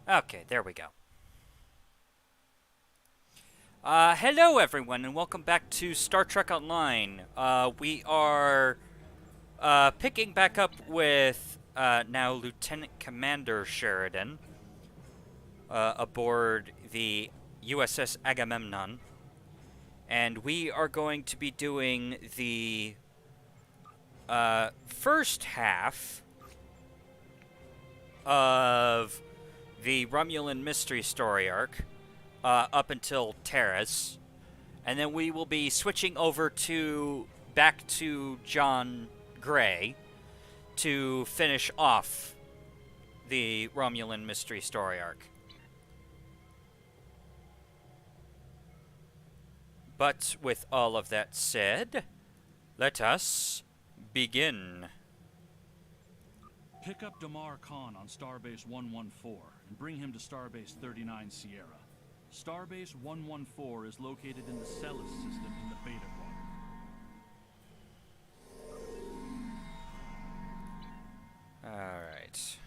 Okay, there we go. Hello everyone, and welcome back to Star Trek Online. We are picking back up with now Lieutenant Commander Sheridan aboard the USS Agamemnon, and we are going to be doing the first half of the Romulan mystery story arc up until Terrace. And then we will be switching over to back to John Gray to finish off the Romulan mystery story arc. But with all of that said, let us begin. Pick up Damar Khan on Starbase 114 and bring him to Starbase 39 Sierra. Starbase 114 is located in the Celis system in the Beta Quadrant. Alright.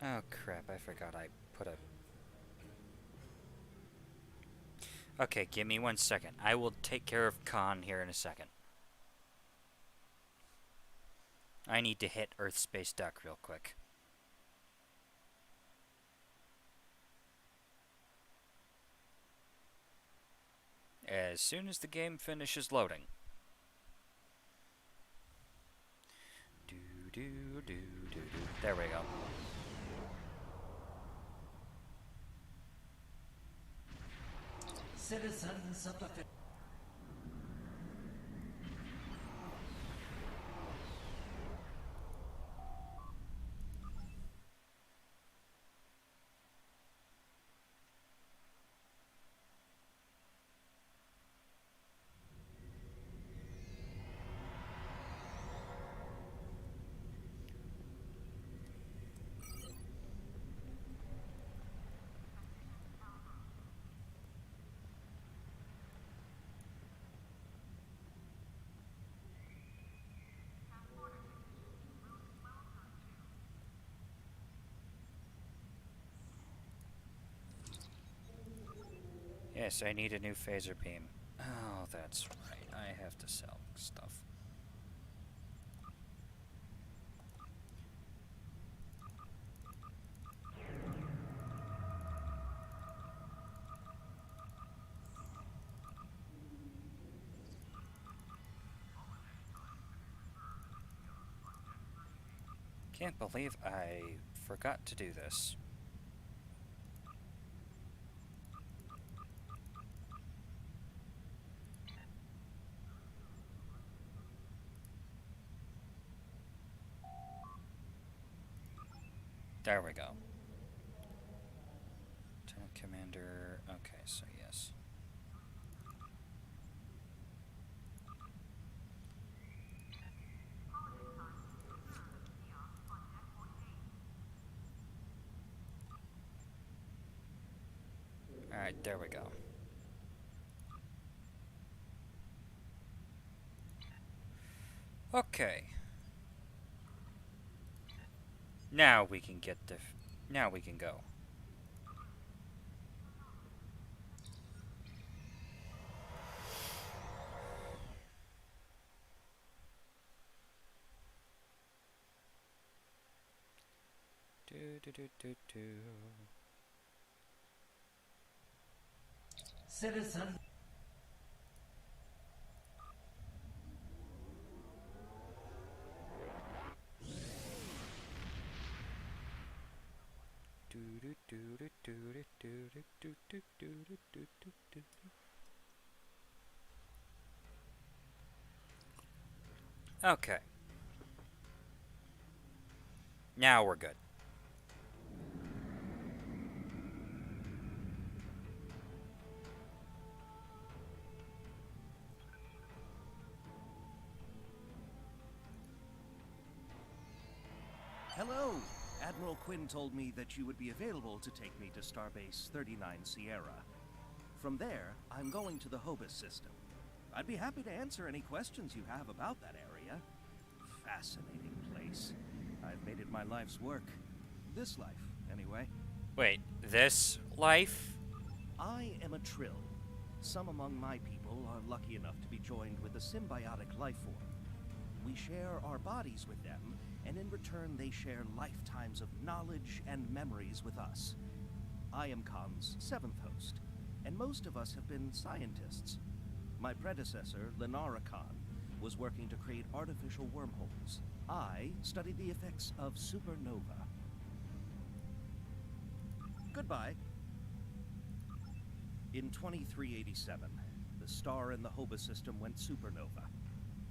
Oh crap, I forgot I put a... Okay, give me 1 second. I will take care of Khan here in a second. I need to hit Earth Space Duck real quick. As soon as the game finishes loading. There we go. Citizens of the... Yes, I need a new phaser beam. Oh, that's right. I have to sell stuff. Can't believe I forgot to do this. There we go. Lieutenant Commander... Okay, so yes. Alright, there we go. Okay. Now we can get the... Now we can go. Do. Citizen... Okay. Now we're good. Hello! Admiral Quinn told me that you would be available to take me to Starbase 39 Sierra. From there, I'm going to the Hobus system. I'd be happy to answer any questions you have about that area. Fascinating place. I've made it my life's work. This life, anyway. Wait, this life? I am a Trill. Some among my people are lucky enough to be joined with a symbiotic life form. We share our bodies with them, and in return they share lifetimes of knowledge and memories with us. I am Khan's 7th host, and most of us have been scientists. My predecessor, Lenara Khan, was working to create artificial wormholes. I studied the effects of supernova. Goodbye. In 2387, the star in the Hobus system went supernova.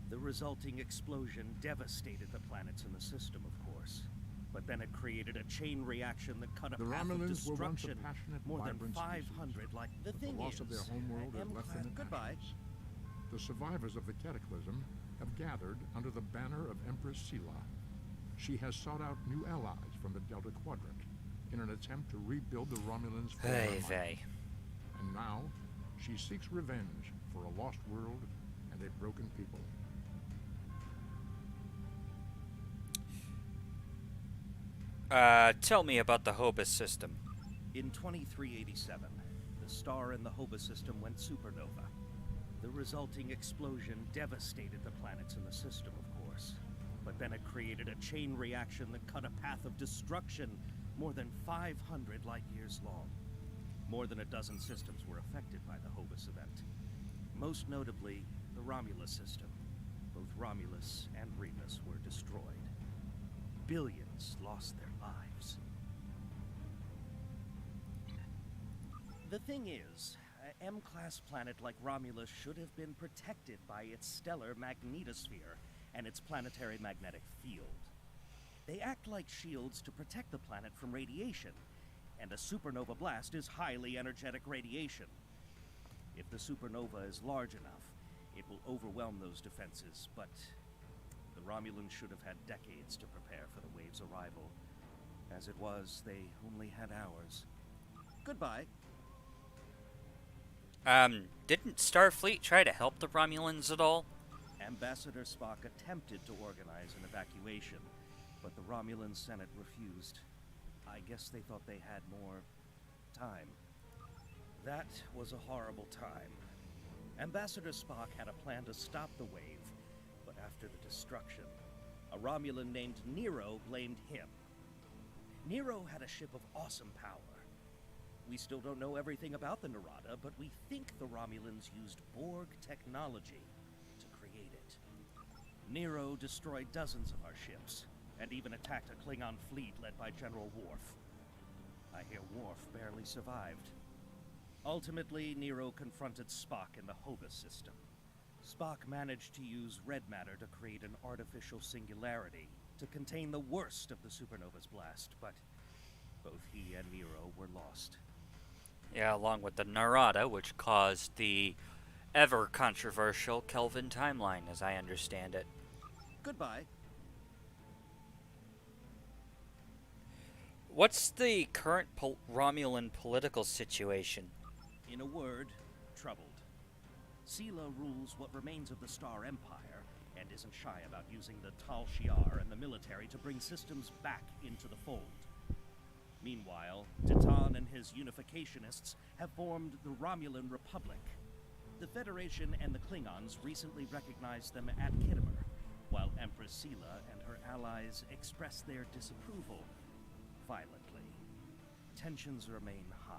The resulting explosion devastated the planets in the system, of course. But then it created a chain reaction that cut a path of destruction more than 500 like the thing the loss of their homeworld has left them in goodbye. ashes. The survivors of the Cataclysm have gathered under the banner of Empress Sela. She has sought out new allies from the Delta Quadrant in an attempt to rebuild the Romulans' Hey, former might. And now, she seeks revenge for a lost world and a broken people. Tell me about the Hobus system. In 2387, the star in the Hobus system went supernova. The resulting explosion devastated the planets in the system, of course. But then it created a chain reaction that cut a path of destruction more than 500 light years long. More than a dozen systems were affected by the Hobus event. Most notably, the Romulus system. Both Romulus and Remus were destroyed. Billions lost their lives. The thing is, an M-class planet like Romulus should have been protected by its stellar magnetosphere and its planetary magnetic field. They act like shields to protect the planet from radiation, and a supernova blast is highly energetic radiation. If the supernova is large enough, it will overwhelm those defenses, but the Romulans should have had decades to prepare for the wave's arrival. As it was, they only had hours. Goodbye. Didn't Starfleet try to help the Romulans at all? Ambassador Spock attempted to organize an evacuation, but the Romulan Senate refused. I guess they thought they had more time. That was a horrible time. Ambassador Spock had a plan to stop the wave, but after the destruction, a Romulan named Nero blamed him. Nero had a ship of awesome power. We still don't know everything about the Narada, but we think the Romulans used Borg technology to create it. Nero destroyed dozens of our ships, and even attacked a Klingon fleet led by General Worf. I hear Worf barely survived. Ultimately, Nero confronted Spock in the Hobus system. Spock managed to use red matter to create an artificial singularity to contain the worst of the supernova's blast, but both he and Nero were lost. Yeah, along with the Narada, which caused the ever-controversial Kelvin timeline, as I understand it. Goodbye. What's the current Romulan political situation? In a word, troubled. Sela rules what remains of the Star Empire, and isn't shy about using the Tal Shiar and the military to bring systems back into the fold. Meanwhile, Titan and his unificationists have formed the Romulan Republic. The Federation and the Klingons recently recognized them at Khitomer, while Empress Sela and her allies express their disapproval violently. Tensions remain high.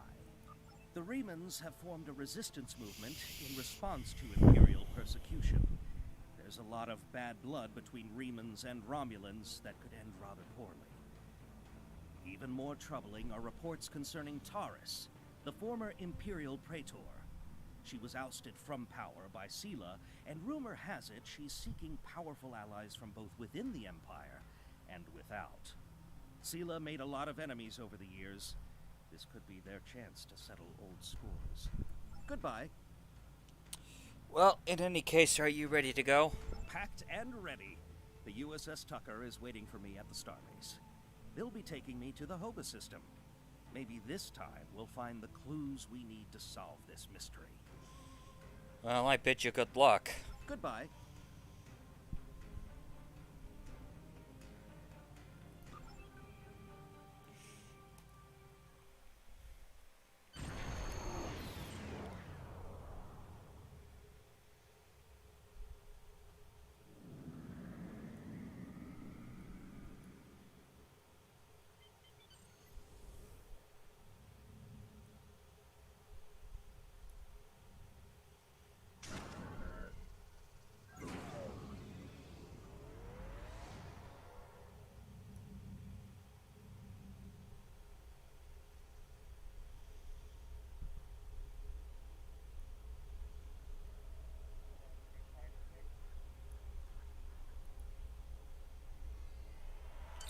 The Remans have formed a resistance movement in response to Imperial persecution. There's a lot of bad blood between Remans and Romulans that could end rather poorly. Even more troubling are reports concerning Taris, the former Imperial Praetor. She was ousted from power by Sela, and rumor has it she's seeking powerful allies from both within the Empire and without. Sela made a lot of enemies over the years. This could be their chance to settle old scores. Goodbye. Well, in any case, are you ready to go? Packed and ready. The USS Tucker is waiting for me at the starbase. They'll be taking me to the Hobus system. Maybe this time we'll find the clues we need to solve this mystery. Well, I bid you good luck. Goodbye.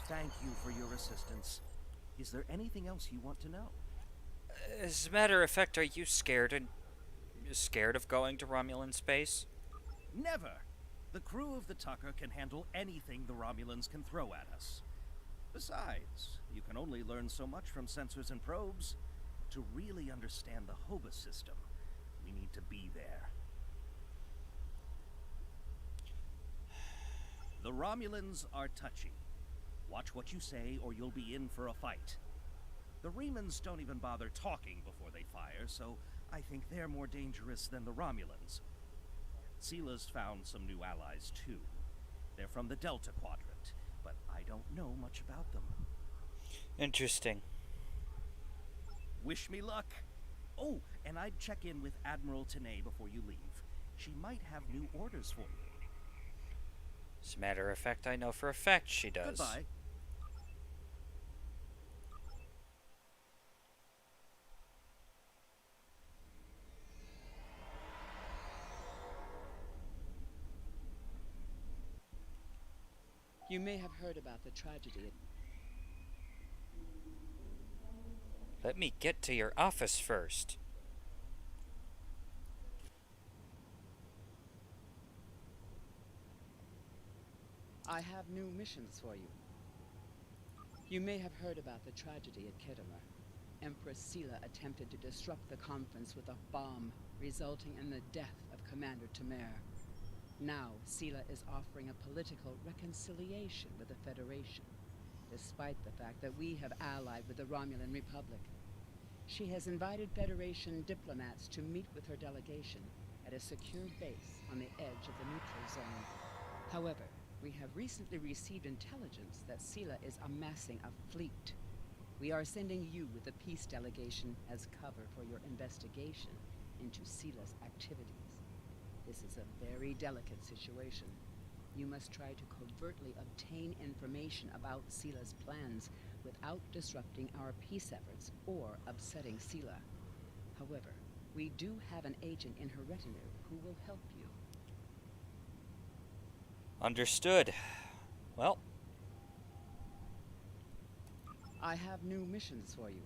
Thank you for your assistance. Is there anything else you want to know? As a matter of fact, are you scared of going to Romulan space? Never! The crew of the Tucker can handle anything the Romulans can throw at us. Besides, you can only learn so much from sensors and probes. To really understand the Hobus system, we need to be there. The Romulans are touchy. Watch what you say, or you'll be in for a fight. The Remans don't even bother talking before they fire, so I think they're more dangerous than the Romulans. Sila's found some new allies, too. They're from the Delta Quadrant, but I don't know much about them. Interesting. Wish me luck. Oh, and I'd check in with Admiral Tenay before you leave. She might have new orders for you. As a matter of fact, I know for a fact she does. Goodbye. You may have heard about the tragedy. Let me get to your office first. I have new missions for you. You may have heard about the tragedy at Khitomer. Empress Sila attempted to disrupt the conference with a bomb, resulting in the death of Commander Temer. Now, Sila is offering a political reconciliation with the Federation, despite the fact that we have allied with the Romulan Republic. She has invited Federation diplomats to meet with her delegation at a secure base on the edge of the neutral zone. However, we have recently received intelligence that Sila is amassing a fleet. We are sending you with the peace delegation as cover for your investigation into Sila's activities. This is a very delicate situation. You must try to covertly obtain information about Sila's plans without disrupting our peace efforts or upsetting Sila. However, we do have an agent in her retinue who will help you. Understood. Well, I have new missions for you.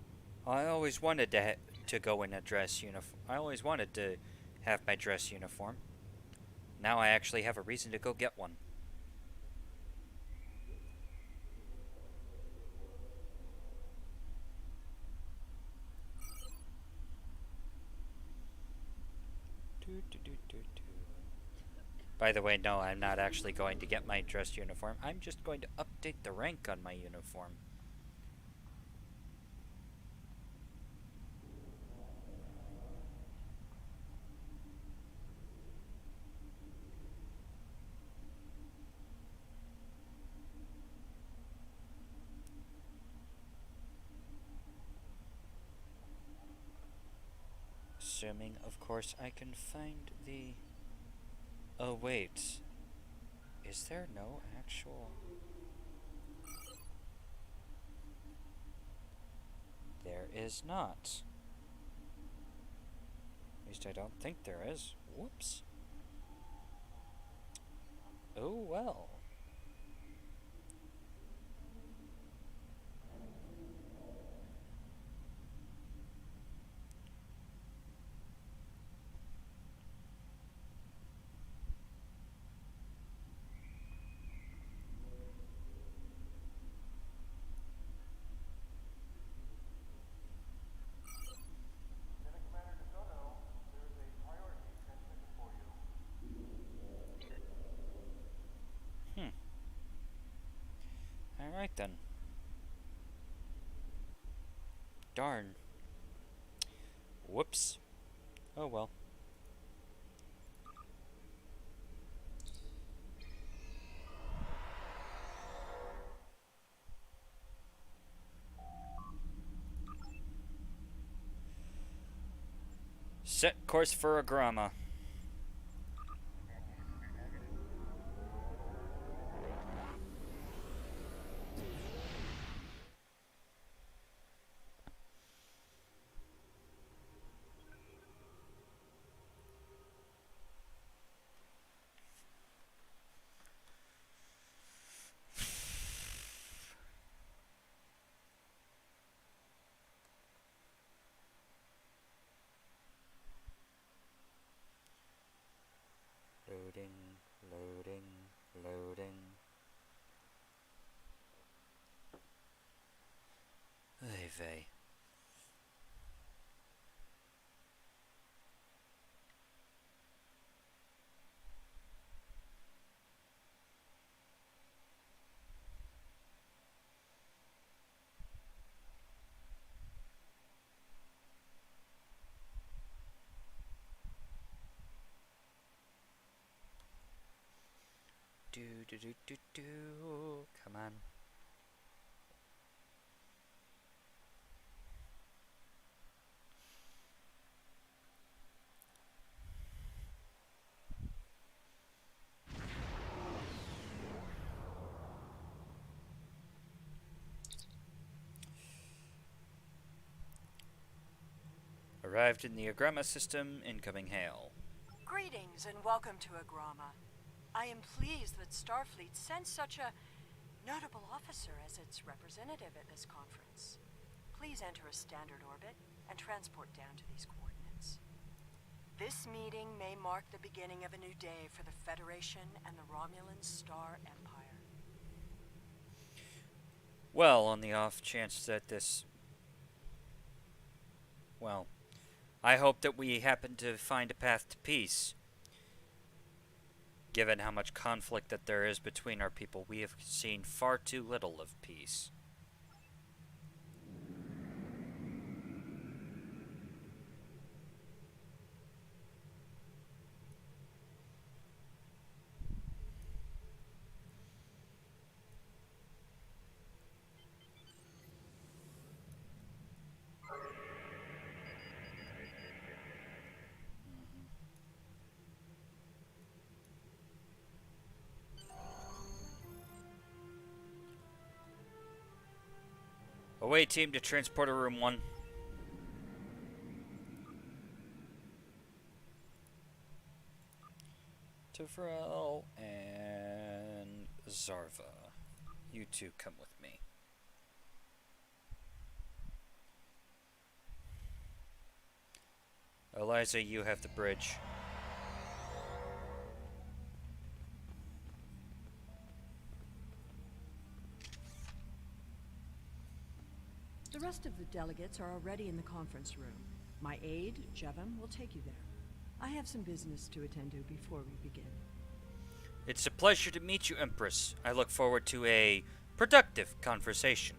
I always wanted to go in a dress uniform. I always wanted to have my dress uniform. Now I actually have a reason to go get one. By the way, no, I'm not actually going to get my dress uniform. I'm just going to update the rank on my uniform. Assuming, of course, I can find the... Oh, wait. Is there no actual... There is not. At least I don't think there is. Whoops. Oh, well. Alright then. Darn. Whoops. Oh well. Set course for Agrama. Loading, loading, loading. Ay vey. Do do do do do. Come on. Arrived in the Agrama system. Incoming hail. Greetings and welcome to Agrama. I am pleased that Starfleet sent such a notable officer as its representative at this conference. Please enter a standard orbit and transport down to these coordinates. This meeting may mark the beginning of a new day for the Federation and the Romulan Star Empire. Well, on the off chance that this... Well, I hope that we happen to find a path to peace. Given how much conflict that there is between our people, we have seen far too little of peace. Away team to transporter room 1. Tevrel and Zarva. You two come with me. Eliza, you have the bridge. The rest of the delegates are already in the conference room. My aide, Jevem, will take you there. I have some business to attend to before we begin. It's a pleasure to meet you, Empress. I look forward to a productive conversation.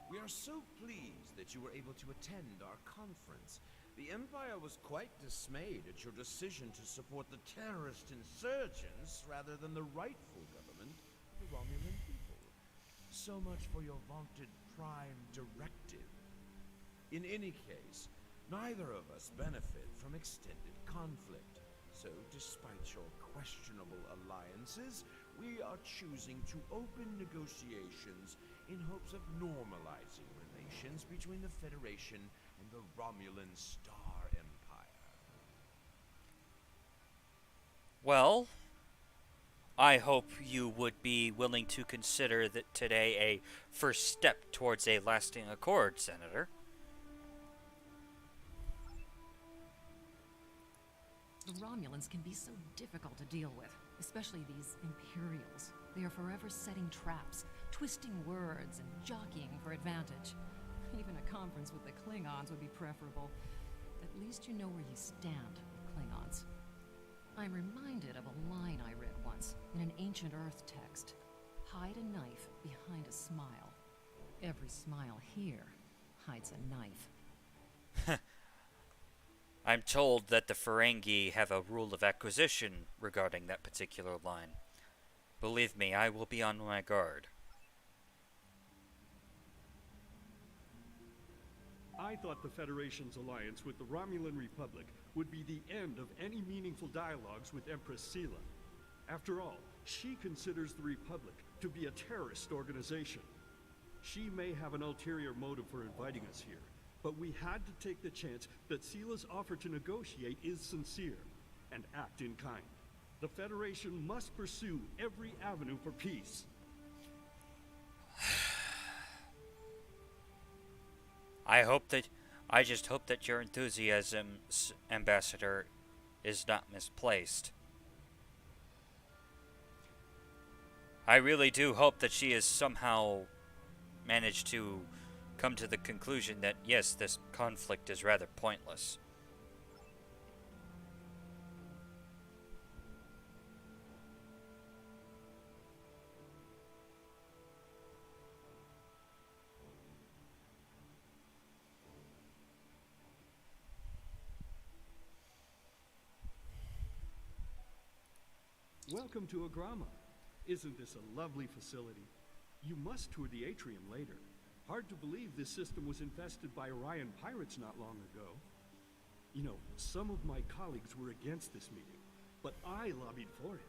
We are so pleased that you were able to attend our conference. The Empire was quite dismayed at your decision to support the terrorist insurgents rather than the rightful government of the Romulan people. So much for your vaunted Prime Directive. In any case, neither of us benefit from extended conflict. So, despite your questionable alliances, we are choosing to open negotiations in hopes of normalizing relations between the Federation and the Romulan Star Empire. Well, I hope you would be willing to consider that today a first step towards a lasting accord, Senator. The Romulans can be so difficult to deal with, especially these Imperials. They are forever setting traps, twisting words, and jockeying for advantage. Even a conference with the Klingons would be preferable. At least you know where you stand with Klingons. I'm reminded of a line I read once in an ancient Earth text. Hide a knife behind a smile. Every smile here hides a knife. I'm told that the Ferengi have a rule of acquisition regarding that particular line. Believe me, I will be on my guard. I thought the Federation's alliance with the Romulan Republic would be the end of any meaningful dialogues with Empress Sela. After all, she considers the Republic to be a terrorist organization. She may have an ulterior motive for inviting us here, but we had to take the chance that Sela's offer to negotiate is sincere, and act in kind. The Federation must pursue every avenue for peace. I just hope that your enthusiasm, Ambassador, is not misplaced. I really do hope that she has somehow managed to come to the conclusion that, yes, this conflict is rather pointless. Welcome to Agrama. Isn't this a lovely facility? You must tour the atrium later. Hard to believe this system was infested by Orion pirates not long ago. You know, some of my colleagues were against this meeting, but I lobbied for it.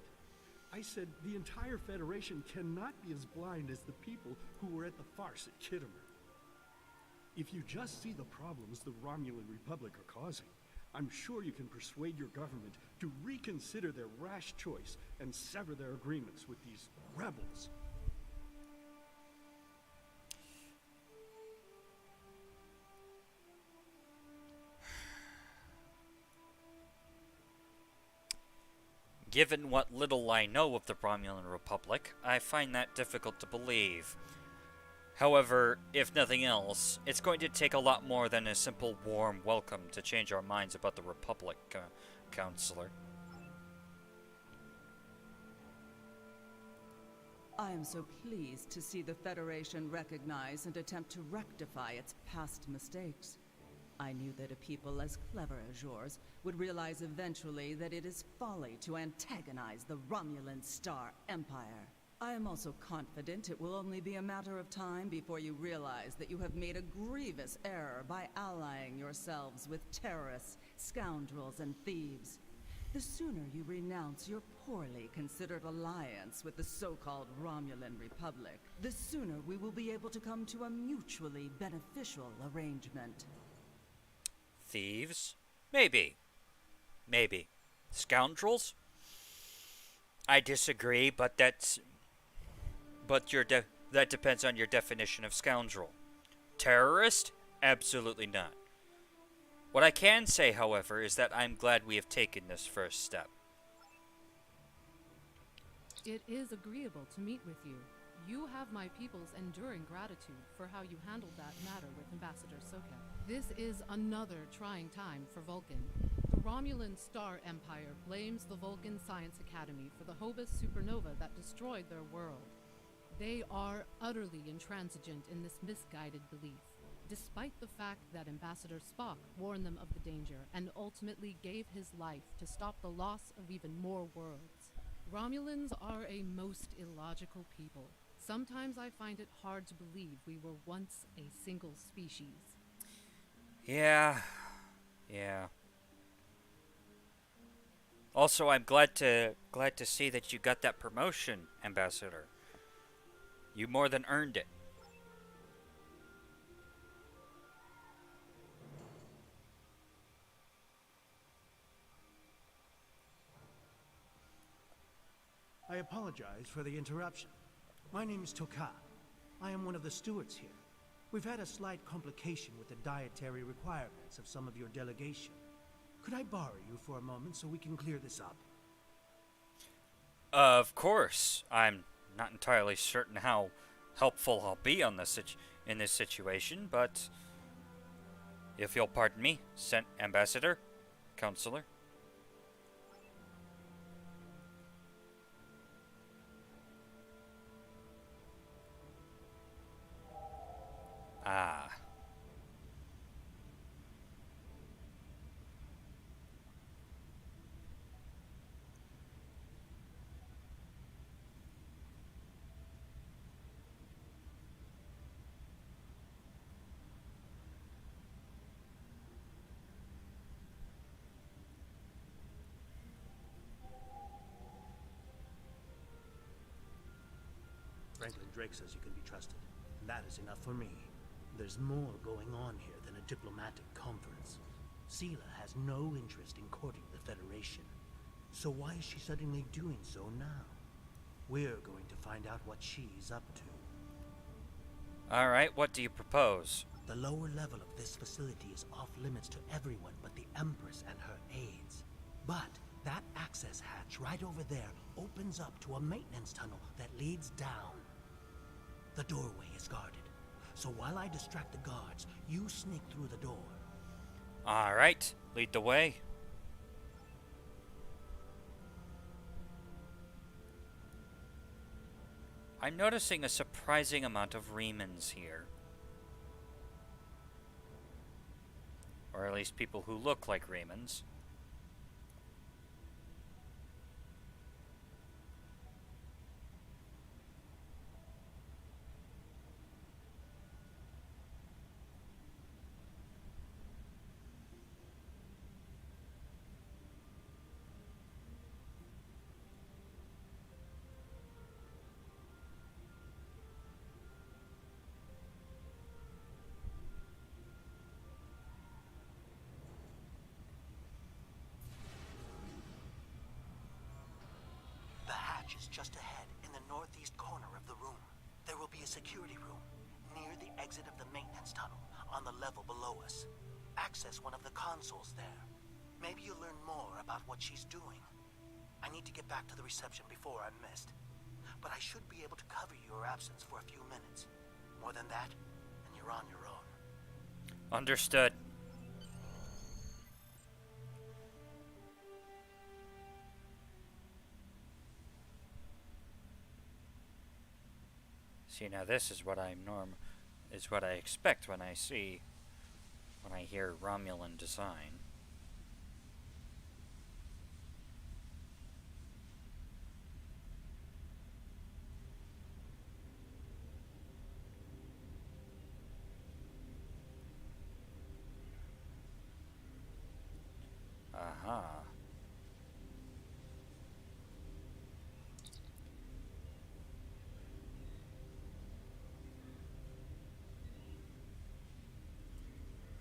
I said the entire Federation cannot be as blind as the people who were at the farce at Khitomer. If you just see the problems the Romulan Republic are causing, I'm sure you can persuade your government to reconsider their rash choice and sever their agreements with these rebels. Given what little I know of the Romulan Republic, I find that difficult to believe. However, if nothing else, it's going to take a lot more than a simple warm welcome to change our minds about the Republic, Counselor. I am so pleased to see the Federation recognize and attempt to rectify its past mistakes. I knew that a people as clever as yours would realize eventually that it is folly to antagonize the Romulan Star Empire. I am also confident it will only be a matter of time before you realize that you have made a grievous error by allying yourselves with terrorists, scoundrels, and thieves. The sooner you renounce your poorly considered alliance with the so-called Romulan Republic, the sooner we will be able to come to a mutually beneficial arrangement. Thieves? Maybe. Maybe. Scoundrels? I disagree, but that depends on your definition of scoundrel. Terrorist? Absolutely not. What I can say, however, is that I'm glad we have taken this first step. It is agreeable to meet with you. You have my people's enduring gratitude for how you handled that matter with Ambassador Soka. This is another trying time for Vulcan. The Romulan Star Empire blames the Vulcan Science Academy for the Hobus supernova that destroyed their world. They are utterly intransigent in this misguided belief, despite the fact that Ambassador Spock warned them of the danger and ultimately gave his life to stop the loss of even more worlds. Romulans are a most illogical people. Sometimes I find it hard to believe we were once a single species. Yeah. Also, I'm glad to see that you got that promotion, Ambassador. You more than earned it. I apologize for the interruption. My name is Toka. I am one of the stewards here. We've had a slight complication with the dietary requirements of some of your delegation. Could I borrow you for a moment so we can clear this up? Of course. I'm not entirely certain how helpful I'll be on this in this situation, but if you'll pardon me, Ambassador, Counselor. Ah. Franklin Drake says you can be trusted, and that is enough for me. There's more going on here than a diplomatic conference. Sela has no interest in courting the Federation. So why is she suddenly doing so now? We're going to find out what she's up to. Alright, what do you propose? The lower level of this facility is off limits to everyone but the Empress and her aides. But that access hatch right over there opens up to a maintenance tunnel that leads down. The doorway is guarded. So while I distract the guards, you sneak through the door. Alright, lead the way. I'm noticing a surprising amount of Remans here. Or at least people who look like Remans. Is just ahead in the northeast corner of the room. There will be a security room near the exit of the maintenance tunnel on the level below us. Access one of the consoles there. Maybe you'll learn more about what she's doing. I need to get back to the reception before I'm missed. But I should be able to cover your absence for a few minutes. More than that, and you're on your own. Understood. See, now this is what I expect when I hear Romulan design. Aha.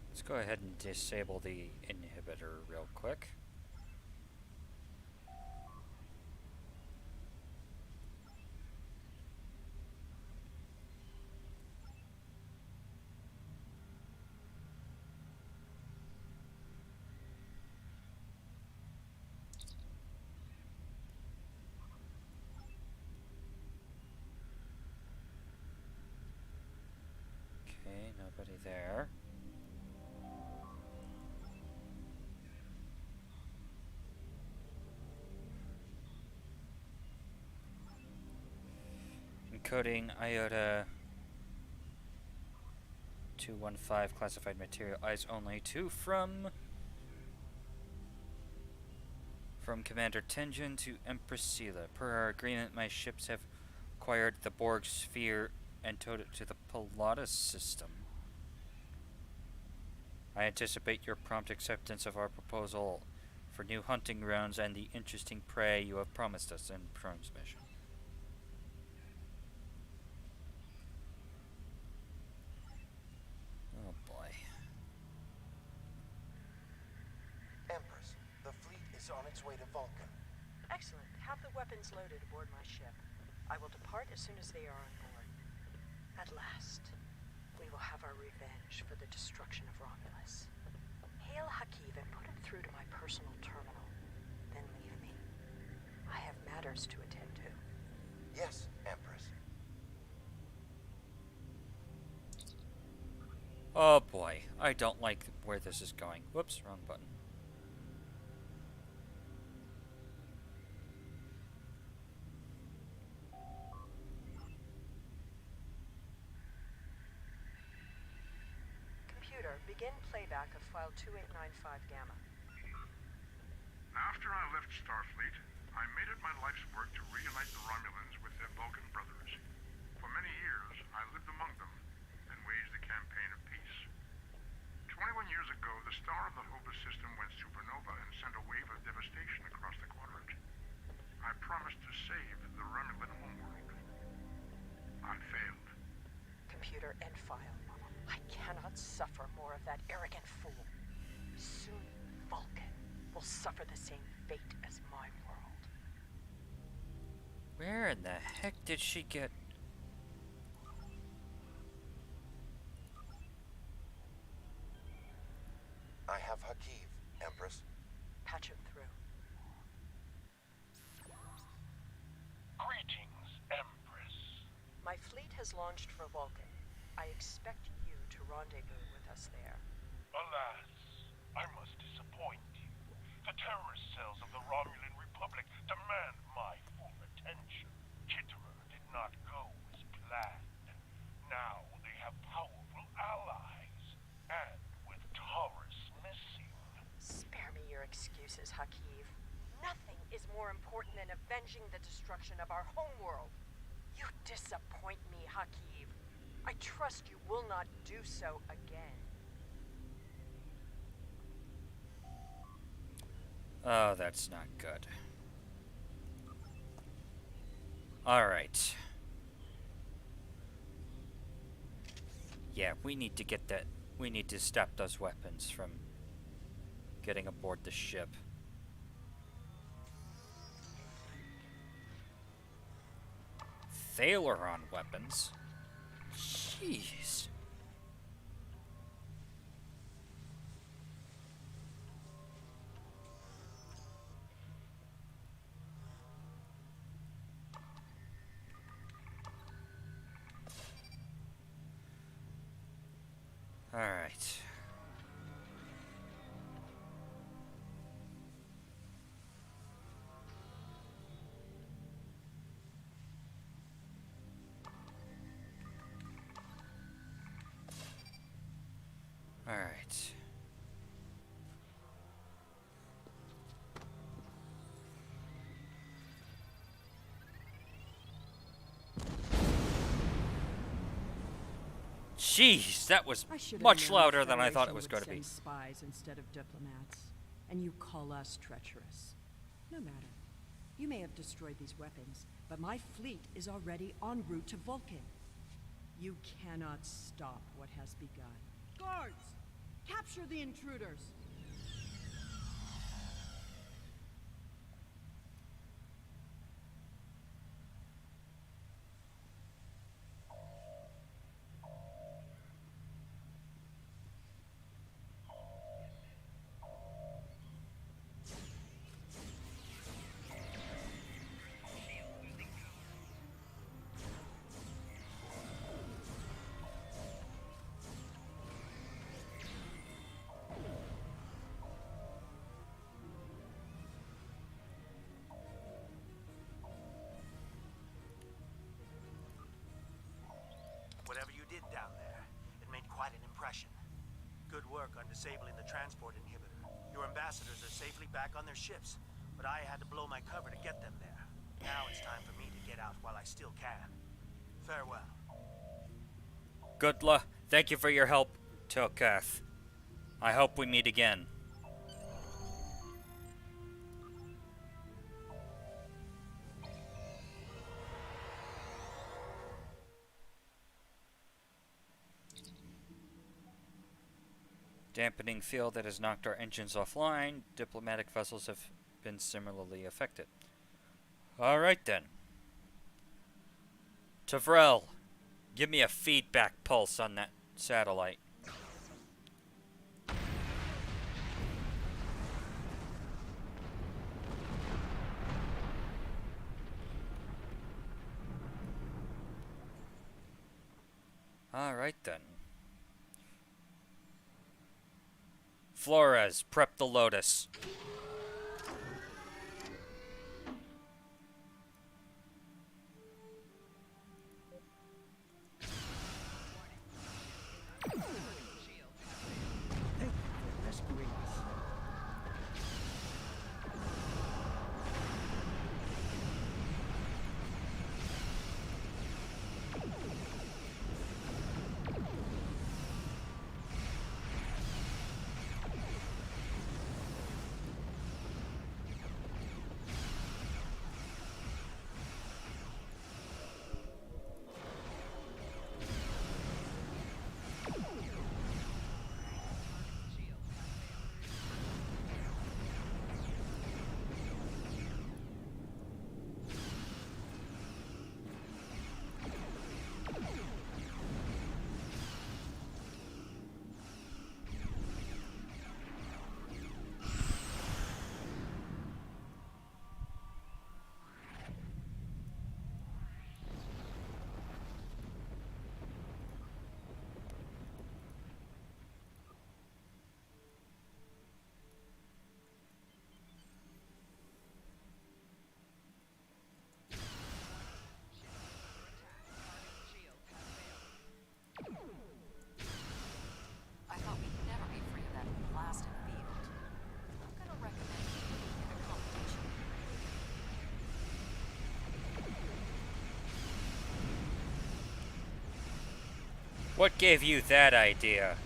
Let's go ahead and disable the inhibitor real quick. Okay, nobody there. Encoding IOTA 215 classified material, eyes only 2 from Commander Tenjin to Empress Sela. Per our agreement, my ships have acquired the Borg sphere and towed it to the Pilatus system. I anticipate your prompt acceptance of our proposal for new hunting grounds and the interesting prey you have promised us in transmission. Oh boy. Empress, the fleet is on its way to Vulcan. Excellent. Have the weapons loaded aboard my ship. I will depart as soon as they are on board. At last, we will have our revenge for the destruction of Romulus. Hail Hakiv and put him through to my personal terminal. Then leave me. I have matters to attend to. Yes, Empress. Oh boy, I don't like where this is going. Whoops, wrong button. Computer, begin playback of file 2895 Gamma. After I left Starfleet, I made it my life's work to reunite the Romulans with their Vulcan brothers. For many years, I lived among them and waged the campaign of peace. 21 years ago, the star of the Hobus system went supernova and sent a wave of devastation across the quadrant. I promised to save the Romulan homeworld. I failed. Computer, end file. I cannot suffer more of that arrogant fool. Soon, Vulcan will suffer the same fate as my world. Where in the heck did she get... I have Hakiv, Empress. Patch him through. Greetings, Empress. My fleet has launched for Vulcan. I expect you to rendezvous with us there. Alas, I must disappoint you. The terrorist cells of the Romulan Republic demand my full attention. Kitterer did not go as planned. Now they have powerful allies, and with Taurus missing. Spare me your excuses, Hakiv. Nothing is more important than avenging the destruction of our homeworld. You disappoint me, Hakiv. I trust you will not do so again. Oh, that's not good. Alright. Yeah, we need to get that. We need to stop those weapons from getting aboard the ship. Thaleron weapons? Jeez. All right. All right. Jeez, that was much louder than I thought it was going to be. Spies instead of diplomats, and you call us treacherous. No matter. You may have destroyed these weapons, but my fleet is already en route to Vulcan. You cannot stop what has begun. Guards! Capture the intruders! Whatever you did down there, it made quite an impression. Good work on disabling the transport inhibitor. Your ambassadors are safely back on their ships, but I had to blow my cover to get them there. Now it's time for me to get out while I still can. Farewell. Good luck. Thank you for your help, Tilkath. I hope we meet again. Dampening field that has knocked our engines offline. Diplomatic vessels have been similarly affected. Alright then. Tavrel, give me a feedback pulse on that satellite. Alright then. Flores, prep the Lotus. Rescuing us. I thought we'd never be free of that blasted field. I'm gonna recommend you in a competition. What gave you that idea?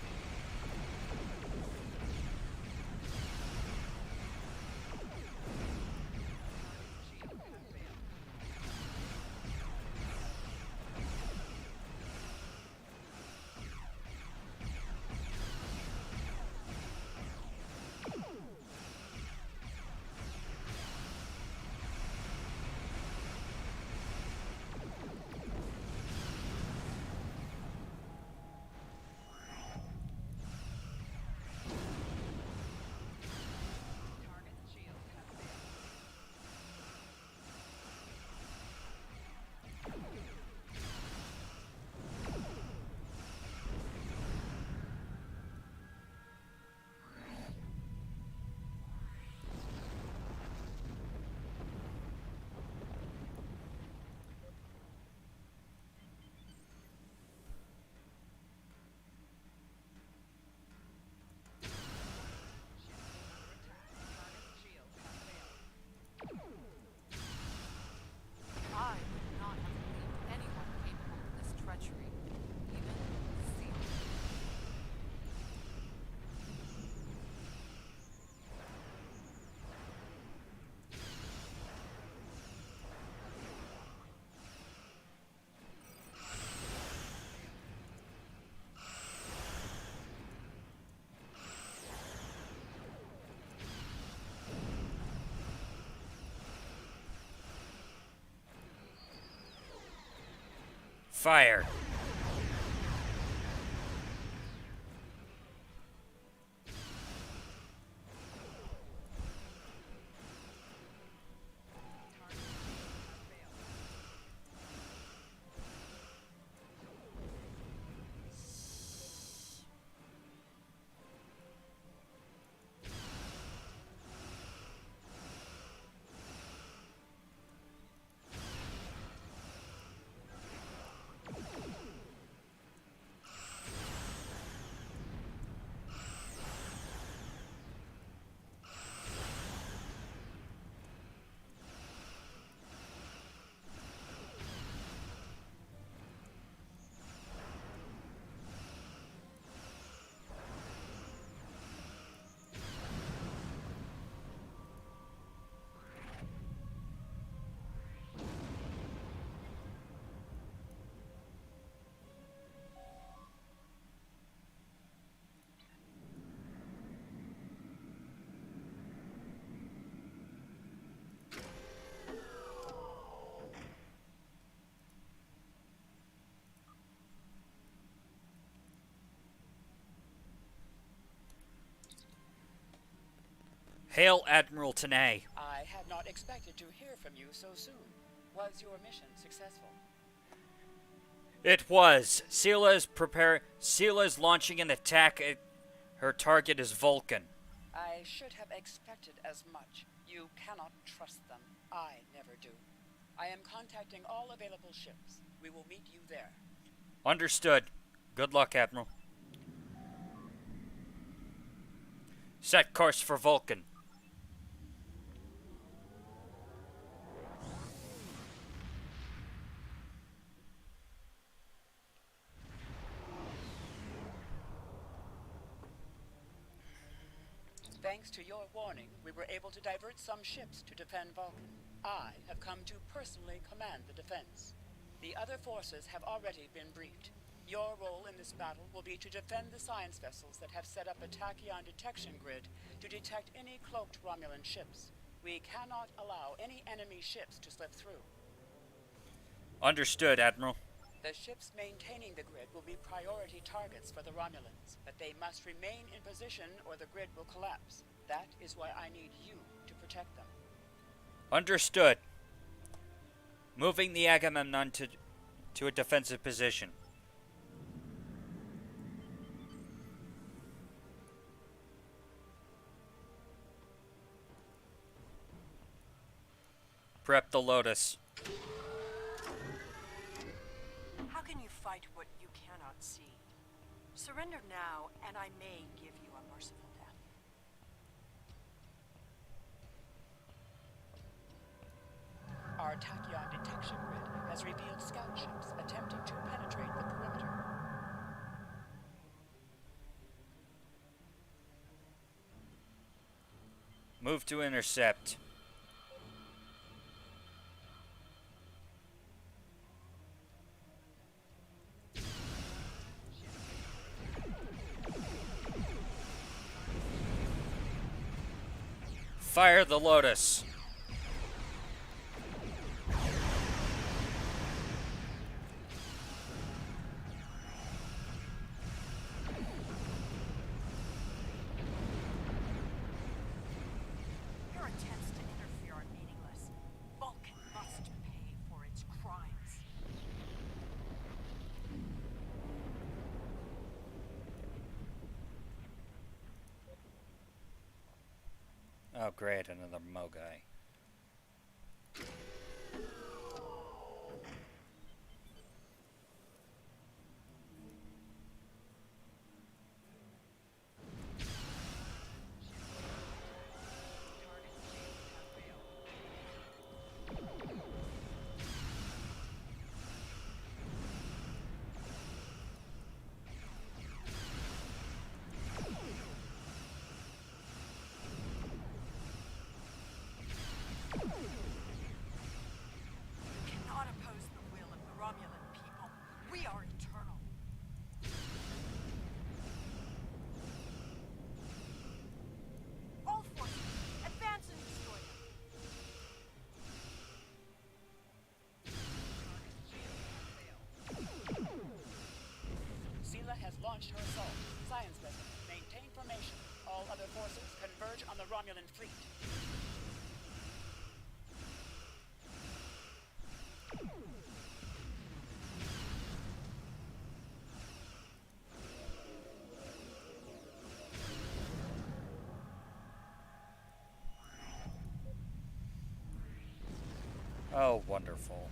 I would not have believed anyone capable of this treachery, even Caesar. Fire. Hail Admiral Tanay. I had not expected to hear from you so soon. Was your mission successful? It was. Sela's launching an attack. Her target is Vulcan. I should have expected as much. You cannot trust them. I never do. I am contacting all available ships. We will meet you there. Understood. Good luck, Admiral. Set course for Vulcan. Thanks to your warning, we were able to divert some ships to defend Vulcan. I have come to personally command the defense. The other forces have already been briefed. Your role in this battle will be to defend the science vessels that have set up a tachyon detection grid to detect any cloaked Romulan ships. We cannot allow any enemy ships to slip through. Understood, Admiral. The ships maintaining the grid will be priority targets for the Romulans, but they must remain in position or the grid will collapse. That is why I need you to protect them. Understood. Moving the Agamemnon to a defensive position. Prep the Lotus. How can you fight what you cannot see? Surrender now, and I may give you a merciful death. Our tachyon detection grid has revealed scout ships attempting to penetrate the perimeter. Move to intercept. Fire the Lotus. Your attempts to interfere are meaningless. Vulcan must pay for its crimes. Oh, great, another Mogai. Cannot oppose the will of the Romulan people. We are eternal. All forces, advance and destroy them. Sela has launched her assault. Science vessel, maintain formation. All other forces converge on the Romulan fleet. Oh, wonderful.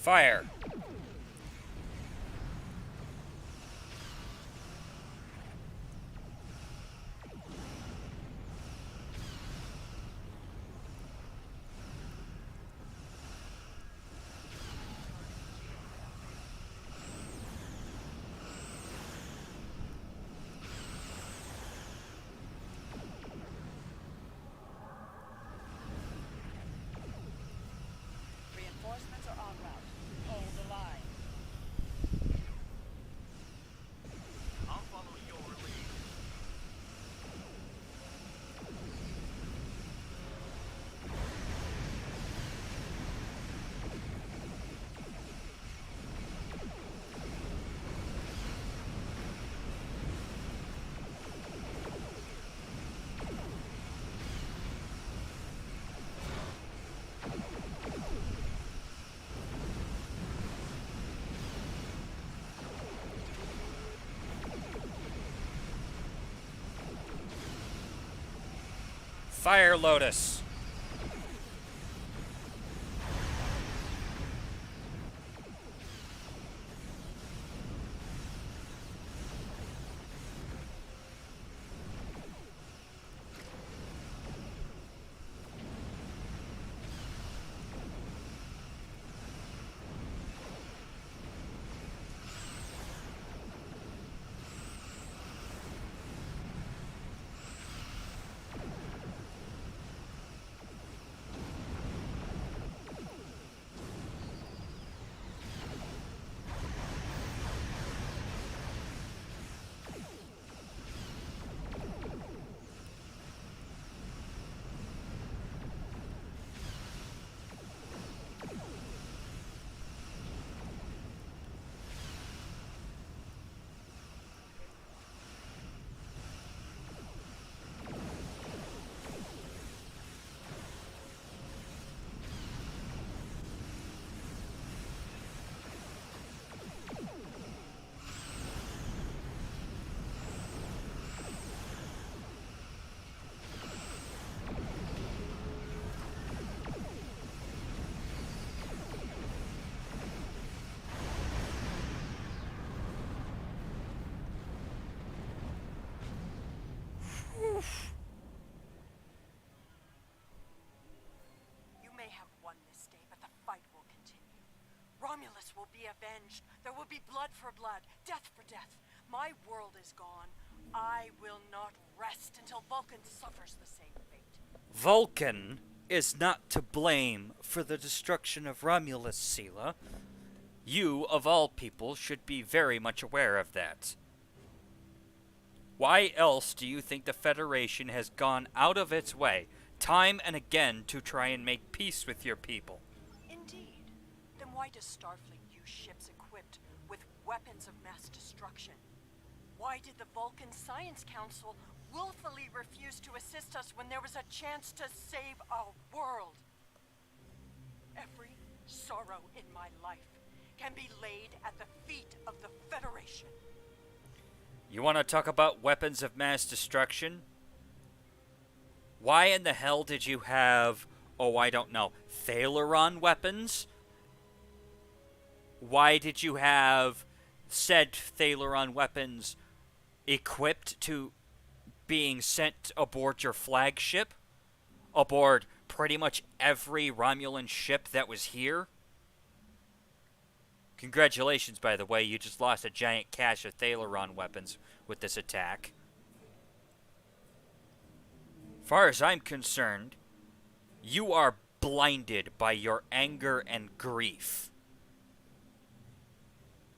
Fire! Reinforcements are en route. Hold the line. I'll follow your lead. Fire Lotus! You may have won this day, but the fight will continue. Romulus will be avenged. There will be blood for blood, death for death. My world is gone. I will not rest until Vulcan suffers the same fate. Vulcan is not to blame for the destruction of Romulus, Sela. You, of all people, should be very much aware of that. Why else do you think the Federation has gone out of its way, time and again, to try and make peace with your people? Indeed. Then why does Starfleet use ships equipped with weapons of mass destruction? Why did the Vulcan Science Council willfully refuse to assist us when there was a chance to save our world? Every sorrow in my life can be laid at the feet of the Federation. You want to talk about weapons of mass destruction? Why in the hell did you have, oh, I don't know, Thalaron weapons? Why did you have said Thalaron weapons equipped to being sent aboard your flagship? Aboard pretty much every Romulan ship that was here? Congratulations, by the way, you just lost a giant cache of Thalaron weapons with this attack. Far as I'm concerned, you are blinded by your anger and grief.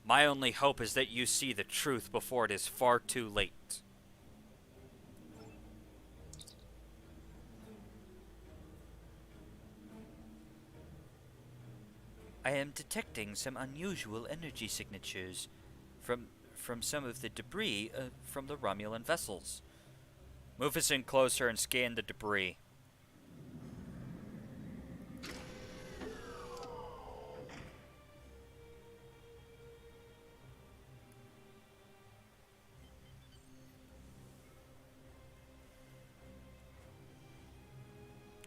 My only hope is that you see the truth before it is far too late. I am detecting some unusual energy signatures from some of the debris from the Romulan vessels. Move us in closer and scan the debris.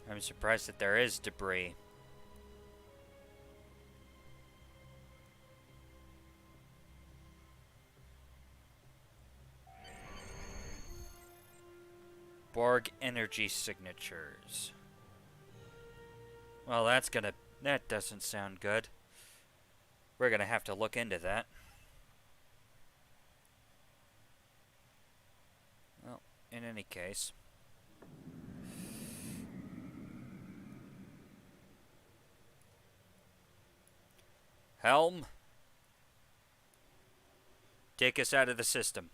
I'm surprised that there is debris. Borg energy signatures. Well, that doesn't sound good. We're gonna have to look into that. Well, in any case. Helm, take us out of the system.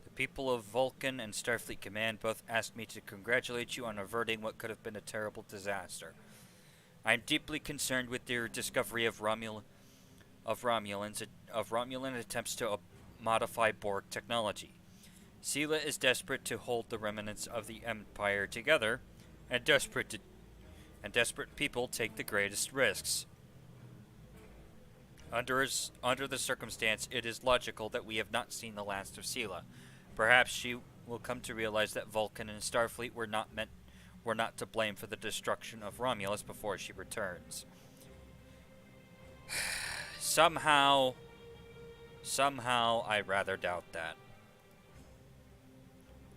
The people of Vulcan and Starfleet Command both asked me to congratulate you on averting what could have been a terrible disaster. I am deeply concerned with your discovery of Romulan attempts to modify Borg technology. Sela is desperate to hold the remnants of the Empire together, and desperate people take the greatest risks. Under the circumstance, it is logical that we have not seen the last of Sela. Perhaps she will come to realize that Vulcan and Starfleet were not to blame for the destruction of Romulus before she returns. Somehow, I rather doubt that.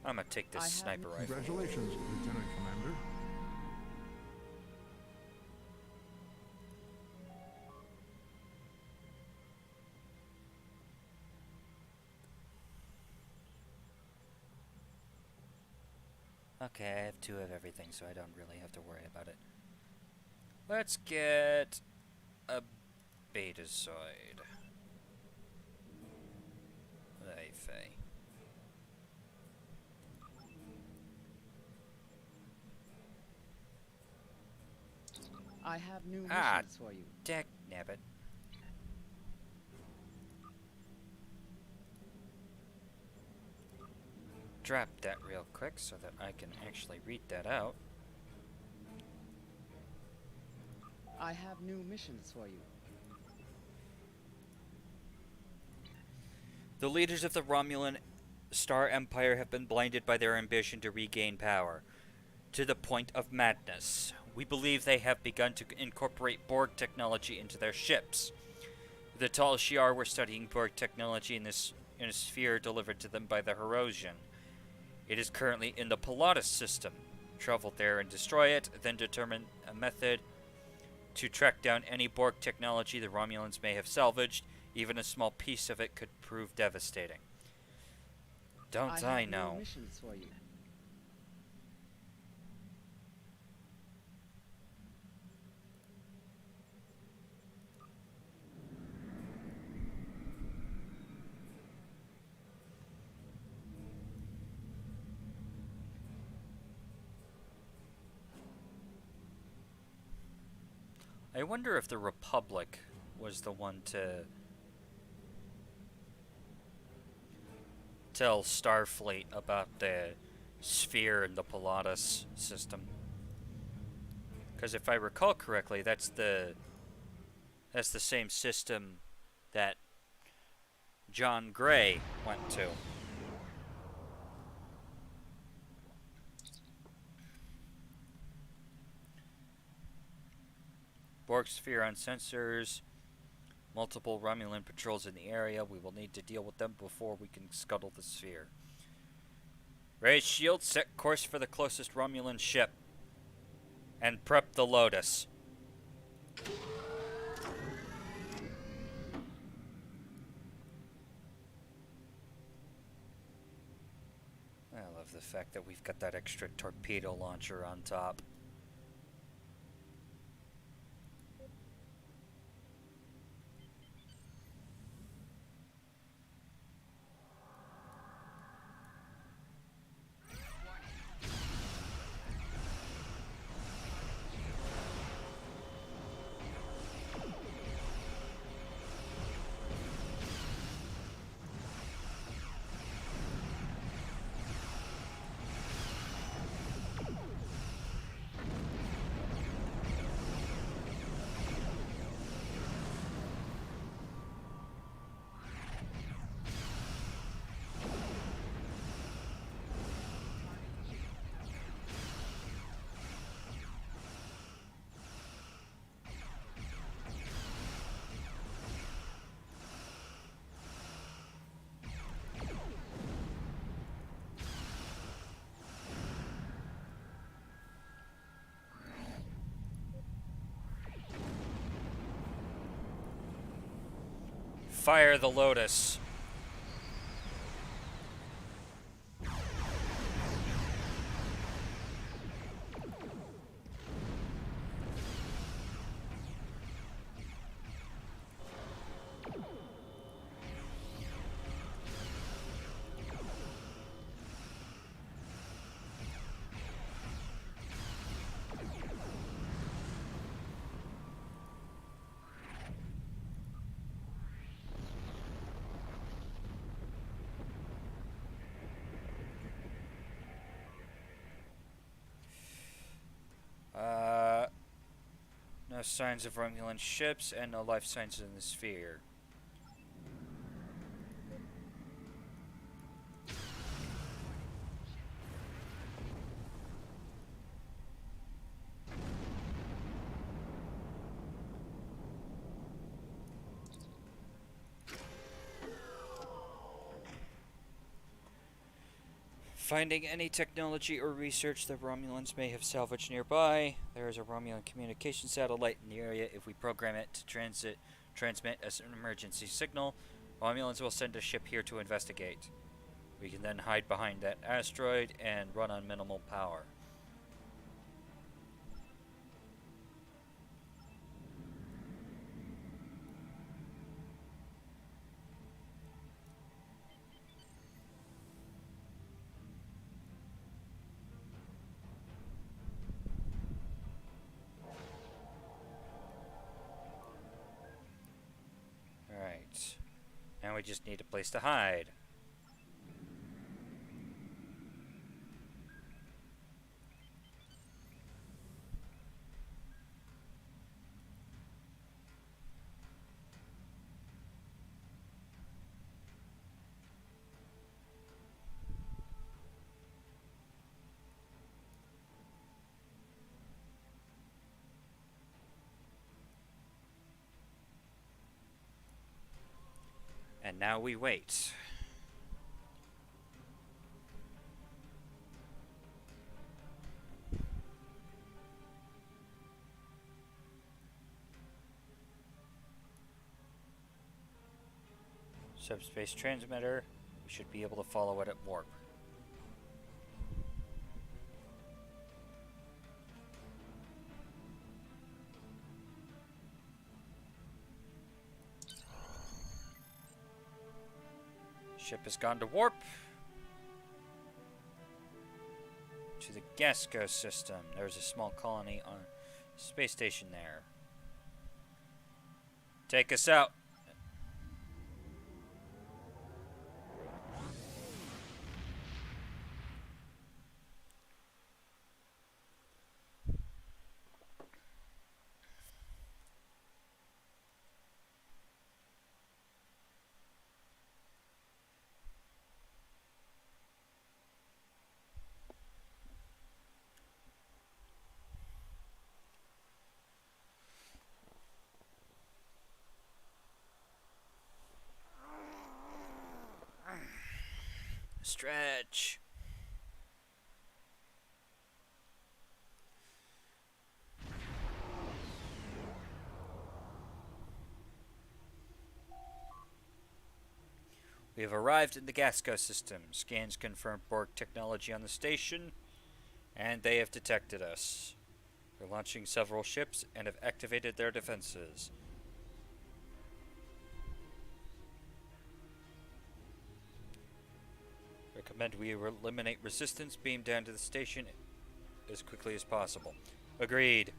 I'm gonna take this sniper rifle. Congratulations, Lieutenant Commander. Okay, I have 2 of everything, so I don't really have to worry about it. Let's get a Betazoid. Fey. I have new missions for you. Deck nabbit. Drop that real quick so that I can actually read that out. I have new missions for you. The leaders of the Romulan Star Empire have been blinded by their ambition to regain power, to the point of madness. We believe they have begun to incorporate Borg technology into their ships. The Tal Shiar were studying Borg technology in a sphere delivered to them by the Herosian. It is currently in the Pilatus system. Travel there and destroy it, then determine a method to track down any Borg technology the Romulans may have salvaged. Even a small piece of it could prove devastating. Don't I know? New missions for you. I wonder if the Republic was the one to tell Starfleet about the sphere and the Pilatus system. Because if I recall correctly, that's the same system that John Gray went to. Borg sphere on sensors. Multiple Romulan patrols in the area. We will need to deal with them before we can scuttle the sphere. Raise shield, set course for the closest Romulan ship. And prep the Lotus. I love the fact that we've got that extra torpedo launcher on top. Fire the Lotus. No signs of Romulan ships and no life signs in the sphere. Finding any technology or research the Romulans may have salvaged nearby. There is a Romulan communication satellite in the area. If we program it to transmit as an emergency signal, Romulans will send a ship here to investigate. We can then hide behind that asteroid and run on minimal power. Now we just need a place to hide. And now we wait. Subspace transmitter. We should be able to follow it at warp. Ship has gone to warp. To the Gasco system. There's a small colony on a space station there. Take us out. Stretch. We have arrived in the Gasco system. Scans confirm Borg technology on the station, and they have detected us. They're launching several ships and have activated their defenses. Recommend we eliminate resistance, beam down to the station as quickly as possible. Agreed.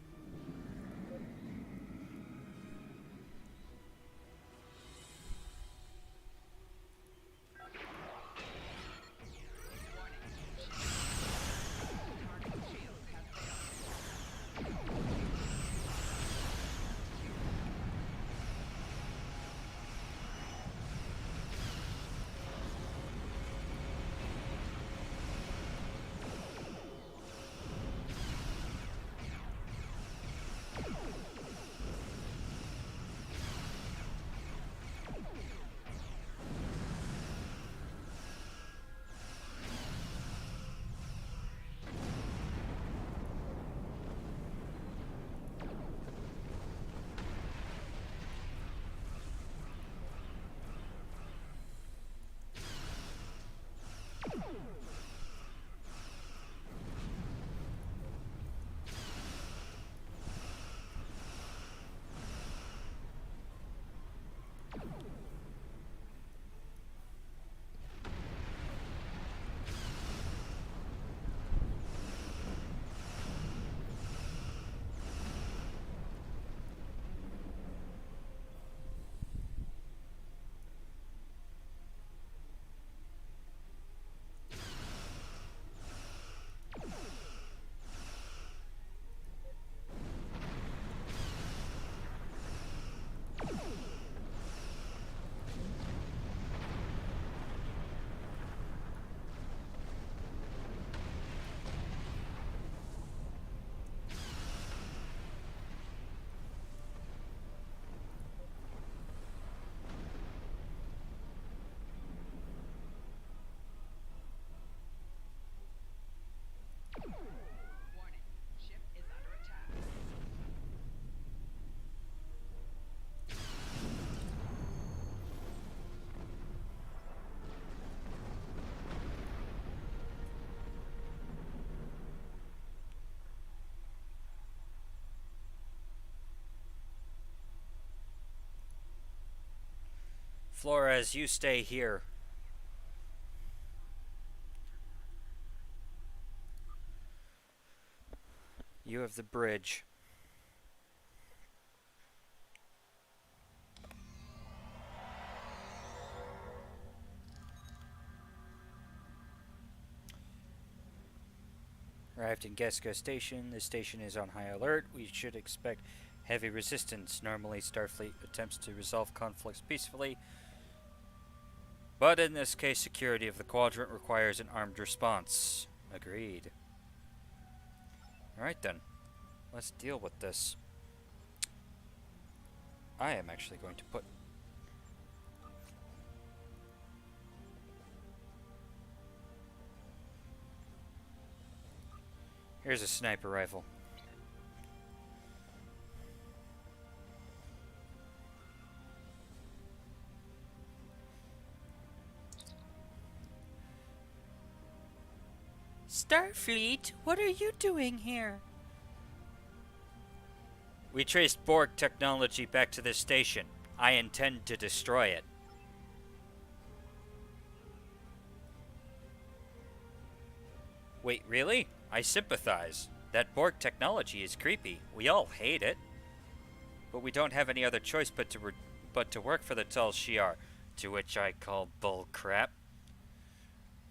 Flores, you stay here. You have the bridge. Arrived in Gesko Station. The station is on high alert. We should expect heavy resistance. Normally, Starfleet attempts to resolve conflicts peacefully, but in this case, security of the quadrant requires an armed response. Agreed. Alright then. Let's deal with this. I am actually going to put... Here's a sniper rifle. Starfleet, what are you doing here? We traced Borg technology back to this station. I intend to destroy it. Wait, really? I sympathize. That Borg technology is creepy. We all hate it. But we don't have any other choice but to work for the Tal Shiar, to which I call bull crap.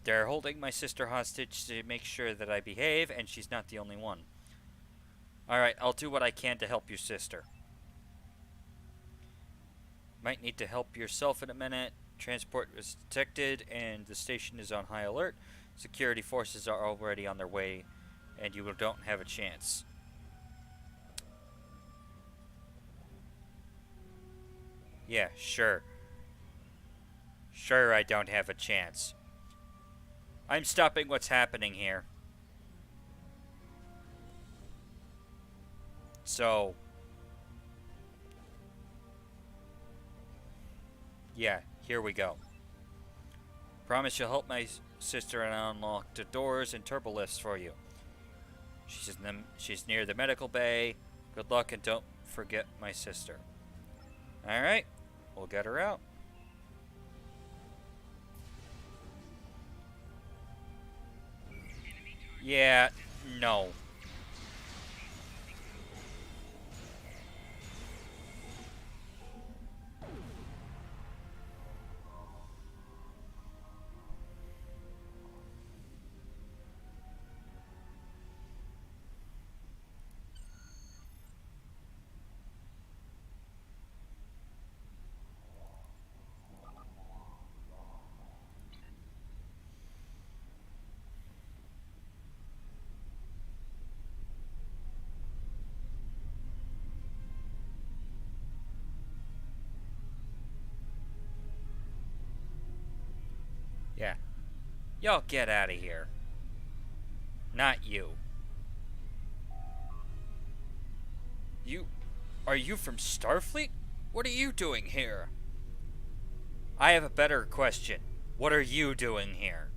They're holding my sister hostage to make sure that I behave, and she's not the only one. Alright, I'll do what I can to help your sister. Might need to help yourself in a minute. Transport was detected, and the station is on high alert. Security forces are already on their way, and you don't have a chance. Yeah, sure. Sure, I don't have a chance. I'm stopping what's happening here. So... yeah, here we go. Promise you'll help my sister and unlock the doors and turbo lifts for you. She's near the medical bay. Good luck and don't forget my sister. Alright, we'll get her out. Yeah, no. Yeah. Y'all get out of here. Not you. Are you from Starfleet? What are you doing here? I have a better question. What are you doing here?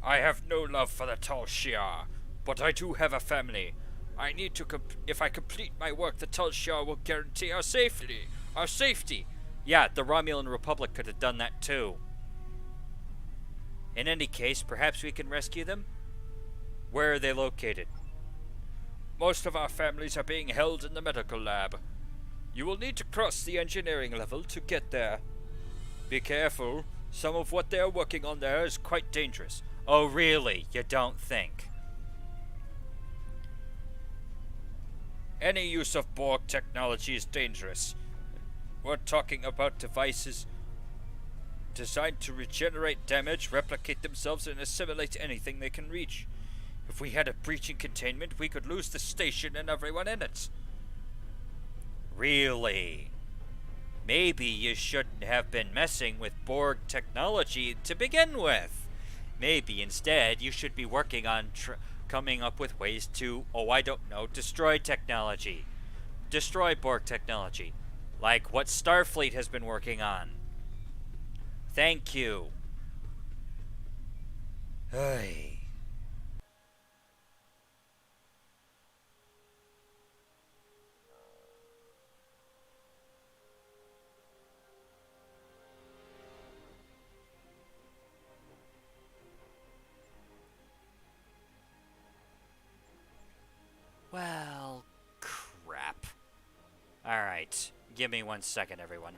I have no love for the Tal Shiar, but I do have a family. I need to if I complete my work, the Tal Shiar will guarantee our safety. Our safety! Yeah, the Romulan Republic could have done that too. In any case, perhaps we can rescue them? Where are they located? Most of our families are being held in the medical lab. You will need to cross the engineering level to get there. Be careful. Some of what they are working on there is quite dangerous. Oh, really? You don't think? Any use of Borg technology is dangerous. We're talking about devices designed to regenerate damage, replicate themselves, and assimilate anything they can reach. If we had a breach in containment, we could lose the station and everyone in it. Really? Maybe you shouldn't have been messing with Borg technology to begin with. Maybe instead you should be working on coming up with ways to, oh, I don't know, destroy technology. Destroy Borg technology. Like what Starfleet has been working on. Thank you. Hey. Alright, give me 1 second, everyone.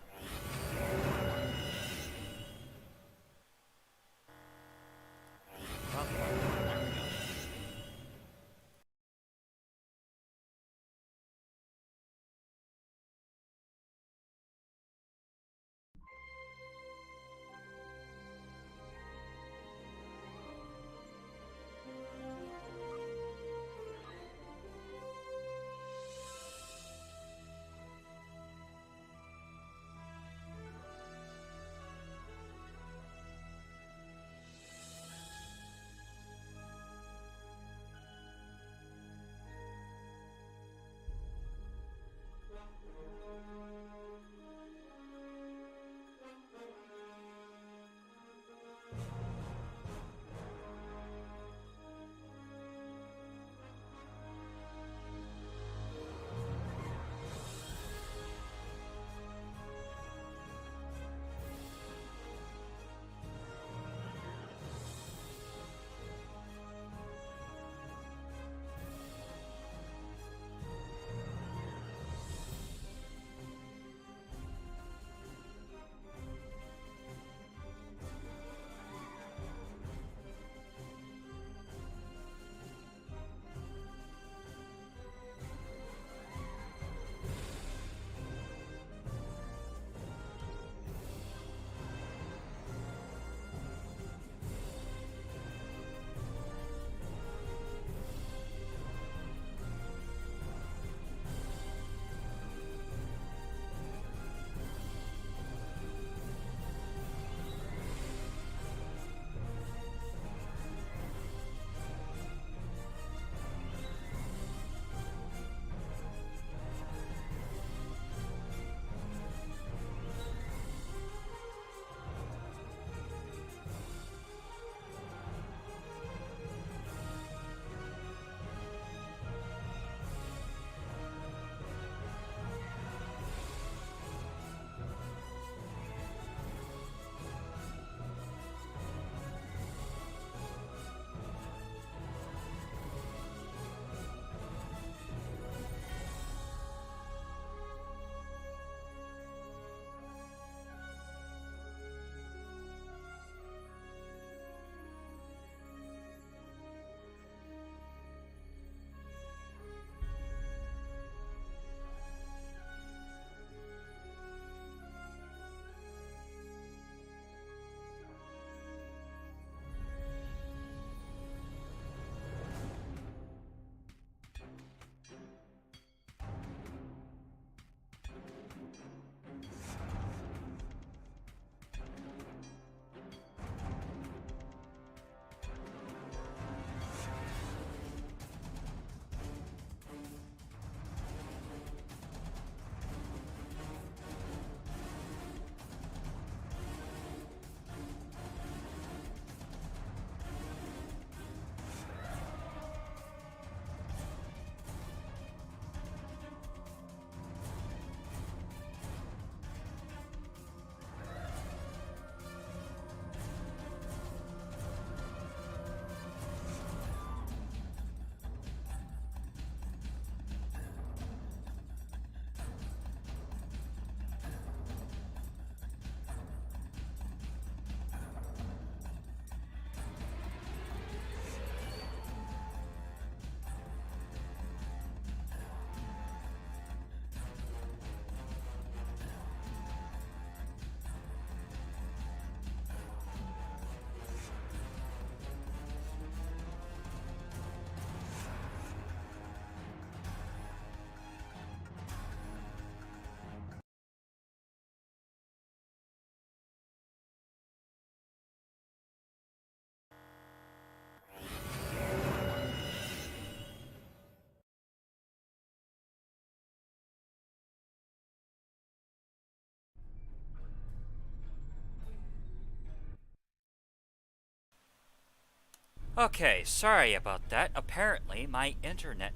Okay, sorry about that. Apparently, my internet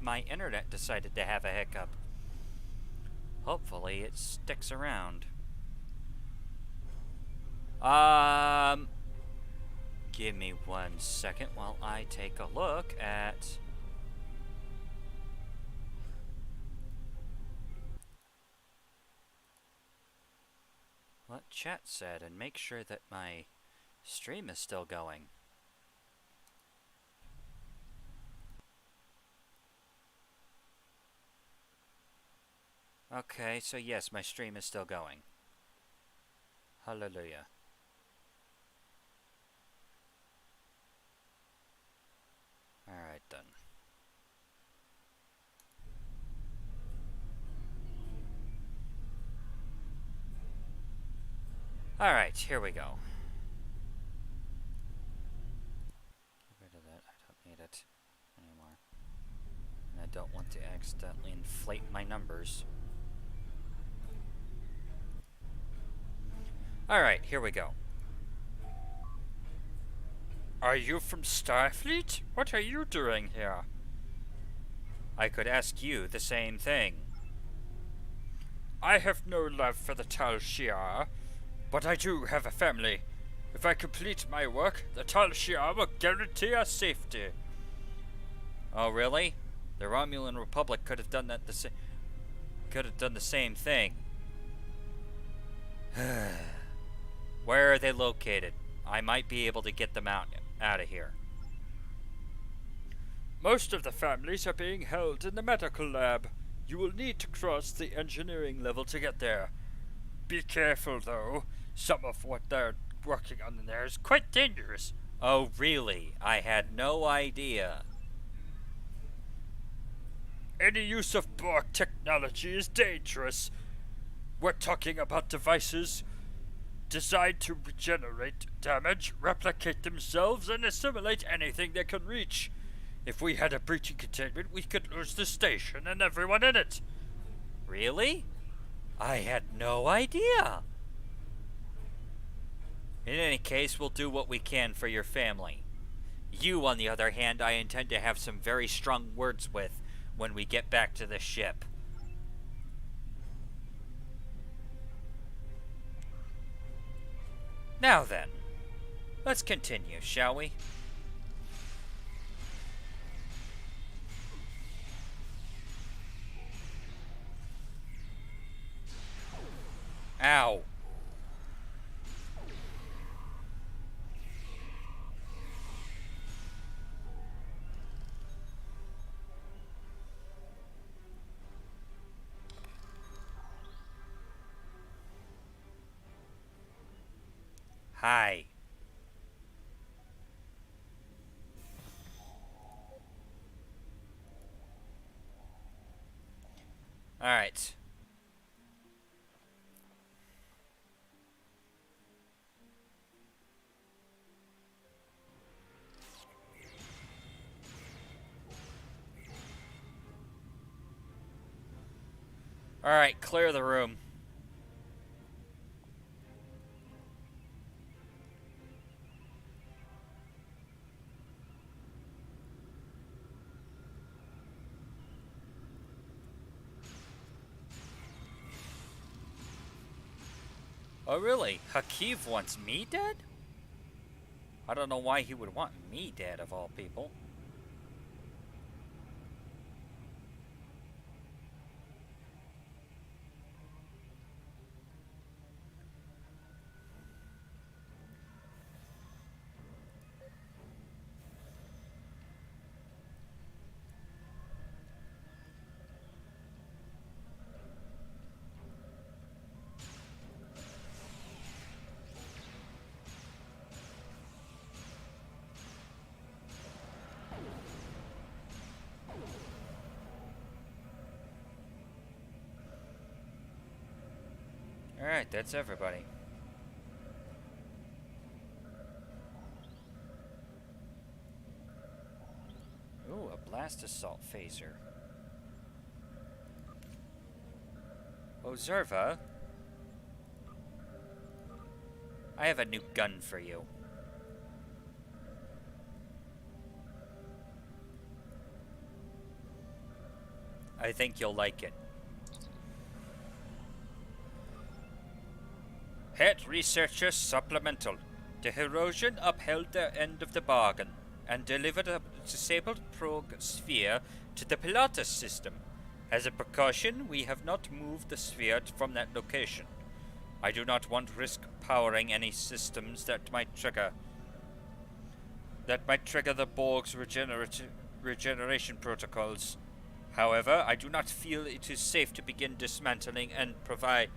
my internet decided to have a hiccup. Hopefully, it sticks around. Give me 1 second while I take a look at chat said and make sure that my stream is still going. Okay, so yes, my stream is still going. Hallelujah. Alright then. Alright, here we go. Get rid of that, I don't need it anymore. And I don't want to accidentally inflate my numbers. Alright, here we go. Are you from Starfleet? What are you doing here? I could ask you the same thing. I have no love for the Tal Shiar, but I do have a family. If I complete my work, the Tal Shiar will guarantee our safety. Oh, really? The Romulan Republic could have done that could have done the same thing. Where are they located? I might be able to get them out of here. Most of the families are being held in the medical lab. You will need to cross the engineering level to get there. Be careful, though. Some of what they're working on in there is quite dangerous. Oh, really? I had no idea. Any use of Borg technology is dangerous. We're talking about devices designed to regenerate damage, replicate themselves, and assimilate anything they can reach. If we had a breaching containment, we could lose the station and everyone in it. Really? I had no idea. In any case, we'll do what we can for your family. You, on the other hand, I intend to have some very strong words with when we get back to the ship. Now then, let's continue, shall we? Ow. Hi. All right. All right, clear the room. Oh, really? Hakeev wants me dead? I don't know why he would want me dead, of all people. Alright, that's everybody. Ooh, a blast assault phaser. Ozerva, I have a new gun for you. I think you'll like it. Head Researchers Supplemental. The Herosian upheld their end of the bargain and delivered a disabled probe sphere to the Pilatus system. As a precaution, we have not moved the sphere from that location. I do not want to risk powering any systems that might trigger the Borg's regeneration protocols. However, I do not feel it is safe to begin dismantling and I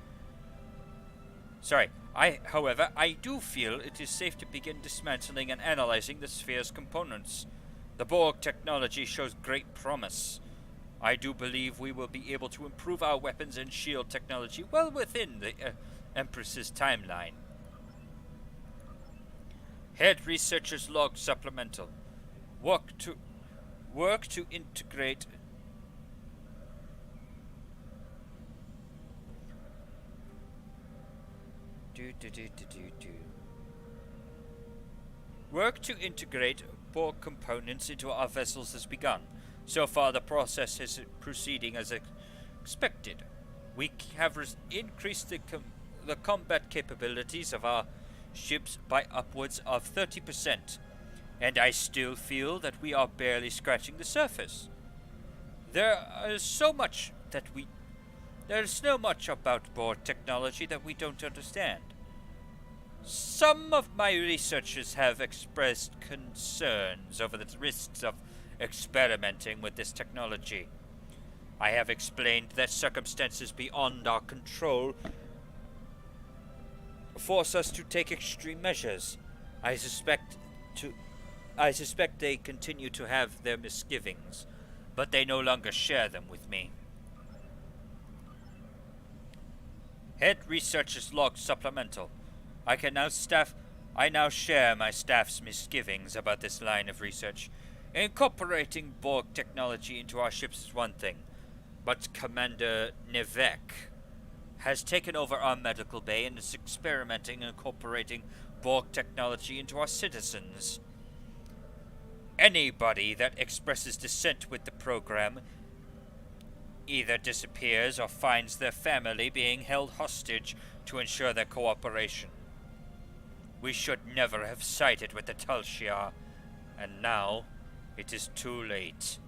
do feel it is safe to begin dismantling and analyzing the sphere's components. The Borg technology shows great promise. I do believe we will be able to improve our weapons and shield technology well within the Empress's timeline. Head Researcher's Log Supplemental. Work to integrate Work to integrate Borg components into our vessels has begun. So far, the process is proceeding as expected. We have increased the combat capabilities of our ships by upwards of 30%, and I still feel that we are barely scratching the surface. There is so much about Borg technology that we don't understand. Some of my researchers have expressed concerns over the risks of experimenting with this technology. I have explained that circumstances beyond our control force us to take extreme measures. I suspect they continue to have their misgivings, but they no longer share them with me. Head Researcher's Log Supplemental. I now share my staff's misgivings about this line of research. Incorporating Borg technology into our ships is one thing, but Commander Nevek has taken over our medical bay and is experimenting and incorporating Borg technology into our citizens. Anybody that expresses dissent with the program either disappears or finds their family being held hostage to ensure their cooperation. We should never have sided with the Tal Shiar, and now it is too late.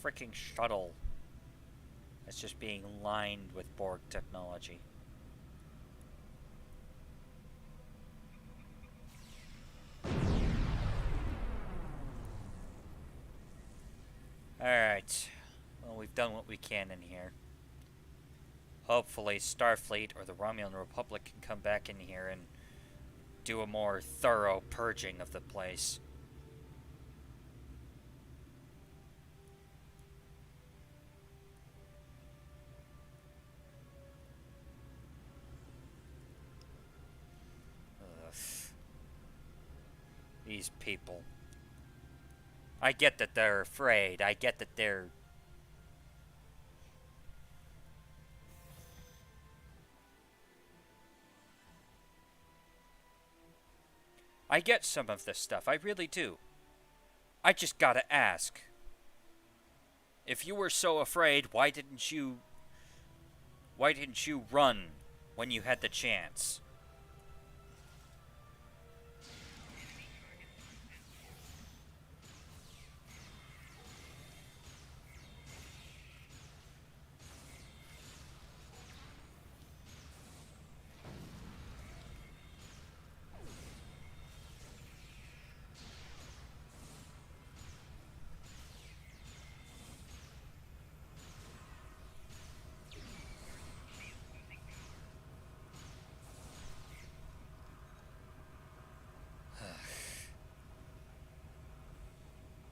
Freaking shuttle that's just being lined with Borg technology. Alright. Well, we've done what we can in here. Hopefully Starfleet or the Romulan Republic can come back in here and do a more thorough purging of the place. These people. I get that they're afraid. I get that they're... I get some of this stuff. I really do. I just gotta ask. If you were so afraid, why didn't you run when you had the chance?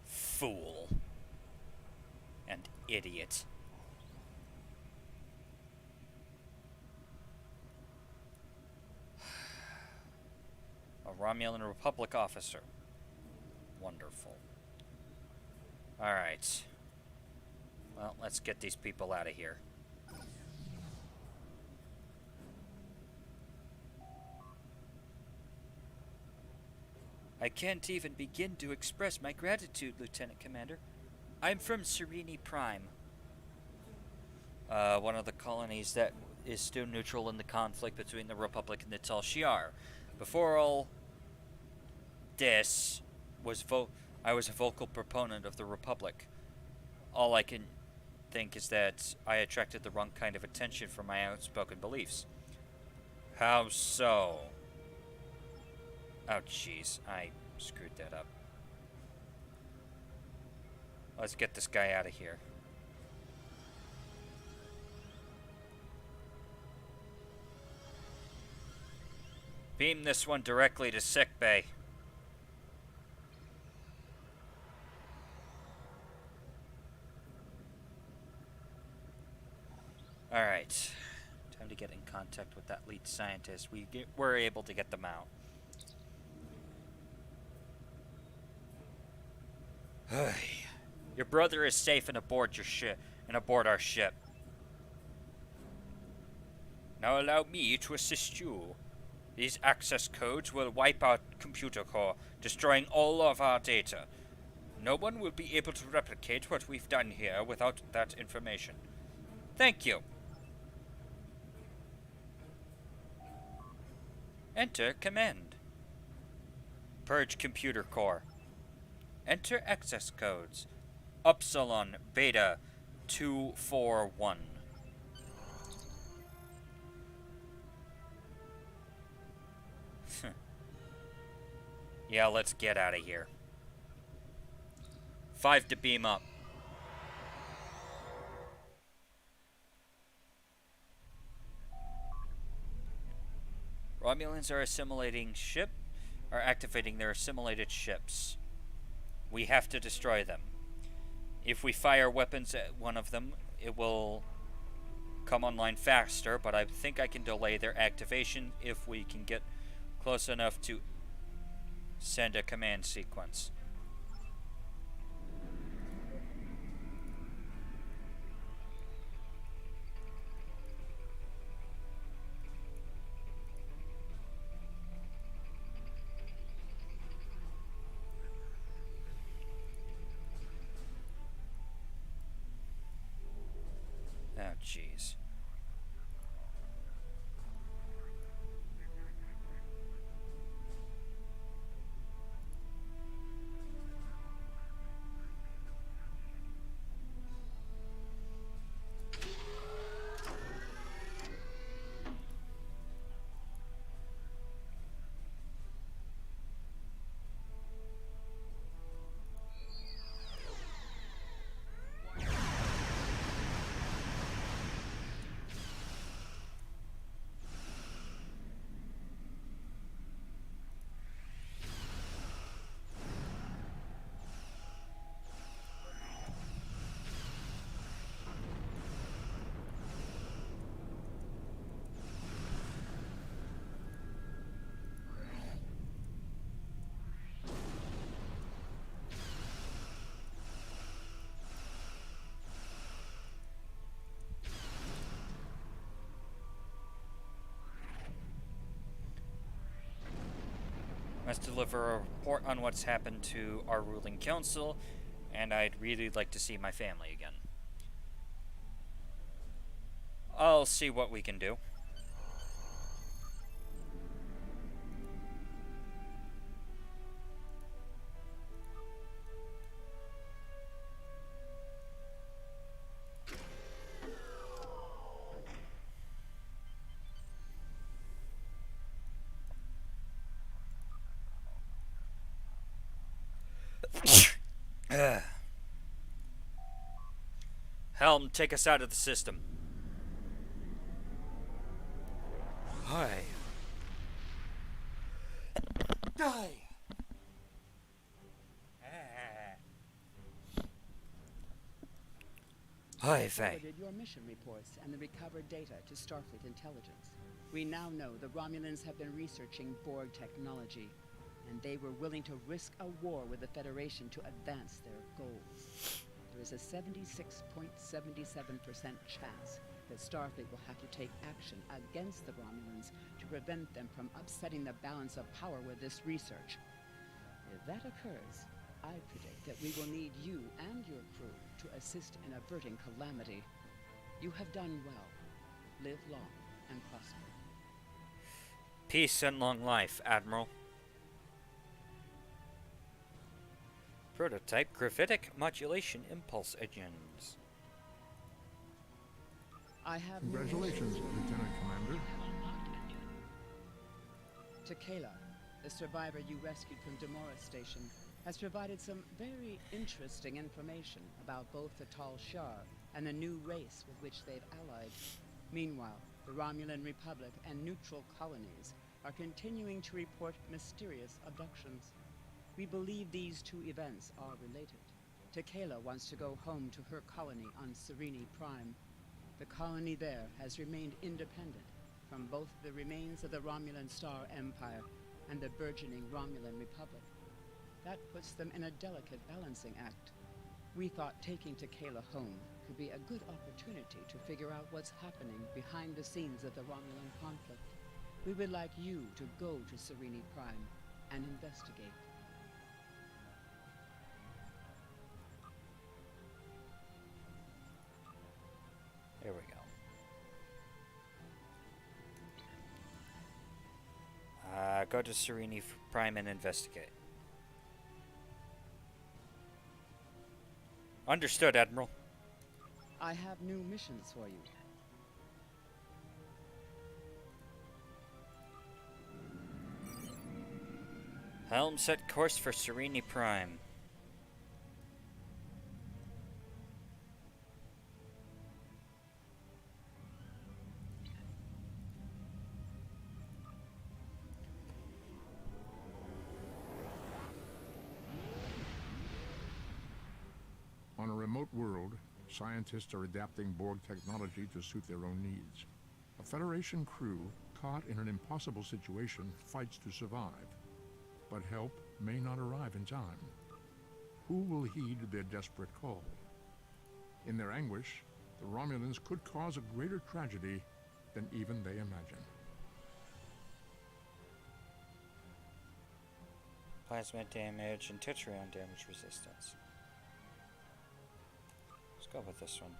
Fool. And idiot. A Romulan Republic officer. Wonderful. Alright. Well, let's get these people out of here. I can't even begin to express my gratitude, Lieutenant Commander. I'm from Sereni Prime. One of the colonies that is still neutral in the conflict between the Republic and the Tal Shiar. Before all this, I was a vocal proponent of the Republic. All I can think is that I attracted the wrong kind of attention for my outspoken beliefs. How so? Oh, jeez, I screwed that up. Let's get this guy out of here. Beam this one directly to sickbay. Alright. Time to get in contact with that lead scientist. We're able to get them out. Your brother is safe and aboard your ship, and aboard our ship. Now allow me to assist you. These access codes will wipe our computer core, destroying all of our data. No one will be able to replicate what we've done here without that information. Thank you. Enter command. Purge computer core. Enter access codes. Upsilon Beta 241. Yeah, let's get out of here. 5 to beam up. Romulans are activating their assimilated ships. We have to destroy them. If we fire weapons at one of them, it will come online faster, but I think I can delay their activation if we can get close enough to send a command sequence. Oh, jeez. Must deliver a report on what's happened to our ruling council, and I'd really like to see my family again. I'll see what we can do. Helm, take us out of the system. Hi. Die. Hi, Faye. Forwarded your mission reports and the recovered data to Starfleet Intelligence. We now know the Romulans have been researching Borg technology, and they were willing to risk a war with the Federation to advance their goals. There is a 76.77% chance that Starfleet will have to take action against the Romulans to prevent them from upsetting the balance of power with this research. If that occurs, I predict that we will need you and your crew to assist in averting calamity. You have done well. Live long and prosper. Peace and long life, Admiral. Prototype gravitic modulation impulse engines. I have Congratulations, Lieutenant Commander. Tequila, the survivor you rescued from Demora Station, has provided some very interesting information about both the Tal Shiar and the new race with which they've allied. Meanwhile, the Romulan Republic and neutral colonies are continuing to report mysterious abductions. We believe these two events are related. Tequila wants to go home to her colony on Serene Prime. The colony there has remained independent from both the remains of the Romulan Star Empire and the burgeoning Romulan Republic. That puts them in a delicate balancing act. We thought taking Tequila home could be a good opportunity to figure out what's happening behind the scenes of the Romulan conflict. We would like you to go to Serene Prime and investigate. There we go. Go to Serene Prime and investigate. Understood, Admiral. I have new missions for you. Helm set course for Serene Prime. On a remote world, scientists are adapting Borg technology to suit their own needs. A Federation crew caught in an impossible situation fights to survive, but help may not arrive in time. Who will heed their desperate call? In their anguish, the Romulans could cause a greater tragedy than even they imagine. Plasma damage and Tetrion damage resistance. Let's go with this one.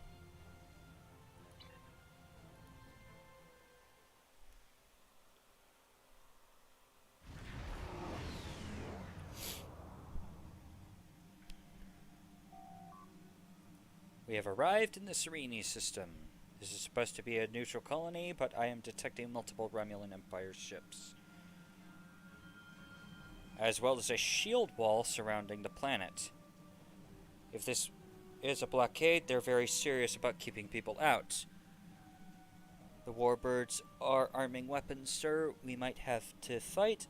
We have arrived in the Serene system. This is supposed to be a neutral colony, but I am detecting multiple Romulan Empire ships, as well as a shield wall surrounding the planet. If this is a blockade, they're very serious about keeping people out. The warbirds are arming weapons, sir. We might have to fight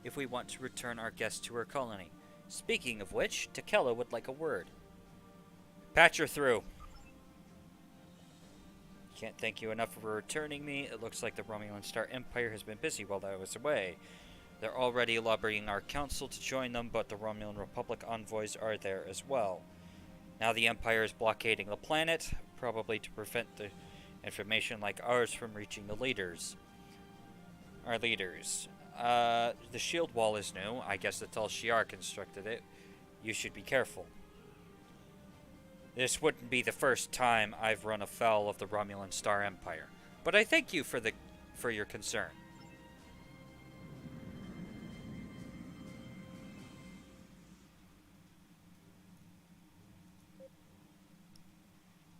if we want to return our guest to her colony. Speaking of which, Tequila would like a word. Patch her through. Can't thank you enough for returning me. It looks like the Romulan Star Empire has been busy while I was away. They're already lobbying our council to join them, but the Romulan Republic envoys are there as well. Now the Empire is blockading the planet, probably to prevent the information like ours from reaching the leaders. Our leaders. The shield wall is new. I guess the Tal Shiar constructed it. You should be careful. This wouldn't be the first time I've run afoul of the Romulan Star Empire, but I thank you for your concern.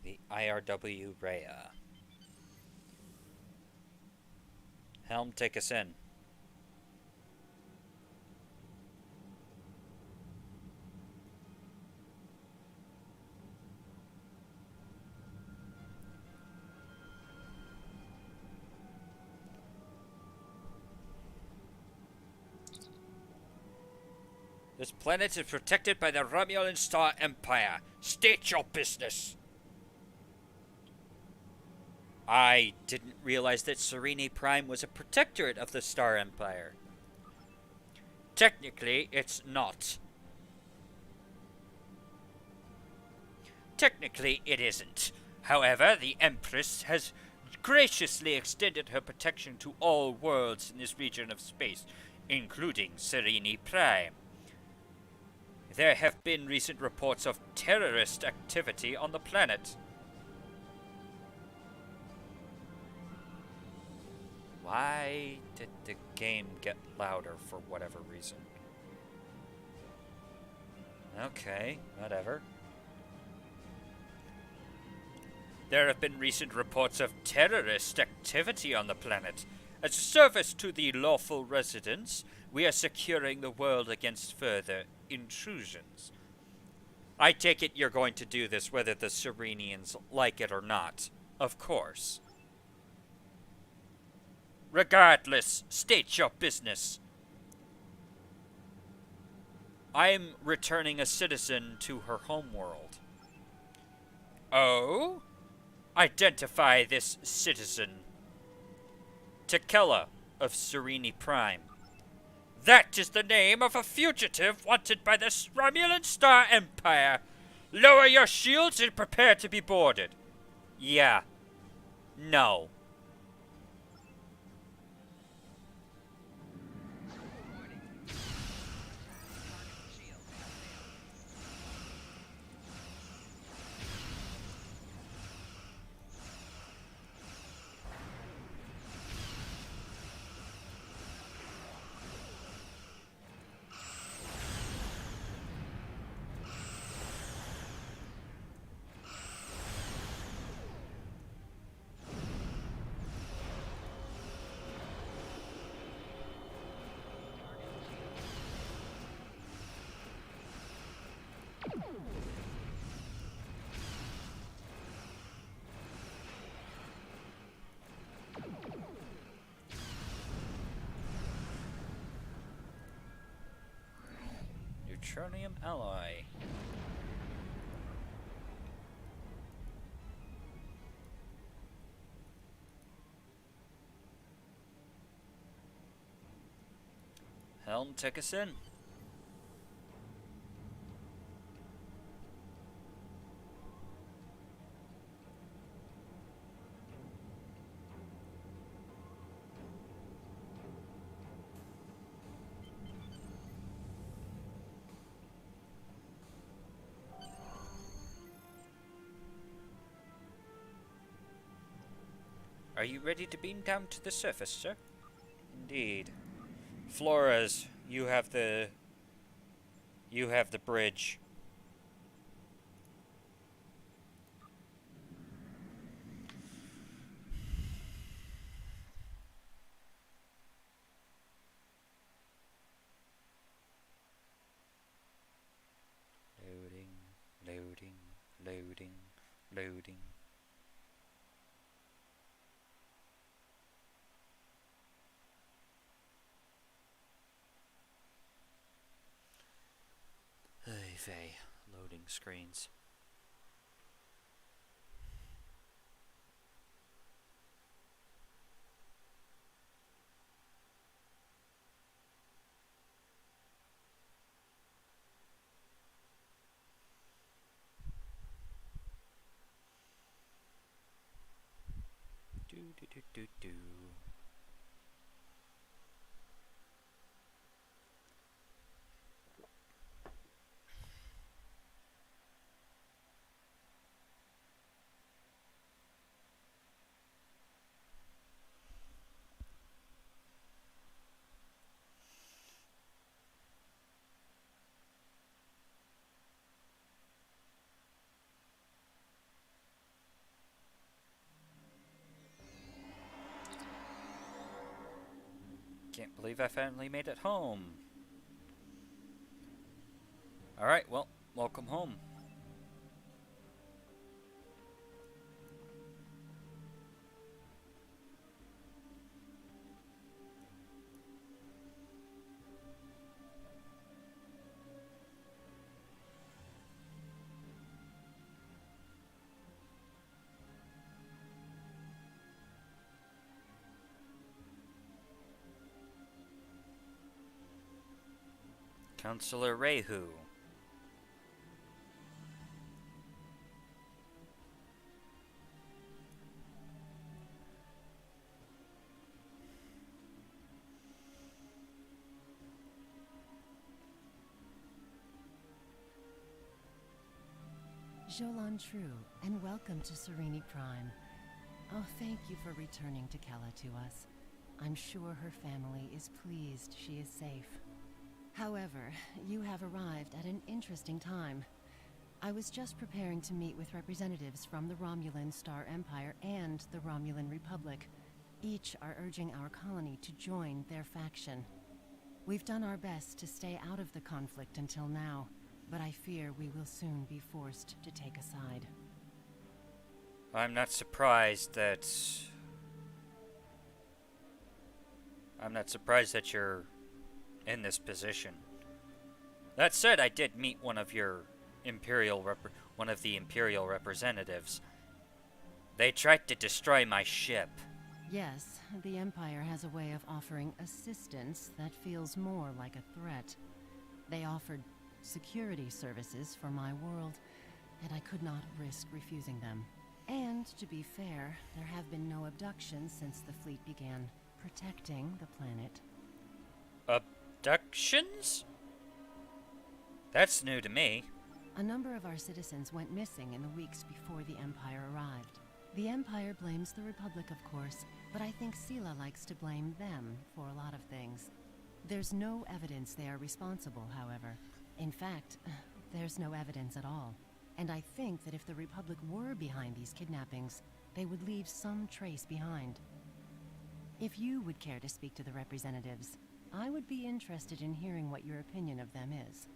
The IRW Rhea. Helm, take us in. This planet is protected by the Romulan Star Empire. State your business. I didn't realize that Serene Prime was a protectorate of the Star Empire. Technically, it's not. Technically, it isn't. However, the Empress has graciously extended her protection to all worlds in this region of space, including Serene Prime. There have been recent reports of terrorist activity on the planet. Why did the game get louder for whatever reason? Okay, whatever. There have been recent reports of terrorist activity on the planet. As a service to the lawful residents, we are securing the world against further intrusions. I take it you're going to do this whether the Serenians like it or not. Of course. Regardless, state your business. I am returning a citizen to her homeworld. Oh? Identify this citizen. Tekela of Sereni Prime. That is the name of a fugitive wanted by the Romulan Star Empire. Lower your shields and prepare to be boarded. Yeah. No. Neutronium alloy. Helm, take us in. Are you ready to beam down to the surface, sir? Indeed. Flores, you have the bridge. Loading, loading, loading, loading. Hey, loading screens. Do do do do do. Can't believe I finally made it home. Alright, well, welcome home. Counselor Rehu. Jolan True, and welcome to Sereni Prime. Oh, thank you for returning to Kella to us. I'm sure her family is pleased she is safe. However, you have arrived at an interesting time. I was just preparing to meet with representatives from the Romulan Star Empire and the Romulan Republic. Each are urging our colony to join their faction. We've done our best to stay out of the conflict until now, but I fear we will soon be forced to take a side. I'm not surprised that you're in this position. That said, I did meet one of the Imperial representatives. They tried to destroy my ship. Yes, the Empire has a way of offering assistance that feels more like a threat. They offered security services for my world, and I could not risk refusing them. And, to be fair, there have been no abductions since the fleet began protecting the planet. Abductions? That's new to me. A number of our citizens went missing in the weeks before the Empire arrived. The Empire blames the Republic, of course, but I think Sela likes to blame them for a lot of things. There's no evidence they are responsible, however. In fact, there's no evidence at all. And I think that if the Republic were behind these kidnappings, they would leave some trace behind. If you would care to speak to the representatives, I would be interested in hearing what your opinion of them is.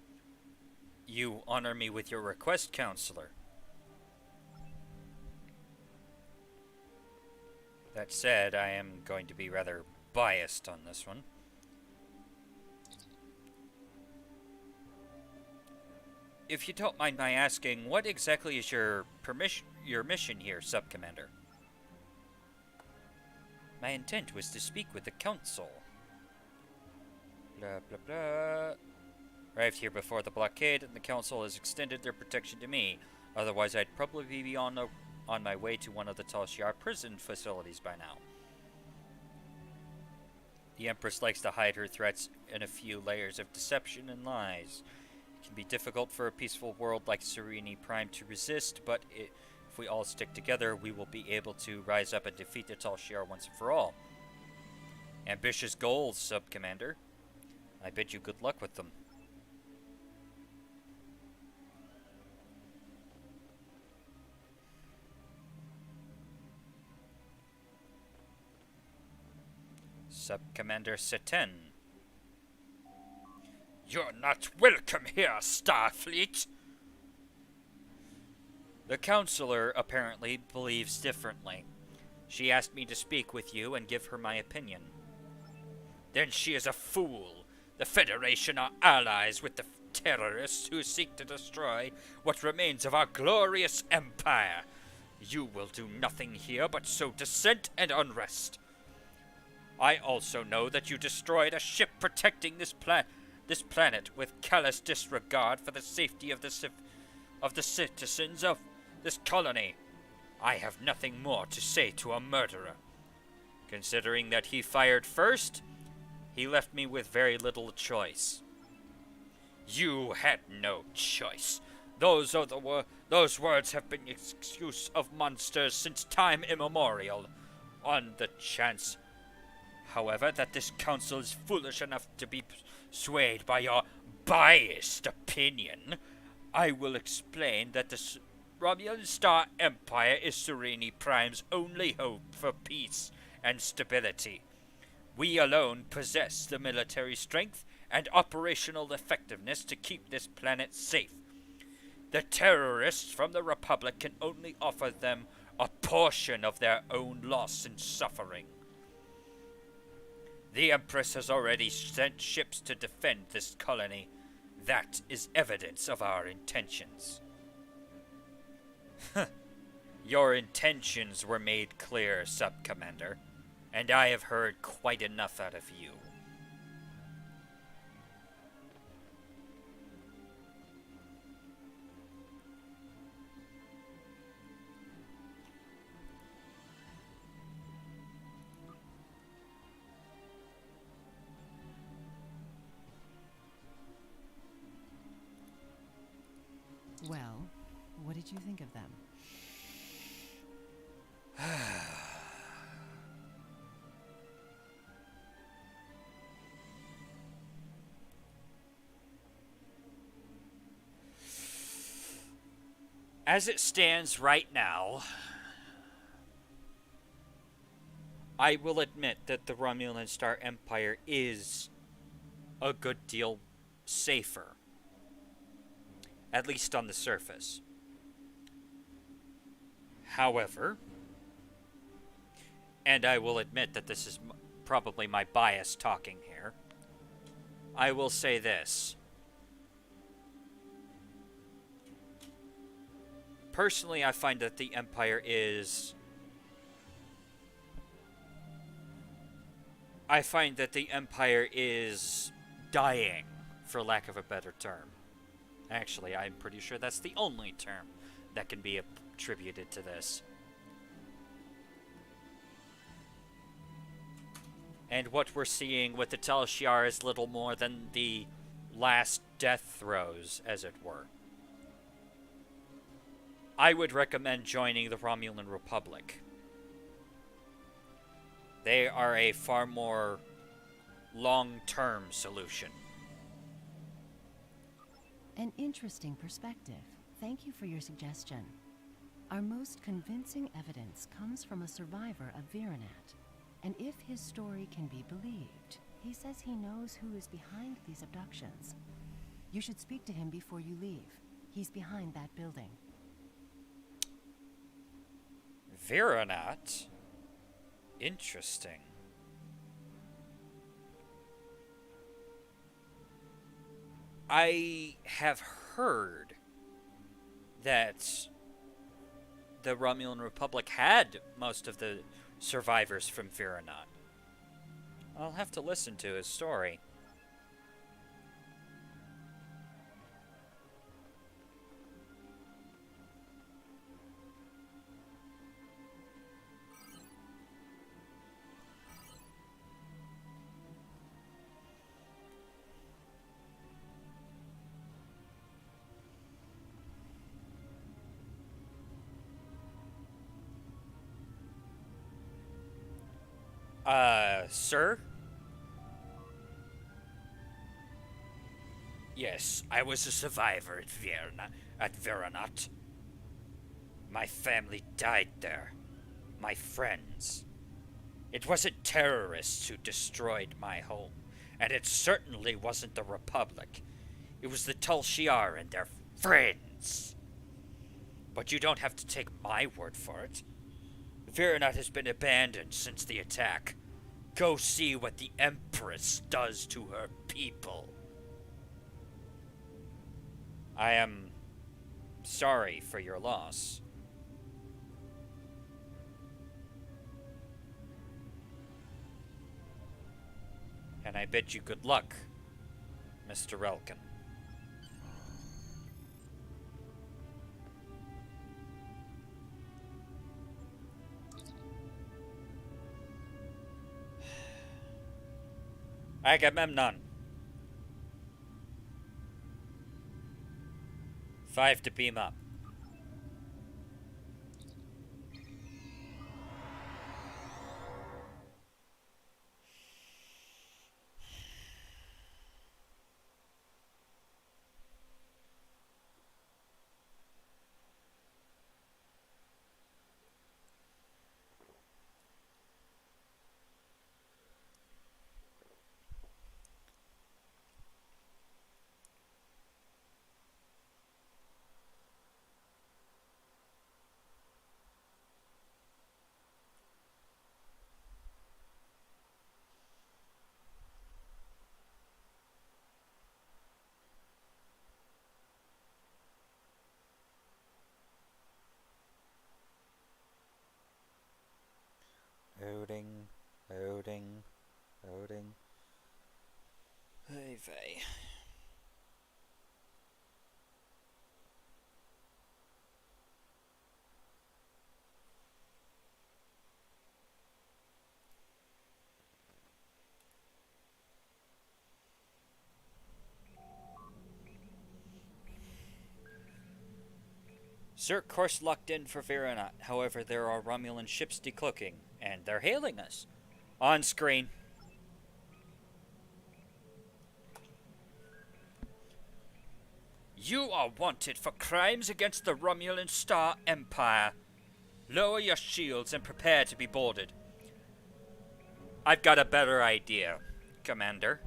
You honor me with your request, Counselor. That said, I am going to be rather biased on this one. If you don't mind my asking, what exactly is your mission here, Sub-Commander? My intent was to speak with the Council. Blah, blah, blah. Arrived here before the blockade, and the Council has extended their protection to me. Otherwise, I'd probably be on my way to one of the Tal Shiar prison facilities by now. The Empress likes to hide her threats in a few layers of deception and lies. It can be difficult for a peaceful world like Sereni Prime to resist, but if we all stick together, we will be able to rise up and defeat the Tal Shiar once and for all. Ambitious goals, Sub-Commander. I bid you good luck with them. Sub-Commander Seten. You're not welcome here, Starfleet! The Counselor apparently believes differently. She asked me to speak with you and give her my opinion. Then she is a fool. The Federation are allies with the terrorists who seek to destroy what remains of our glorious empire. You will do nothing here but sow dissent and unrest. I also know that you destroyed a ship protecting this planet with callous disregard for the safety of the citizens of this colony. I have nothing more to say to a murderer. Considering that he fired first, he left me with very little choice. You had no choice. Those words have been the excuse of monsters since time immemorial. On the chance, however, that this council is foolish enough to be swayed by your biased opinion, I will explain that the Romulan Star Empire is Sereni Prime's only hope for peace and stability. We alone possess the military strength and operational effectiveness to keep this planet safe. The terrorists from the Republic can only offer them a portion of their own loss and suffering. The Empress has already sent ships to defend this colony. That is evidence of our intentions. Your intentions were made clear, Sub-Commander, and I have heard quite enough out of you. Well, what did you think of them? As it stands right now, I will admit that the Romulan Star Empire is a good deal safer. At least on the surface. However, and I will admit that this is probably my bias talking here, I will say this. Personally, I find that the Empire is... I find that the Empire is dying, for lack of a better term. Actually, I'm pretty sure that's the only term that can be attributed to this. And what we're seeing with the Tal Shiar is little more than the last death throes, as it were. I would recommend joining the Romulan Republic. They are a far more long-term solution. An interesting perspective. Thank you for your suggestion. Our most convincing evidence comes from a survivor of Viranat. And if his story can be believed, he says he knows who is behind these abductions. You should speak to him before you leave. He's behind that building. Viranat? Interesting. I have heard that the Romulan Republic had most of the survivors from Viranat. I'll have to listen to his story. Sir? Yes, I was a survivor at Viranat. My family died there. My friends. It wasn't terrorists who destroyed my home, and it certainly wasn't the Republic. It was the Tal Shiar and their friends. But you don't have to take my word for it. Viranat has been abandoned since the attack. Go see what the Empress does to her people. I am sorry for your loss. And I bid you good luck, Mr. Relkin. Agamemnon. 5 to beam up. Loading. Hey vey. Set course locked in for Veronat. However, there are Romulan ships decloaking, and they're hailing us. On screen. You are wanted for crimes against the Romulan Star Empire. Lower your shields and prepare to be boarded. I've got a better idea, Commander.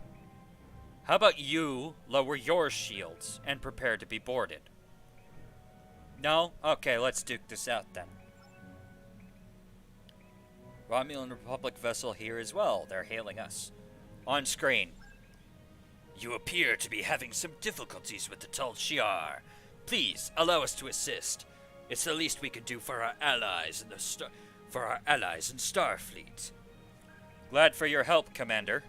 How about you lower your shields and prepare to be boarded? No? Okay, let's duke this out then. Romulan Republic vessel here as well. They're hailing us. On screen. You appear to be having some difficulties with the Tal Shiar. Please, allow us to assist. It's the least we can do for our allies in Starfleet. Glad for your help, Commander.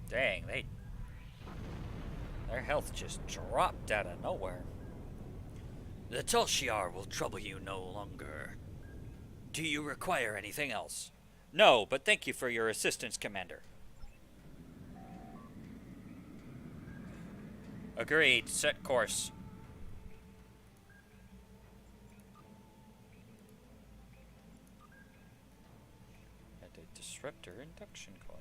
Dang, their health just dropped out of nowhere. The Tal Shiar will trouble you no longer. Do you require anything else? No, but thank you for your assistance, Commander. Agreed. Set course. And a disruptor induction coil.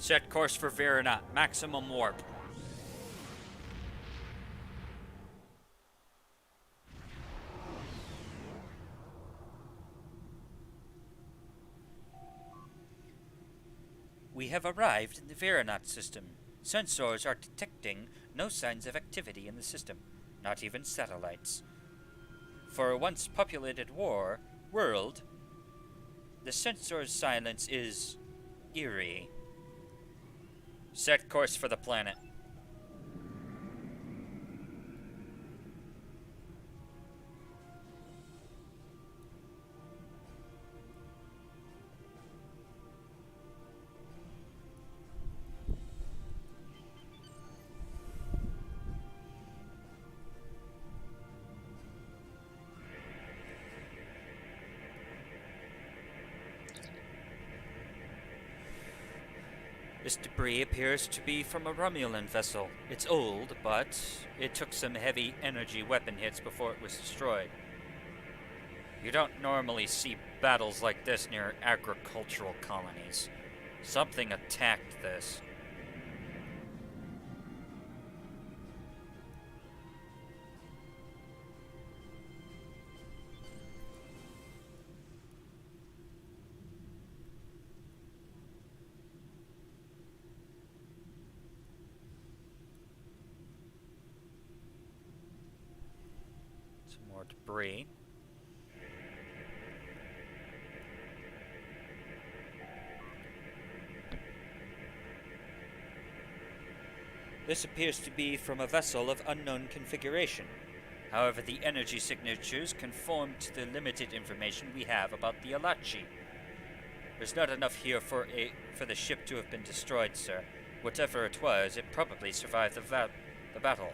Set course for Veronat. Maximum warp. We have arrived in the Veronat system. Sensors are detecting no signs of activity in the system, not even satellites. For a once populated world, the sensor's silence is eerie. Set course for the planet. This debris appears to be from a Romulan vessel. It's old, but it took some heavy energy weapon hits before it was destroyed. You don't normally see battles like this near agricultural colonies. Something attacked this. More debris. This appears to be from a vessel of unknown configuration. However, the energy signatures conform to the limited information we have about the Alachi. There's not enough here for the ship to have been destroyed, sir. Whatever it was, it probably survived the battle.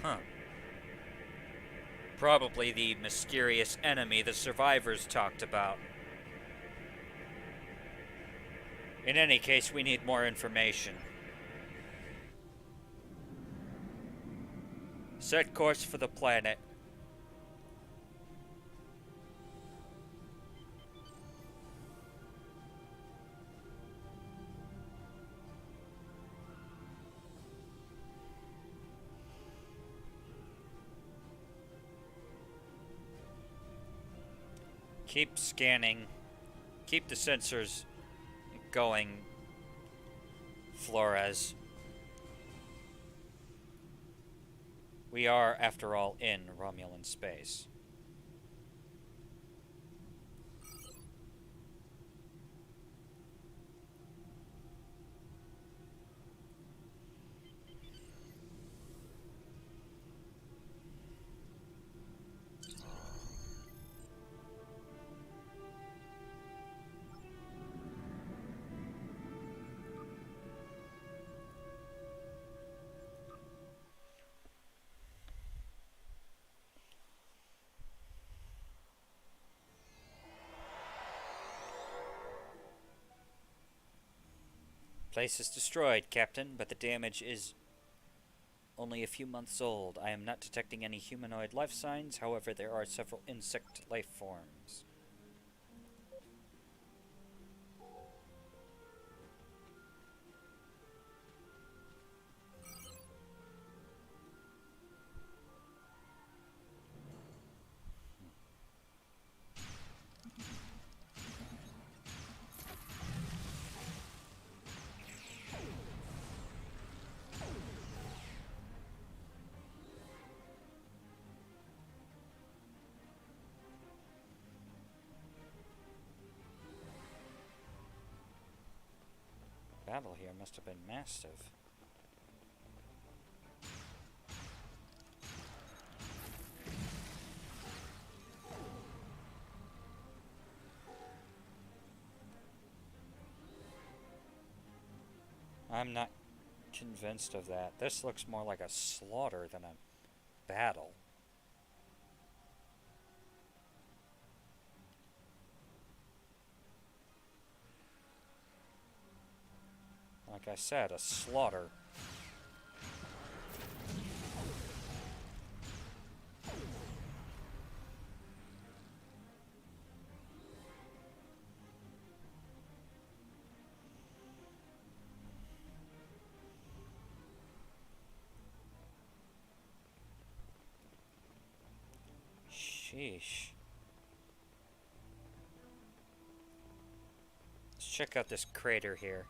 Huh. Probably the mysterious enemy the survivors talked about. In any case, we need more information. Set course for the planet. Keep scanning. Keep the sensors going, Flores. We are, after all, in Romulan space. Place is destroyed, Captain, but the damage is only a few months old. I am not detecting any humanoid life signs, however there are several insect life forms. Battle here must have been massive. I'm not convinced of that. This looks more like a slaughter than a battle. Like I said, a slaughter. Sheesh. Let's check out this crater here.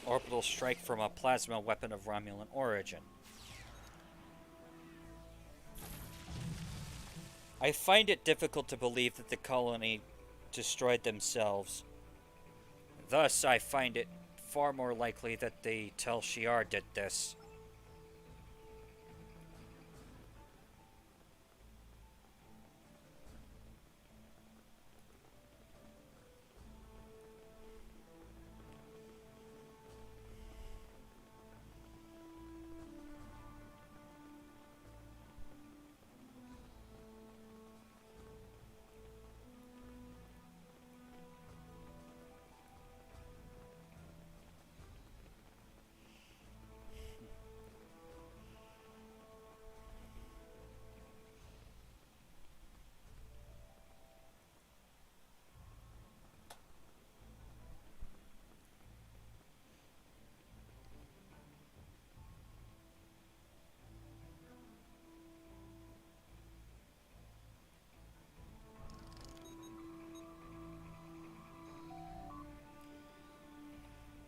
Orbital strike from a plasma weapon of Romulan origin. I find it difficult to believe that the colony destroyed themselves. Thus, I find it far more likely that the Tel Shiar did this.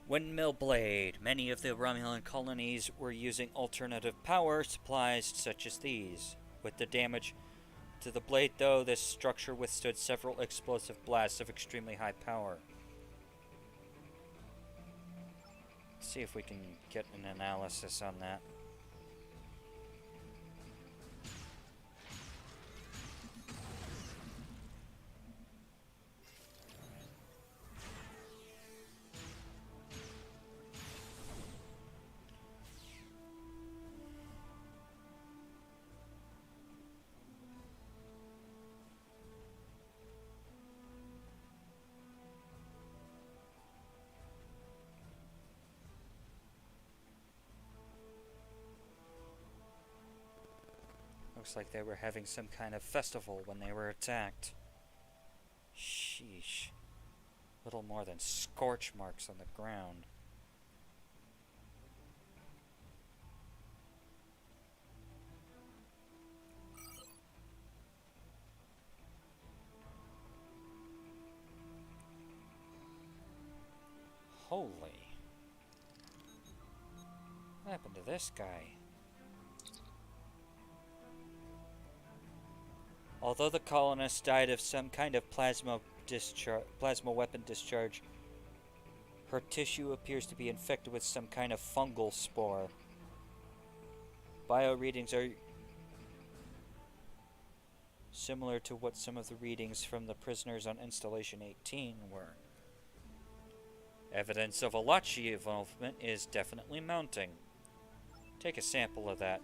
Windmill blade. Many of the Romulan colonies were using alternative power supplies such as these. With the damage to the blade, though, this structure withstood several explosive blasts of extremely high power. Let's see if we can get an analysis on that. Looks like they were having some kind of festival when they were attacked. Sheesh. Little more than scorch marks on the ground. Holy. What happened to this guy? Although the colonists died of some kind of plasma weapon discharge, her tissue appears to be infected with some kind of fungal spore. Bio readings are similar to what some of the readings from the prisoners on Installation 18 were. Evidence of Alachi involvement is definitely mounting. Take a sample of that.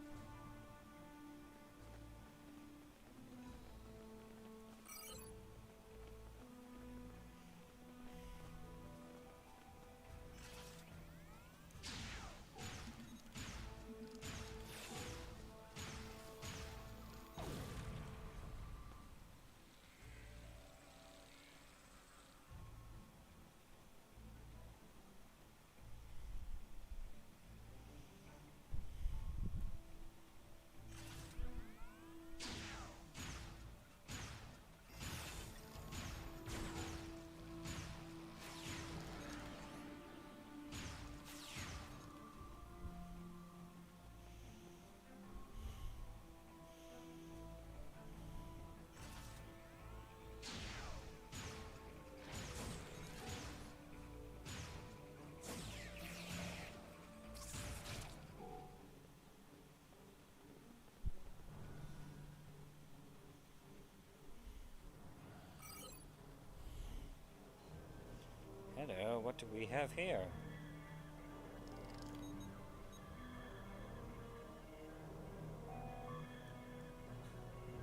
Hello, what do we have here?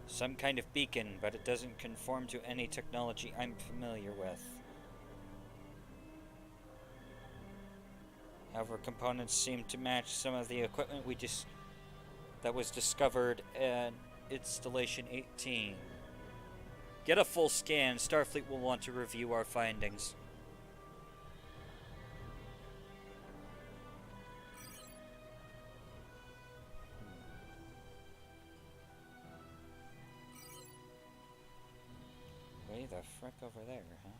Some kind of beacon, but it doesn't conform to any technology I'm familiar with. However, components seem to match some of the equipment that was discovered at Installation 18. Get a full scan. Starfleet will want to review our findings. Way the frick over there, huh?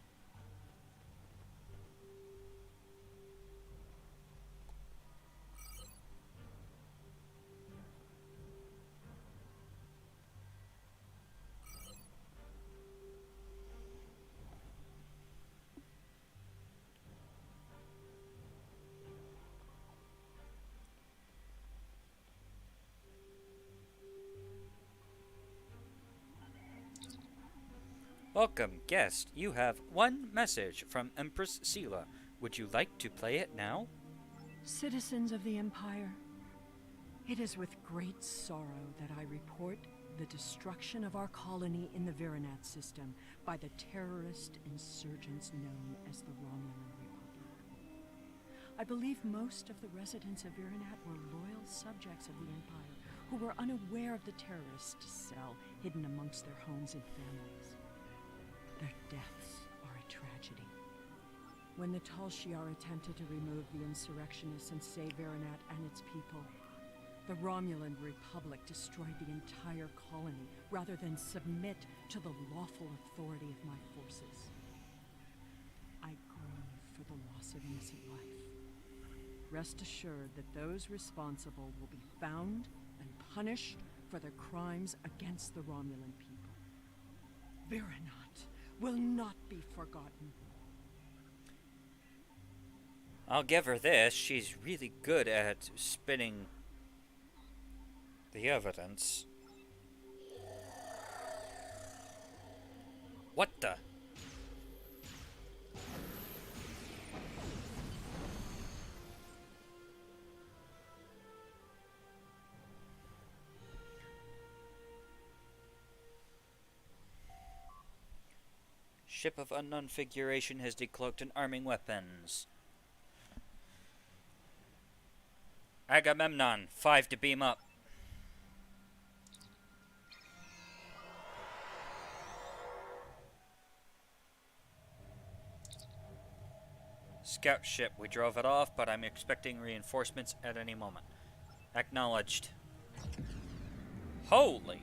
Welcome, guest. You have one message from Empress Sela. Would you like to play it now? Citizens of the Empire, it is with great sorrow that I report the destruction of our colony in the Virinat system by the terrorist insurgents known as the Romulan Republic. I believe most of the residents of Virinat were loyal subjects of the Empire who were unaware of the terrorist cell hidden amongst their homes and families. Their deaths are a tragedy. When the Tal Shiar attempted to remove the insurrectionists and save Virinat and its people, the Romulan Republic destroyed the entire colony rather than submit to the lawful authority of my forces. I grieve for the loss of innocent life. Rest assured that those responsible will be found and punished for their crimes against the Romulan people. Virinat will not be forgotten. I'll give her this. She's really good at spinning the evidence. What the? Ship of unknown figuration has decloaked and arming weapons. Agamemnon, 5 to beam up. Scout ship, we drove it off, but I'm expecting reinforcements at any moment. Acknowledged. Holy!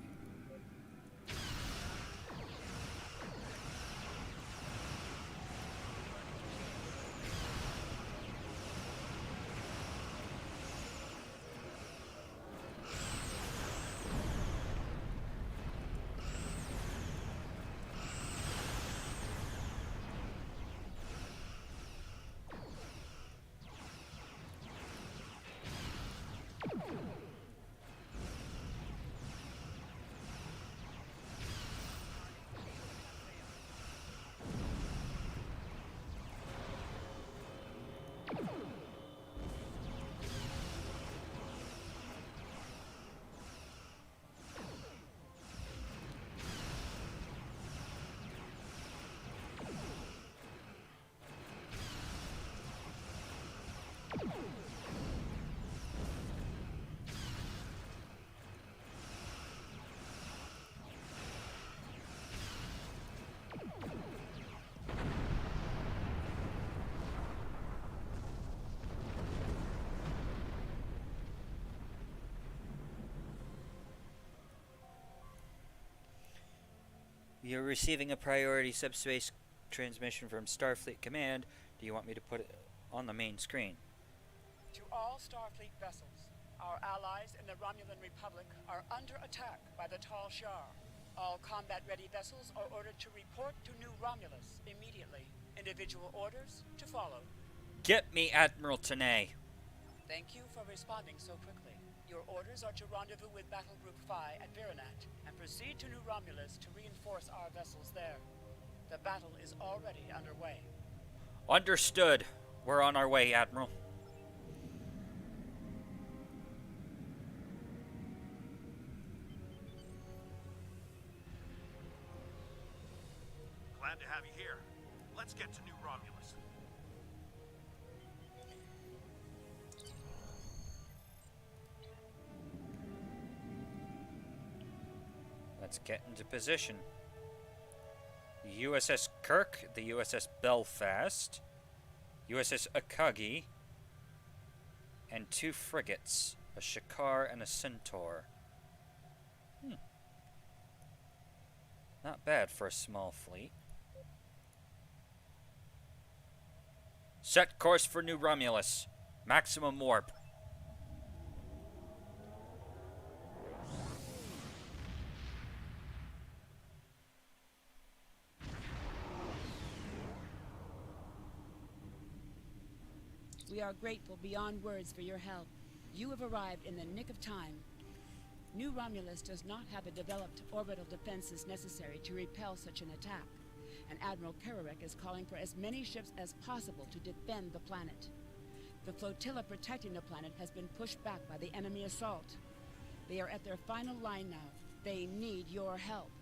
You're receiving a priority subspace transmission from Starfleet Command. Do you want me to put it on the main screen? To all Starfleet vessels, our allies in the Romulan Republic are under attack by the Tal Shiar. All combat-ready vessels are ordered to report to New Romulus immediately. Individual orders to follow. Get me Admiral Tanay. Thank you for responding so quickly. Your orders are to rendezvous with Battle Group Phi at Virinat and proceed to New Romulus to reinforce our vessels there. The battle is already underway. Understood. We're on our way, Admiral. Glad to have you here. Let's get to New Romulus. Let's get into position. The USS Kirk, the USS Belfast, USS Akagi, and 2 frigates, a Shakar and a Centaur. Not bad for a small fleet. Set course for New Romulus. Maximum warp. We are grateful beyond words for your help. You have arrived in the nick of time. New Romulus does not have the developed orbital defenses necessary to repel such an attack, and Admiral Kerouac is calling for as many ships as possible to defend the planet. The flotilla protecting the planet has been pushed back by the enemy assault. They are at their final line now. They need your help.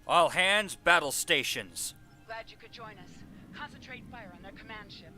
All hands, battle stations. Glad you could join us. Concentrate fire on their command ship.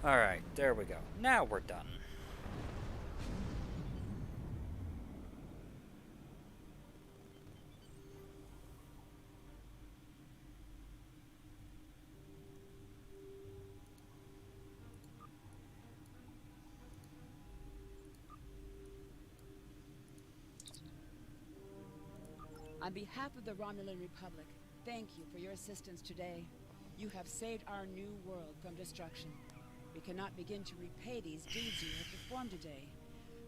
Alright, there we go. Now we're done. On behalf of the Romulan Republic, thank you for your assistance today. You have saved our new world from destruction. We cannot begin to repay these deeds you have performed today,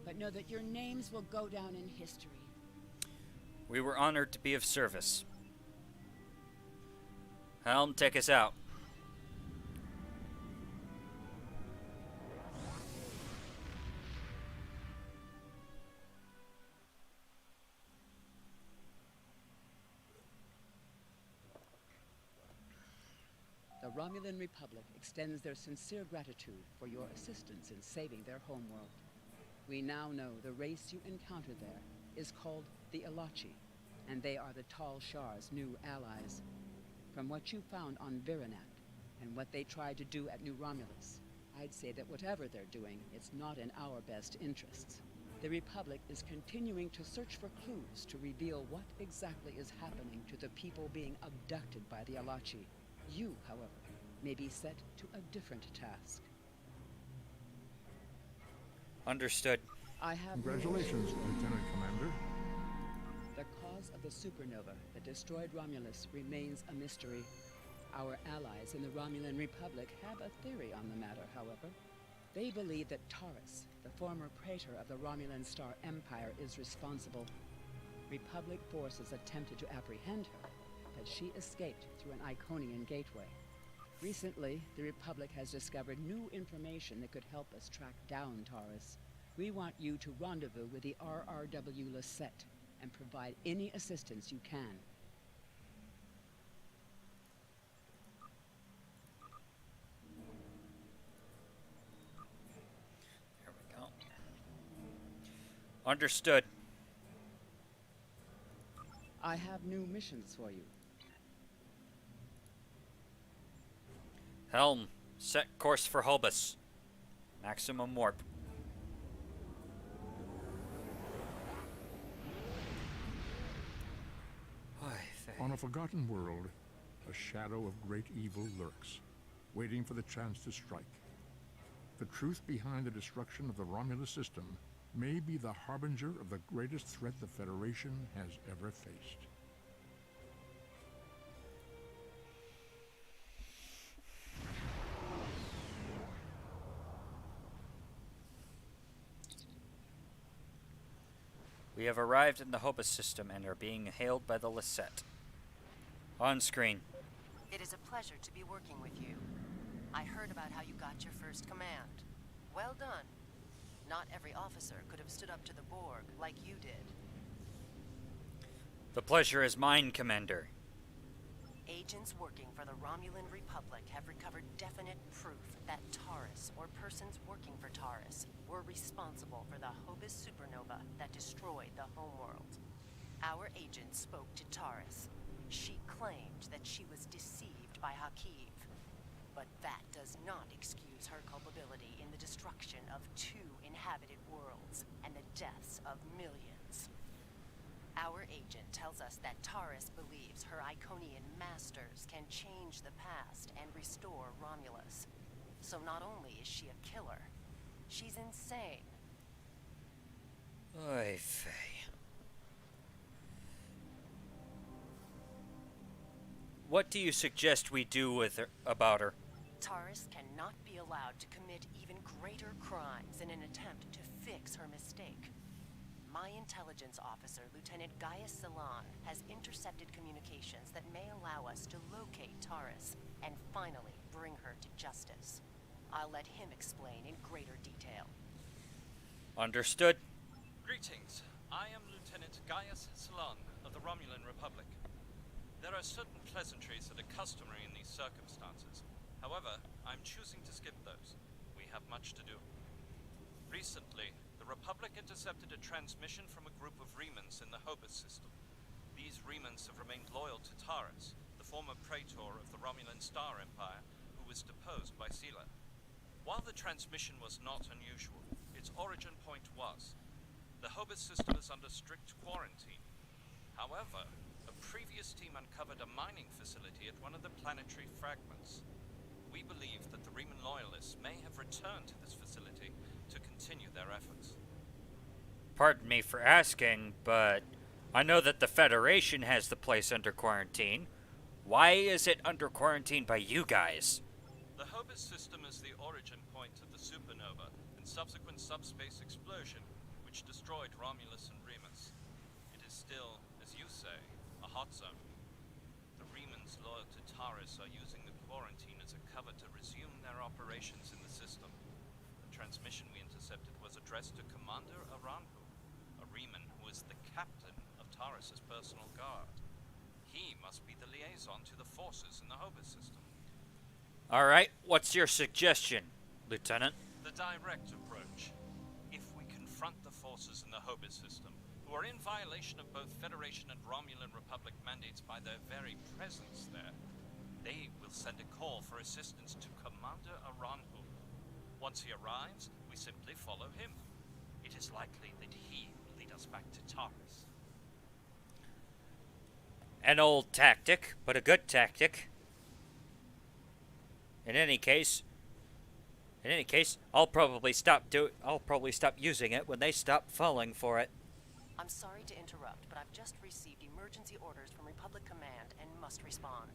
but know that your names will go down in history. We were honored to be of service. Helm, take us out. The Romulan Republic extends their sincere gratitude for your assistance in saving their homeworld. We now know the race you encountered there is called the Elachi, and they are the Tal Shar's new allies. From what you found on Virinat, and what they tried to do at New Romulus, I'd say that whatever they're doing, it's not in our best interests. The Republic is continuing to search for clues to reveal what exactly is happening to the people being abducted by the Elachi. You, however, may be set to a different task. Understood. I have... Congratulations, Lieutenant Commander. The cause of the supernova that destroyed Romulus remains a mystery. Our allies in the Romulan Republic have a theory on the matter, however. They believe that Taurus, the former praetor of the Romulan Star Empire, is responsible. Republic forces attempted to apprehend her, but she escaped through an Iconian gateway. Recently, the Republic has discovered new information that could help us track down Taurus. We want you to rendezvous with the RRW Lisette and provide any assistance you can. There we go. Understood. I have new missions for you. Helm, set course for Hobus. Maximum warp. On a forgotten world, a shadow of great evil lurks, waiting for the chance to strike. The truth behind the destruction of the Romulus system may be the harbinger of the greatest threat the Federation has ever faced. We have arrived in the Hobus system and are being hailed by the Lisette. On screen. It is a pleasure to be working with you. I heard about how you got your first command. Well done. Not every officer could have stood up to the Borg like you did. The pleasure is mine, Commander. Agents working for the Romulan Republic have recovered definite proof that Taurus, or persons working for Taurus, were responsible for the Hobus supernova that destroyed the homeworld. Our agent spoke to Taurus. She claimed that she was deceived by Hakiv, but that does not excuse her culpability in the destruction of 2 inhabited worlds and the deaths of millions. Our agent tells us that Taurus believes her Iconian masters can change the past and restore Romulus. So not only is she a killer, she's insane. Oy vey. What do you suggest we do with her, about her? Taurus cannot be allowed to commit even greater crimes in an attempt to fix her mistake. My intelligence officer, Lieutenant Gaius Salon, has intercepted communications that may allow us to locate Taurus and finally bring her to justice. I'll let him explain in greater detail. Understood. Greetings. I am Lieutenant Gaius Salon of the Romulan Republic. There are certain pleasantries that are customary in these circumstances. However, I'm choosing to skip those. We have much to do. Recently, the Republic intercepted a transmission from a group of Remans in the Hobus system. These Remans have remained loyal to Taurus, the former praetor of the Romulan Star Empire, who was deposed by Sela. While the transmission was not unusual, its origin point was. The Hobus system is under strict quarantine. However, a previous team uncovered a mining facility at one of the planetary fragments. We believe that the Riemann loyalists may have returned to this facility to continue their efforts. Pardon me for asking, but I know that the Federation has the place under quarantine. Why is it under quarantine by you guys? The Hobus system is the origin point of the supernova and subsequent subspace explosion, which destroyed Romulus and Remus. It is still, as you say, a hot zone. The Riemanns loyal to Taurus are using the quarantine as a cover to resume their operations in the system. The transmission we intercepted was addressed to Commander Aranhu, a Riemann who is the captain of Taurus's personal guard. He must be the liaison to the forces in the Hobus system. Alright, what's your suggestion, Lieutenant? The direct approach. If we confront the forces in the Hobus system, who are in violation of both Federation and Romulan Republic mandates by their very presence there, they will send a call for assistance to Commander Aranhu. Once he arrives, we simply follow him. It is likely that he will lead us back to Taurus. An old tactic, but a good tactic. In any case, I'll probably stop using it when they stop falling for it. I'm sorry to interrupt, but I've just received emergency orders from Republic Command and must respond.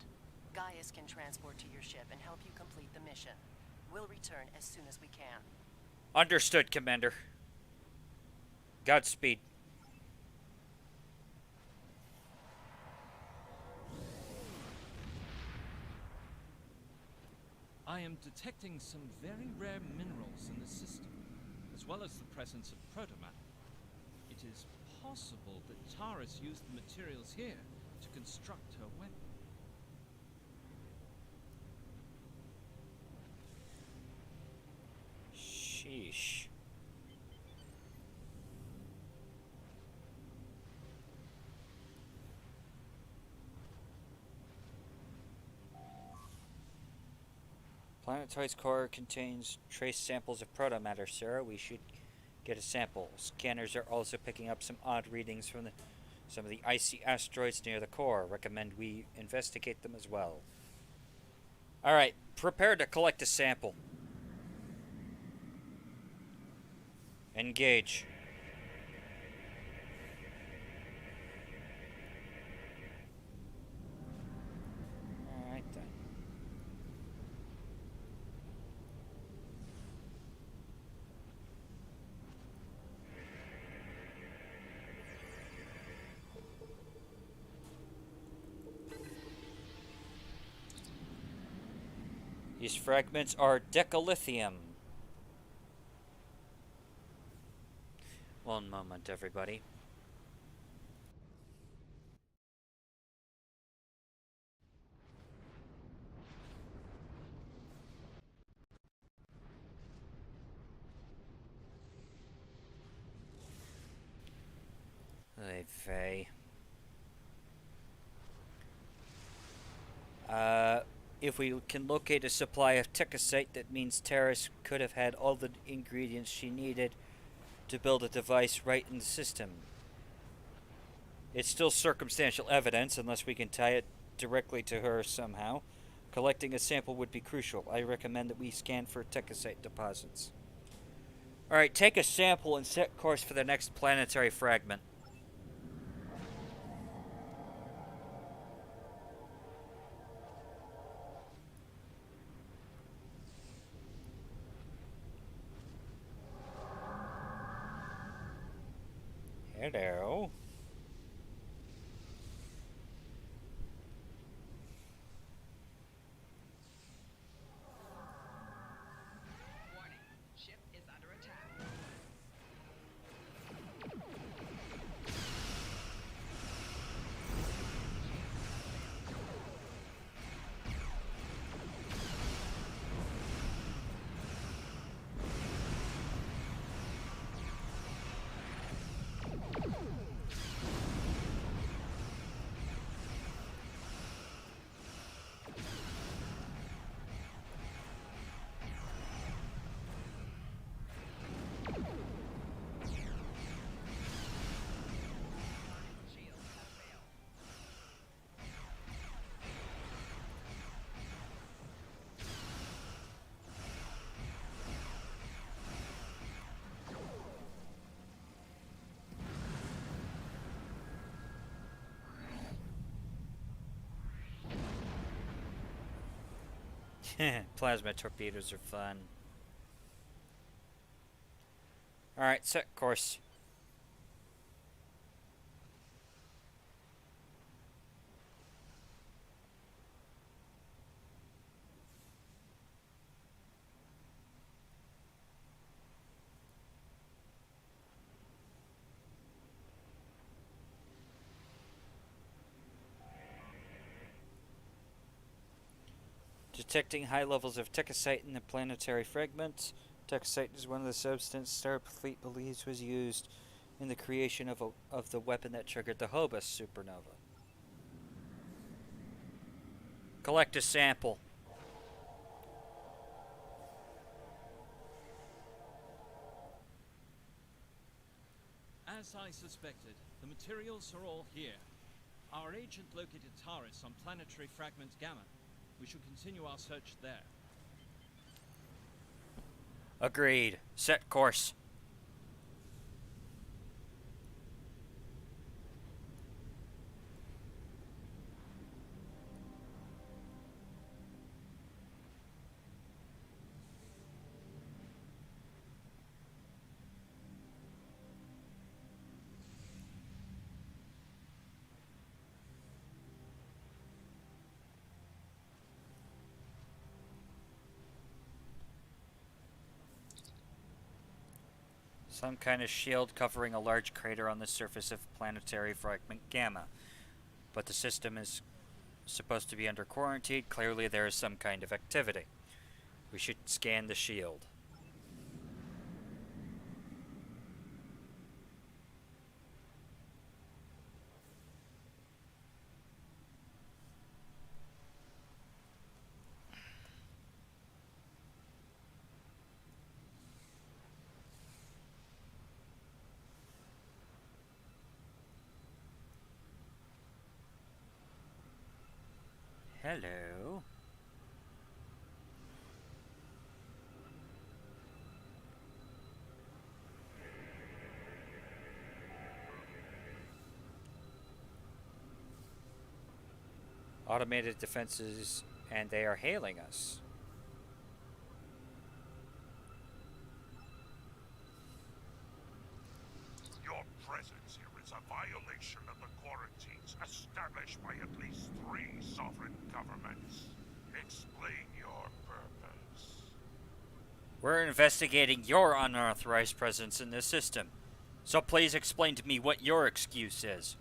Gaius can transport to your ship and help you complete the mission. We'll return as soon as we can. Understood, Commander. Godspeed. I am detecting some very rare minerals in the system, as well as the presence of protomatter. It is possible that Taurus used the materials here to construct her weapon. Sheesh. Planetoid's core contains trace samples of protomatter, sir. We should get a sample. Scanners are also picking up some odd readings from some of the icy asteroids near the core. Recommend we investigate them as well. Alright, prepare to collect a sample. Engage. Alright then. These fragments are decalithium. One moment, everybody. Hey, if we can locate a supply of Tekasite, that means Taurus could have had all the ingredients she needed to build a device right in the system. It's still circumstantial evidence, unless we can tie it directly to her somehow. Collecting a sample would be crucial. I recommend that we scan for Tekasite deposits. Alright, take a sample and set course for the next planetary fragment. Hello. Warning. Ship is under attack. Plasma torpedoes are fun. Alright, set course. Detecting high levels of tekasite in the planetary fragments. Tekasite is one of the substances Starfleet believes was used in the creation of the weapon that triggered the Hobus supernova. Collect a sample. As I suspected, the materials are all here. Our agent located Taris on planetary fragment Gamma. We should continue our search there. Agreed. Set course. Some kind of shield covering a large crater on the surface of planetary fragment Gamma. But the system is supposed to be under quarantine. Clearly there is some kind of activity. We should scan the shield. Hello. Automated defenses, and they are hailing us. Your presence here is a violation of the quarantines established by at least 3 sovereign governments. Explain your purpose. We're investigating your unauthorized presence in this system. So please explain to me what your excuse is.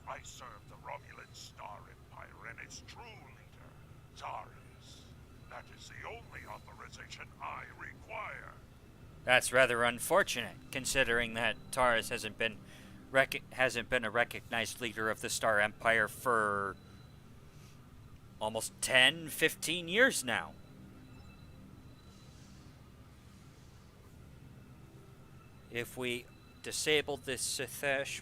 I serve the Romulan Star Empire and its true leader, Taris. That is the only authorization I require. That's rather unfortunate, considering that Taris hasn't been a recognized leader of the Star Empire for almost 10, 15 years now. If we disable this Sith'esh,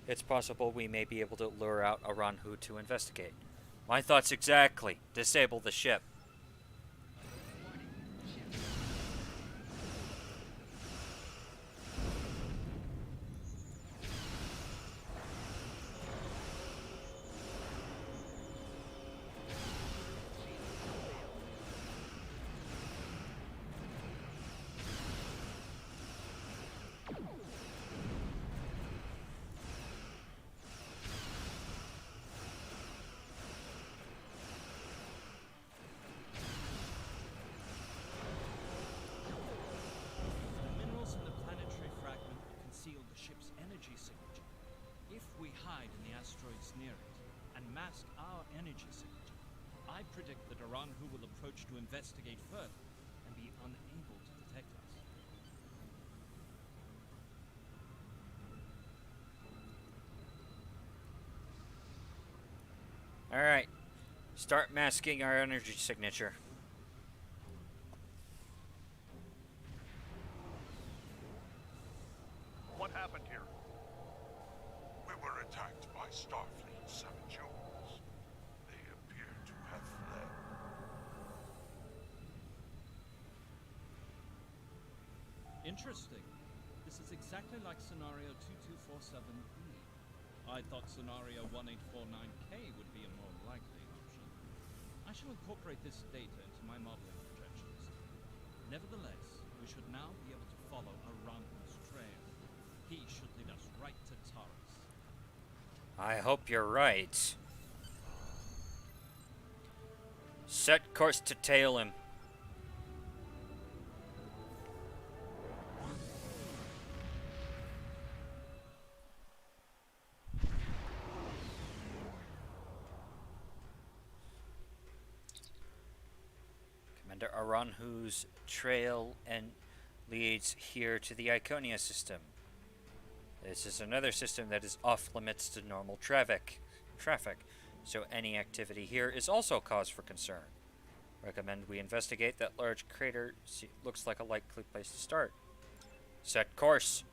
it's possible we may be able to lure out Aranhu to investigate. My thoughts exactly. Disable the ship. Mask our energy signature. I predict that Aranhu will approach to investigate further and be unable to detect us. Alright. Start masking our energy signature. What happened here? We were attacked by Starfleet saboteurs. They appear to have fled. Interesting. This is exactly like scenario 2247B. I thought scenario 1849K would be a more likely option. I I shall incorporate this data into my modeling projections. Nevertheless, we should now be able to follow Aranhu's trail. He should lead us right to Taurus. I hope you're right. Set course to tail him. Commander Aranhu's trail and leads here to the Iconia system. This is another system that is off limits to normal traffic, so any activity here is also cause for concern. Recommend we investigate that large crater. Looks like a likely place to start. Set course.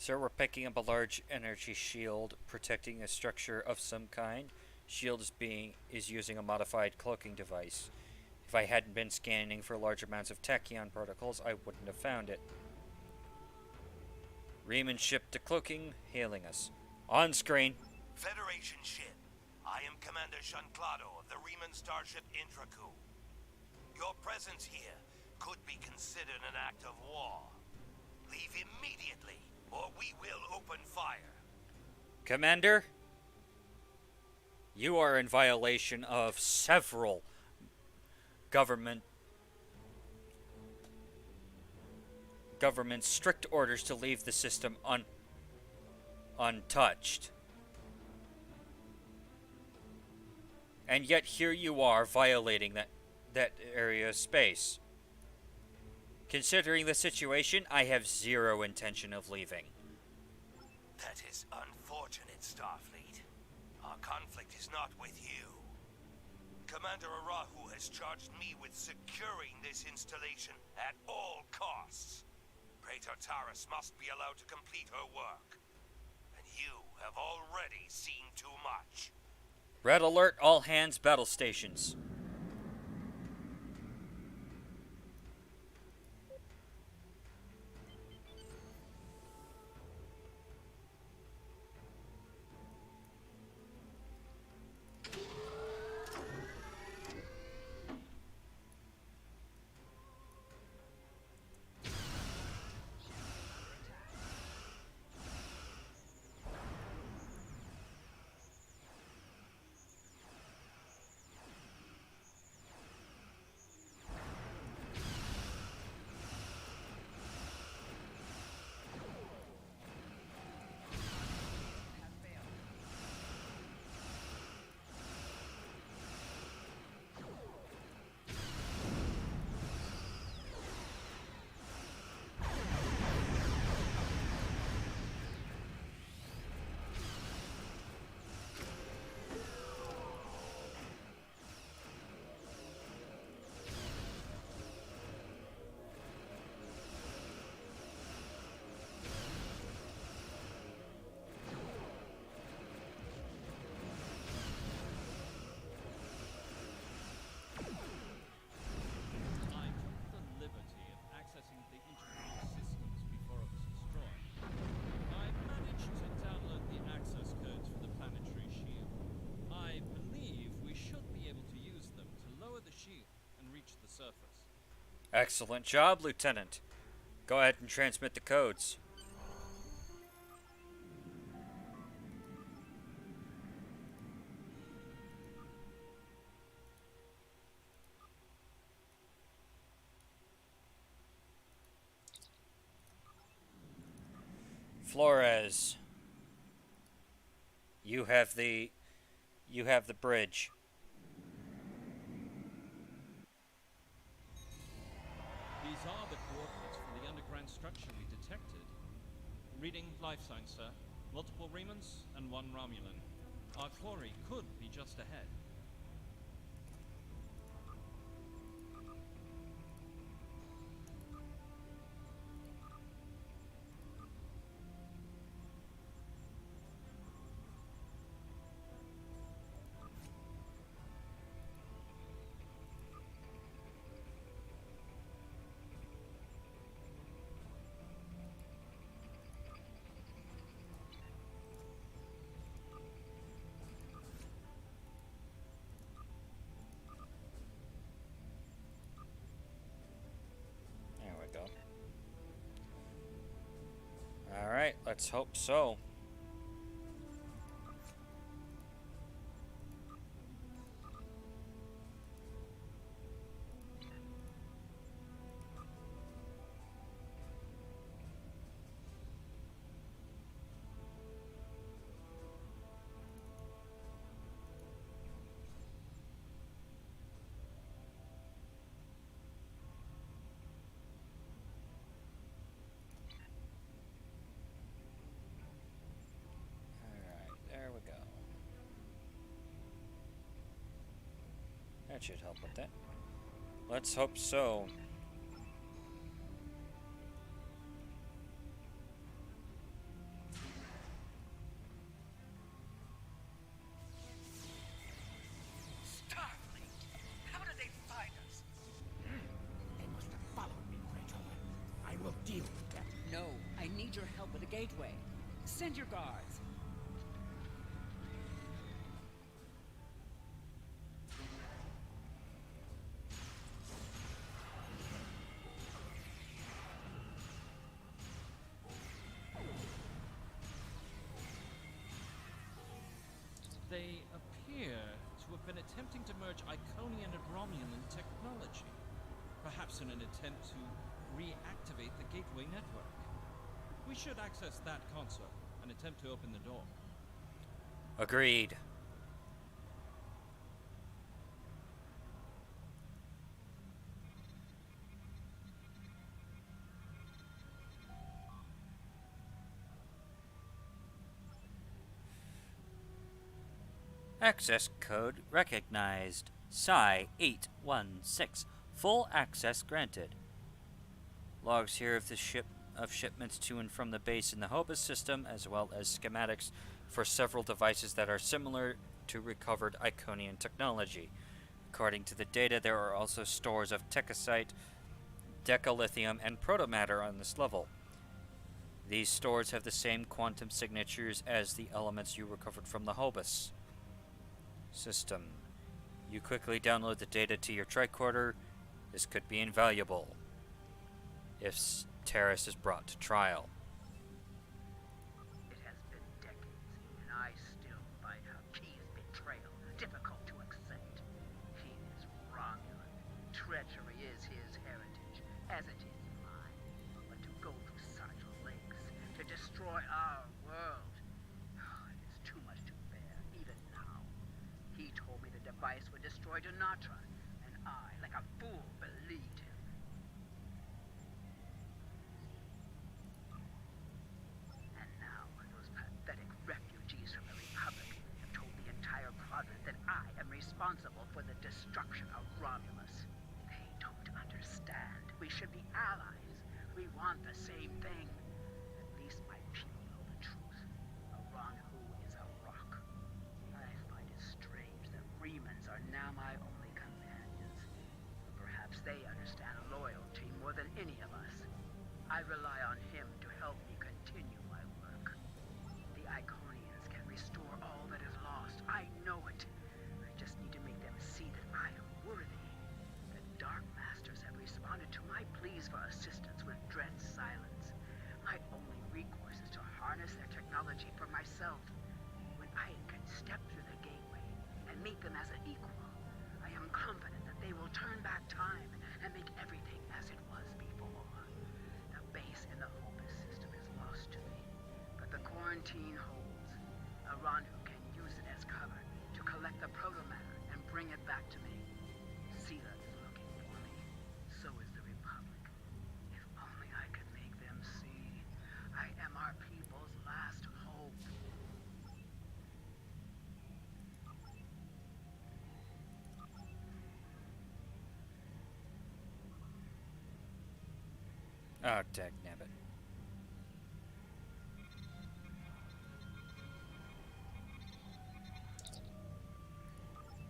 Sir, we're picking up a large energy shield protecting a structure of some kind. Shield is using a modified cloaking device. If I hadn't been scanning for large amounts of tachyon particles, I wouldn't have found it. Riemann ship to cloaking, hailing us. On screen. Federation ship. I am Commander Shanclado of the Riemann starship Intraku. Your presence here could be considered an act of war. Leave immediately, or we will open fire. Commander, you are in violation of several government strict orders to leave the system untouched. And yet here you are violating that area of space. Considering the situation, I have zero intention of leaving. That is unfortunate, Starfleet. Our conflict is not with you. Commander Arahu has charged me with securing this installation at all costs. Praetor Taurus must be allowed to complete her work. And you have already seen too much. Red alert, all hands, battle stations. Excellent job, Lieutenant. Go ahead and transmit the codes. Flores. You have the bridge. These are the coordinates for the underground structure we detected. Reading life signs, sir. Multiple Remans and one Romulan. Our quarry could be just ahead. There we go. Alright, let's hope so. There we go. That should help with that. Let's hope so. Starfleet! How did they find us? They must have followed me, Kratos. I will deal with them. No, I need your help with the gateway. Send your guards. They appear to have been attempting to merge Iconian and Romulan technology. Perhaps in an attempt to reactivate the Gateway network. We should access that console and attempt to open the door. Agreed. Access code recognized. Psi 816. Full access granted. Logs here of the shipments to and from the base in the Hobus system, as well as schematics for several devices that are similar to recovered Iconian technology. According to the data, there are also stores of Techosite, Decalithium, and protomatter on this level. These stores have the same quantum signatures as the elements you recovered from the Hobus system. You quickly download the data to your tricorder. This could be invaluable if Terrace is brought to trial. It has been decades, and I still find Hakeem's betrayal difficult to accept. He is Romulan. Treachery is his heritage, as it is mine. But to go through such lengths, to destroy our world, it is too much to bear, even now. He told me the device would destroy Donatra, and I, like a fool, believed him. And now, those pathetic refugees from the Republic have told the entire quadrant that I am responsible for the destruction of Romulus. They don't understand. We should be allies. We want the same thing. At least my people know the truth. Aranhu is a rock. I find it strange that Remans are now my only companions. But perhaps they understand loyalty more than any of us. I rely on him to help me continue my work. The Iconians can restore all that is lost. I know it. I just need to make them see that I am worthy. The Dark Masters have responded to my pleas for assistance with dread silence. My only recourse is to harness their technology for myself. When I can step through the gateway and meet them as an equal, I am confident that they will turn back time and make everything as it was before. The base in the Hobus system is lost to me, but the quarantine holds. Aranhu can bring it back to me. Sela is looking for me. So is the Republic. If only I could make them see. I am our people's last hope. Oh, dagnabbit.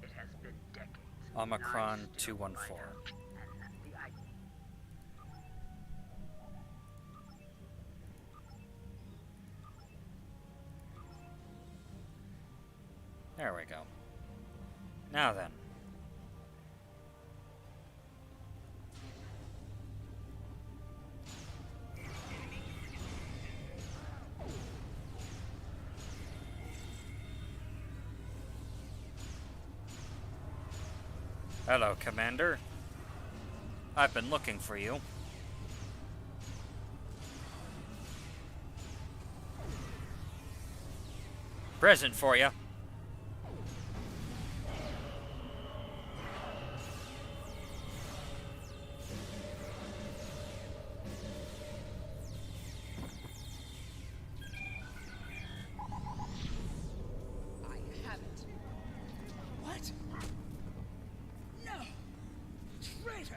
It has been decades. Omicron and I still 214. fight out. And the There we go. Now then. Hello, Commander. I've been looking for you. Present for you. I have it. What? No! Traitors!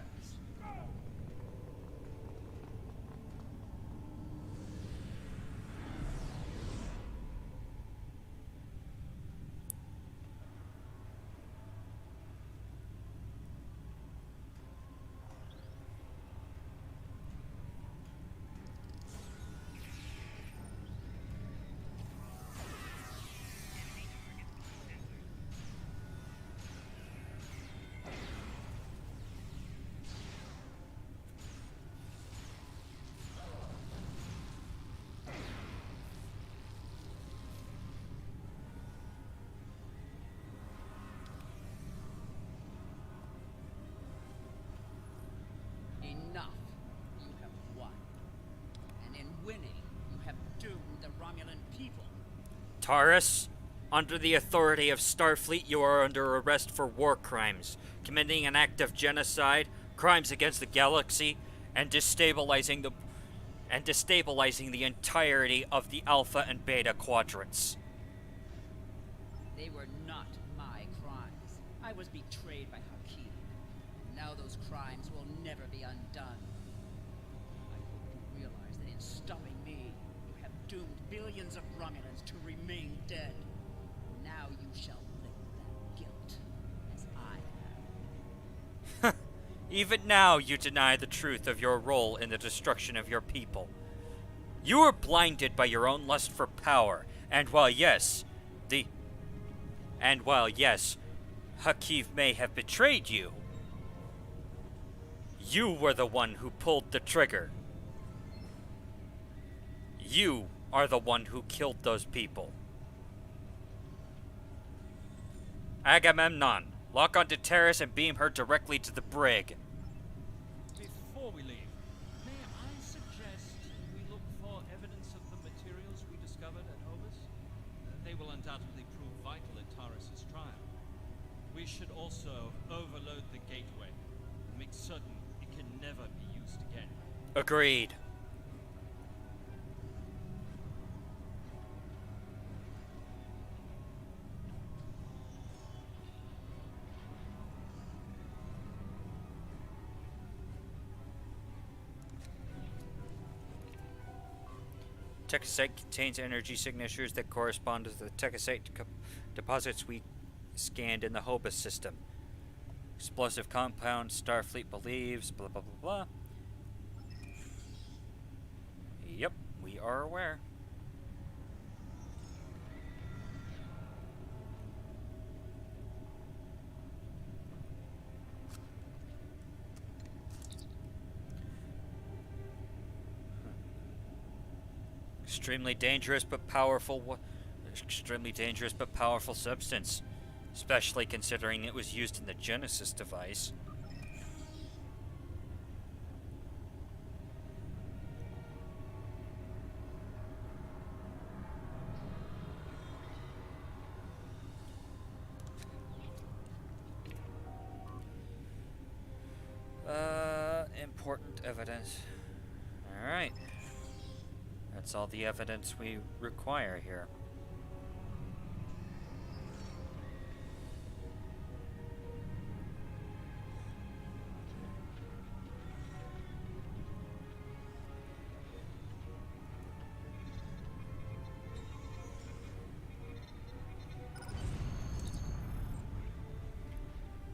Enough. You have won. And in winning, you have doomed the Romulan people. Taurus, under the authority of Starfleet, you are under arrest for war crimes, committing an act of genocide, crimes against the galaxy, and destabilizing the entirety of the Alpha and Beta quadrants. They were not my crimes. I was betrayed by Hakim. Now those crimes will never be undone. I hope you realize that in stopping me, you have doomed billions of Romulans to remain dead. Now you shall live with that guilt, as I have. Even now, you deny the truth of your role in the destruction of your people. You are blinded by your own lust for power, and while yes, Hakiv may have betrayed you, you were the one who pulled the trigger. You are the one who killed those people. Agamemnon, lock onto Terrace and beam her directly to the brig. Before we leave, may I suggest we look for evidence of the materials we discovered at Hobus? They will undoubtedly prove vital in Taurus's trial. We should also overload the gateway and make certain it can never be used again. Agreed. Tekasite contains energy signatures that correspond to the Tekasite deposits we scanned in the Hobus system. Explosive compound, Starfleet believes, blah blah blah blah. Yep, we are aware. Extremely dangerous but powerful substance, especially considering it was used in the Genesis device. important evidence. Alright. That's all the evidence we require here.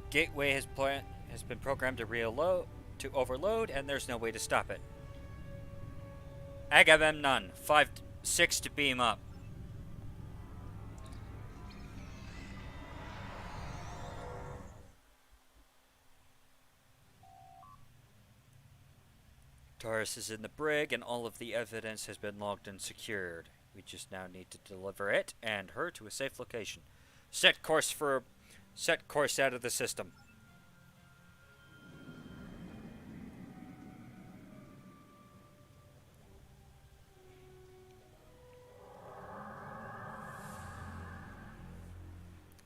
Gateway has been programmed to overload, and there's no way to stop it. Agamemnon, 5-6 to beam up. Taurus is in the brig, and all of the evidence has been logged and secured. We just now need to deliver it and her to a safe location. Set course out of the system.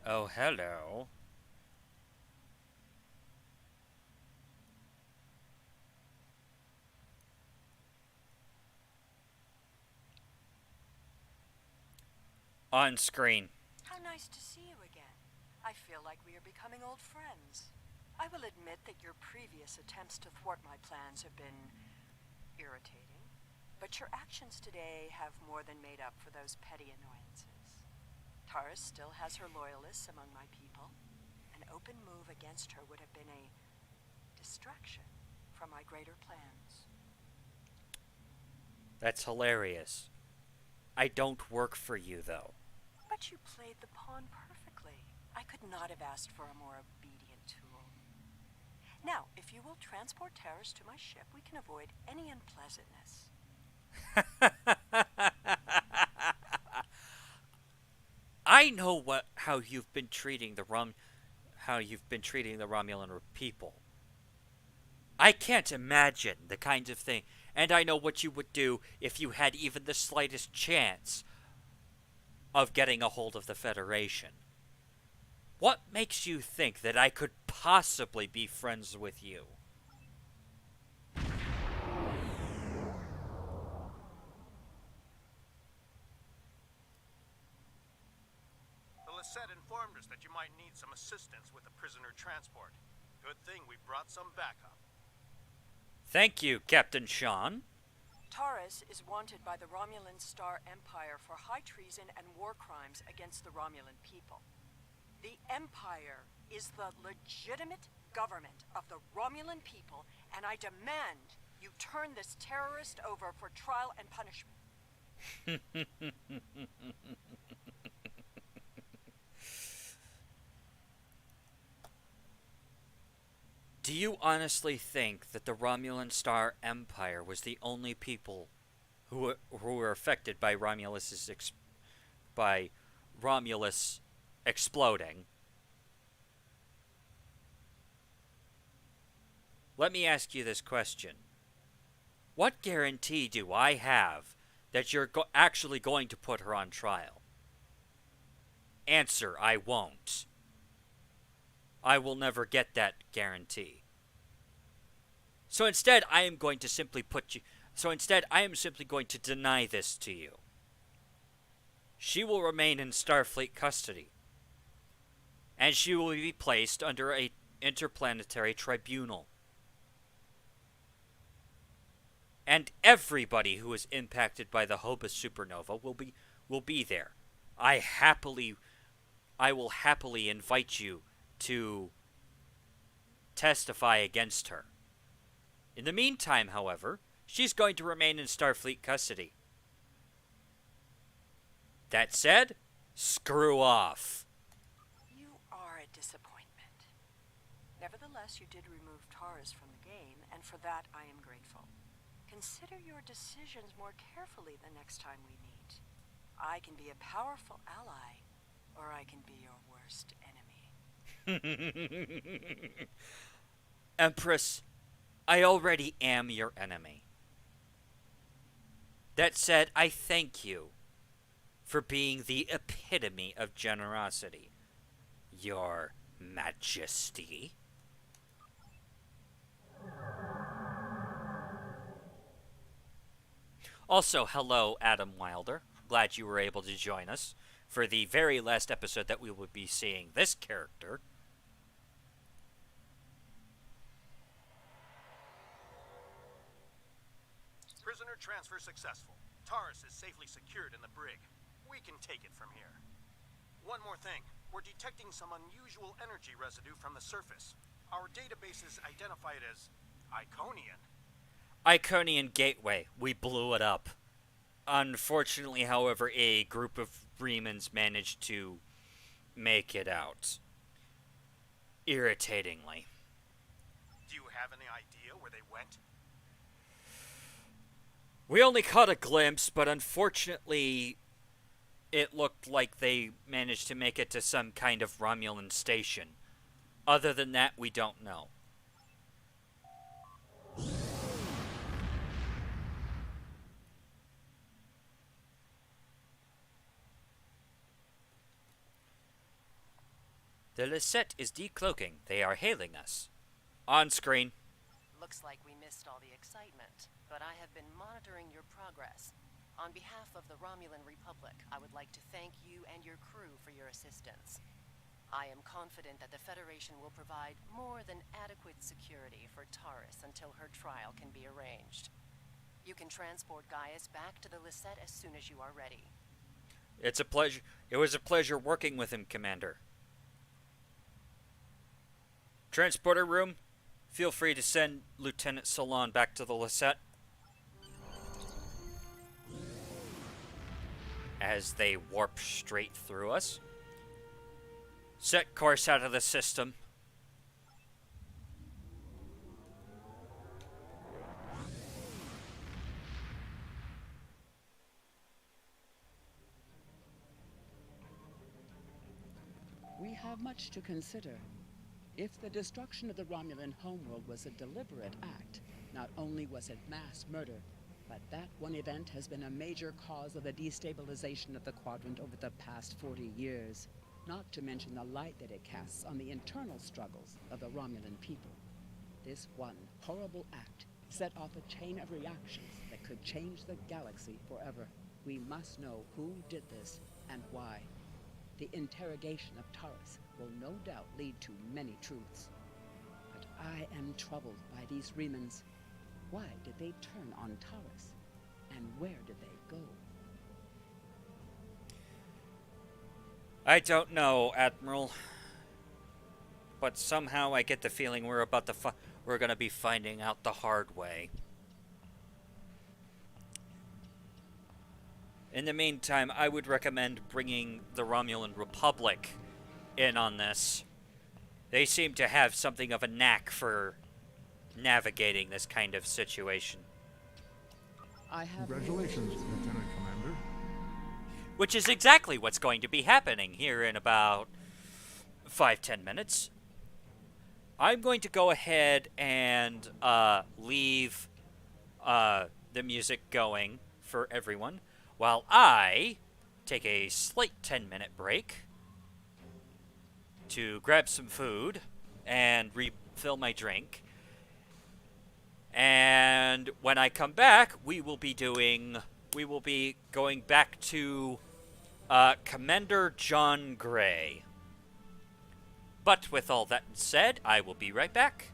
Oh, hello. On screen. How nice to see you again. I feel like we are becoming old friends. I will admit that your previous attempts to thwart my plans have been irritating, but your actions today have more than made up for those petty annoyances. Taurus still has her loyalists among my people. An open move against her would have been a distraction from my greater plans. That's hilarious. I don't work for you, though. But you played the pawn perfectly. I could not have asked for a more obedient tool. Now, if you will transport Taurus to my ship, we can avoid any unpleasantness. I know how you've been treating the Romulan people. I can't imagine the kinds of thing, and I know what you would do if you had even the slightest chance of getting a hold of the Federation. What makes you think that I could possibly be friends with you? The Lisette informed us that you might need some assistance with the prisoner transport. Good thing we brought some backup. Thank you, Captain Sean. Taurus is wanted by the Romulan Star Empire for high treason and war crimes against the Romulan people. The Empire is the legitimate government of the Romulan people, and I demand you turn this terrorist over for trial and punishment. Do you honestly think that the Romulan Star Empire was the only people who were affected by Romulus exploding? Let me ask you this question. What guarantee do I have that you're actually going to put her on trial? Answer, I won't. I will never get that guarantee. So instead, I am simply going to deny this to you. She will remain in Starfleet custody, and she will be placed under an interplanetary tribunal. And everybody who is impacted by the Hobus supernova will be there. I will happily invite you to testify against her. In the meantime, however, she's going to remain in Starfleet custody. That said, screw off. You are a disappointment. Nevertheless, you did remove Taurus from the game, and for that I am grateful. Consider your decisions more carefully the next time we meet. I can be a powerful ally, or I can be your worst enemy. Empress, I already am your enemy. That said, I thank you for being the epitome of generosity, Your Majesty. Also, hello, Adam Wilder. Glad you were able to join us for the very last episode that we will be seeing this character. Prisoner transfer successful. Taurus is safely secured in the brig. We can take it from here. One more thing. We're detecting some unusual energy residue from the surface. Our databases identify it as Iconian. Iconian Gateway. We blew it up. Unfortunately, however, a group of Remans managed to make it out. Irritatingly. Do you have any idea where they went? We only caught a glimpse, but unfortunately, it looked like they managed to make it to some kind of Romulan station. Other than that, we don't know. The Lisette is decloaking. They are hailing us. On screen. Looks like we missed all the excitement, but I have been monitoring your progress. On behalf of the Romulan Republic, I would like to thank you and your crew for your assistance. I am confident that the Federation will provide more than adequate security for Taurus until her trial can be arranged. You can transport Gaius back to the Lisette as soon as you are ready. It's a pleasure. It was a pleasure working with him, Commander. Transporter room, feel free to send Lieutenant Salon back to the Lisette. As they warp straight through us. Set course out of the system. We have much to consider. If the destruction of the Romulan homeworld was a deliberate act, not only was it mass murder, but that one event has been a major cause of the destabilization of the Quadrant over the past 40 years, not to mention the light that it casts on the internal struggles of the Romulan people. This one horrible act set off a chain of reactions that could change the galaxy forever. We must know who did this and why. The interrogation of Taurus will no doubt lead to many truths. But I am troubled by these Remans. Why did they turn on Taurus? And where did they go? I don't know, Admiral. But somehow I get the feeling we're going to be finding out the hard way. In the meantime, I would recommend bringing the Romulan Republic in on this. They seem to have something of a knack for navigating this kind of situation. Congratulations, Lieutenant Commander. Which is exactly what's going to be happening here in about 5-10 minutes. I'm going to go ahead and leave the music going for everyone while I take a slight 10-minute break to grab some food and refill my drink. And when I come back, we will be going back to Commander John Gray. But with all that said, I will be right back.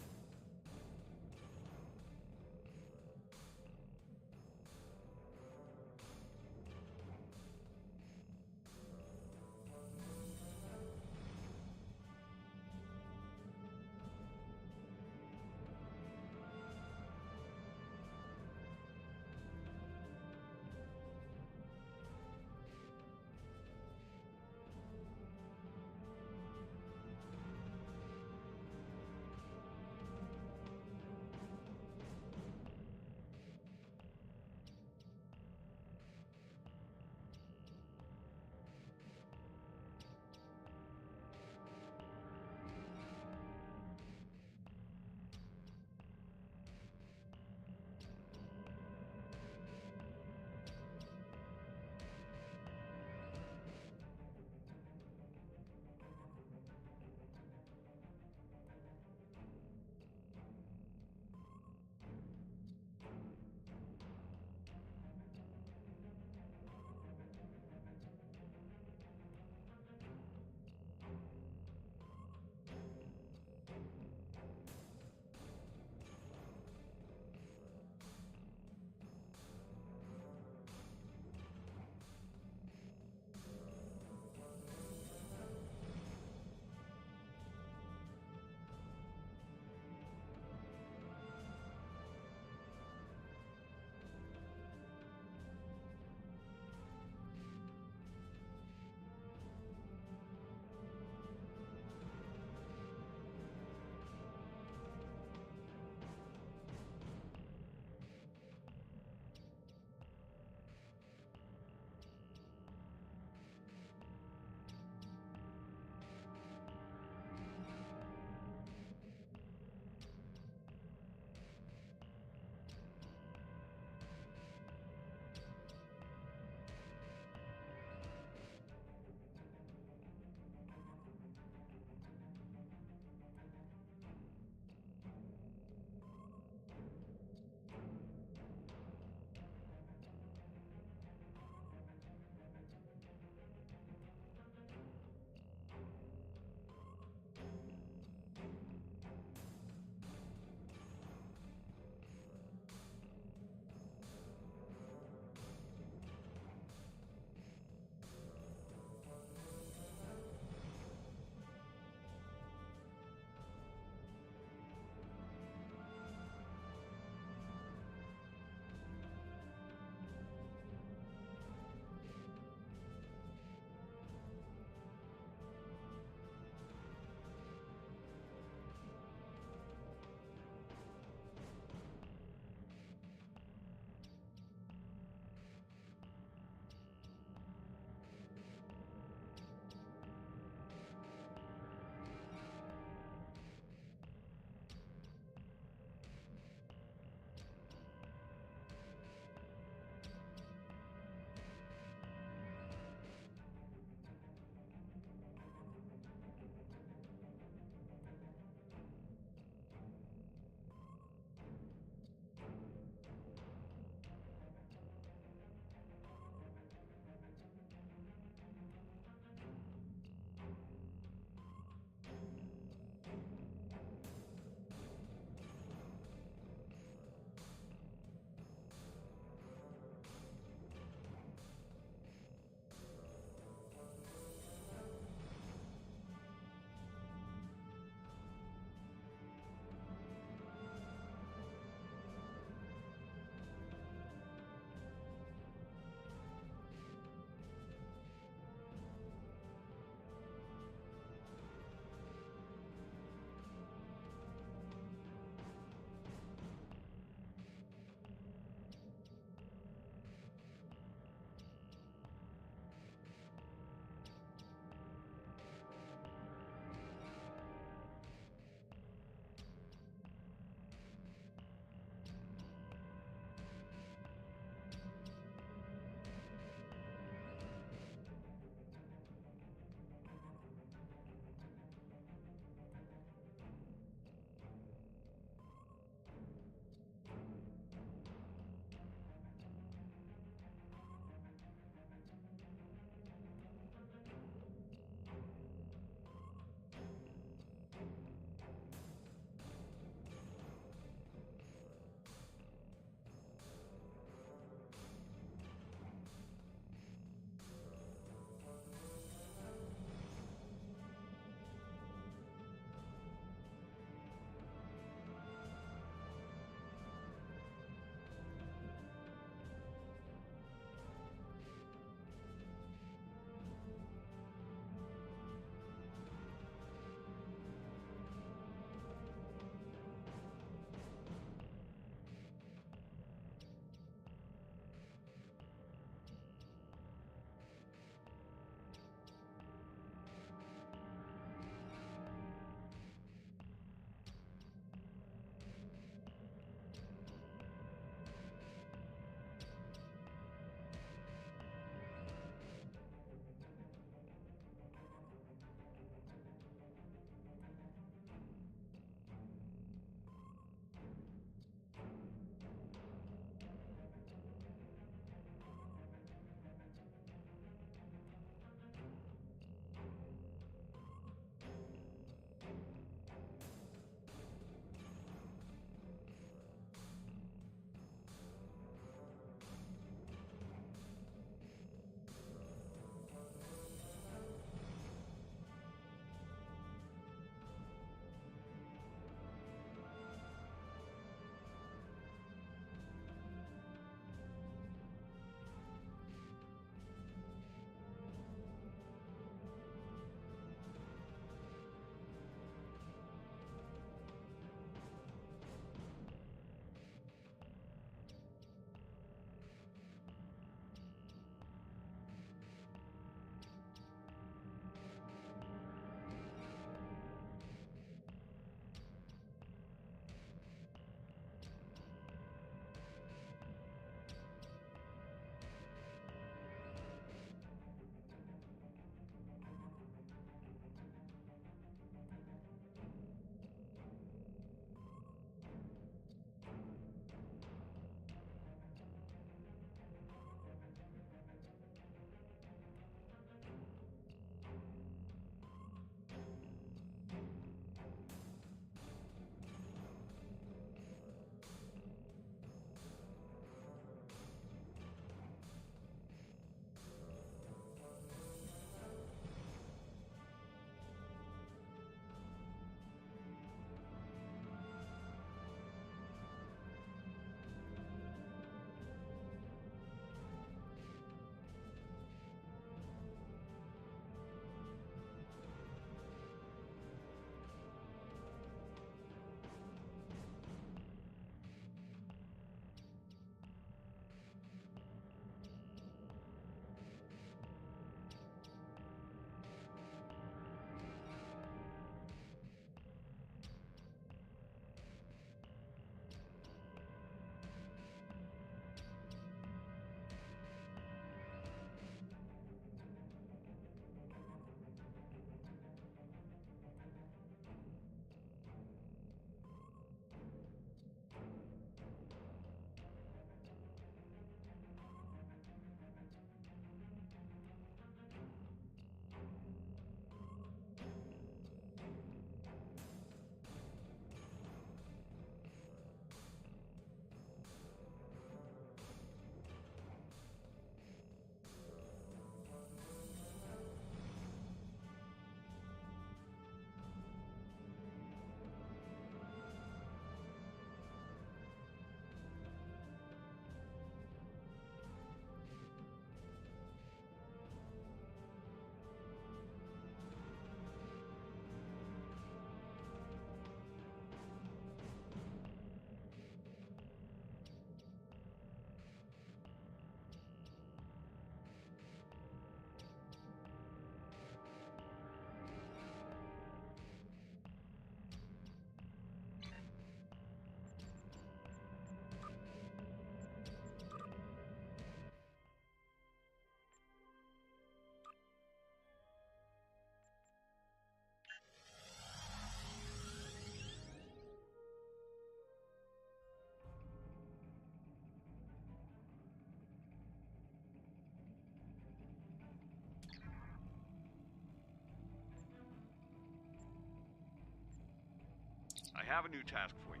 I have a new task for you.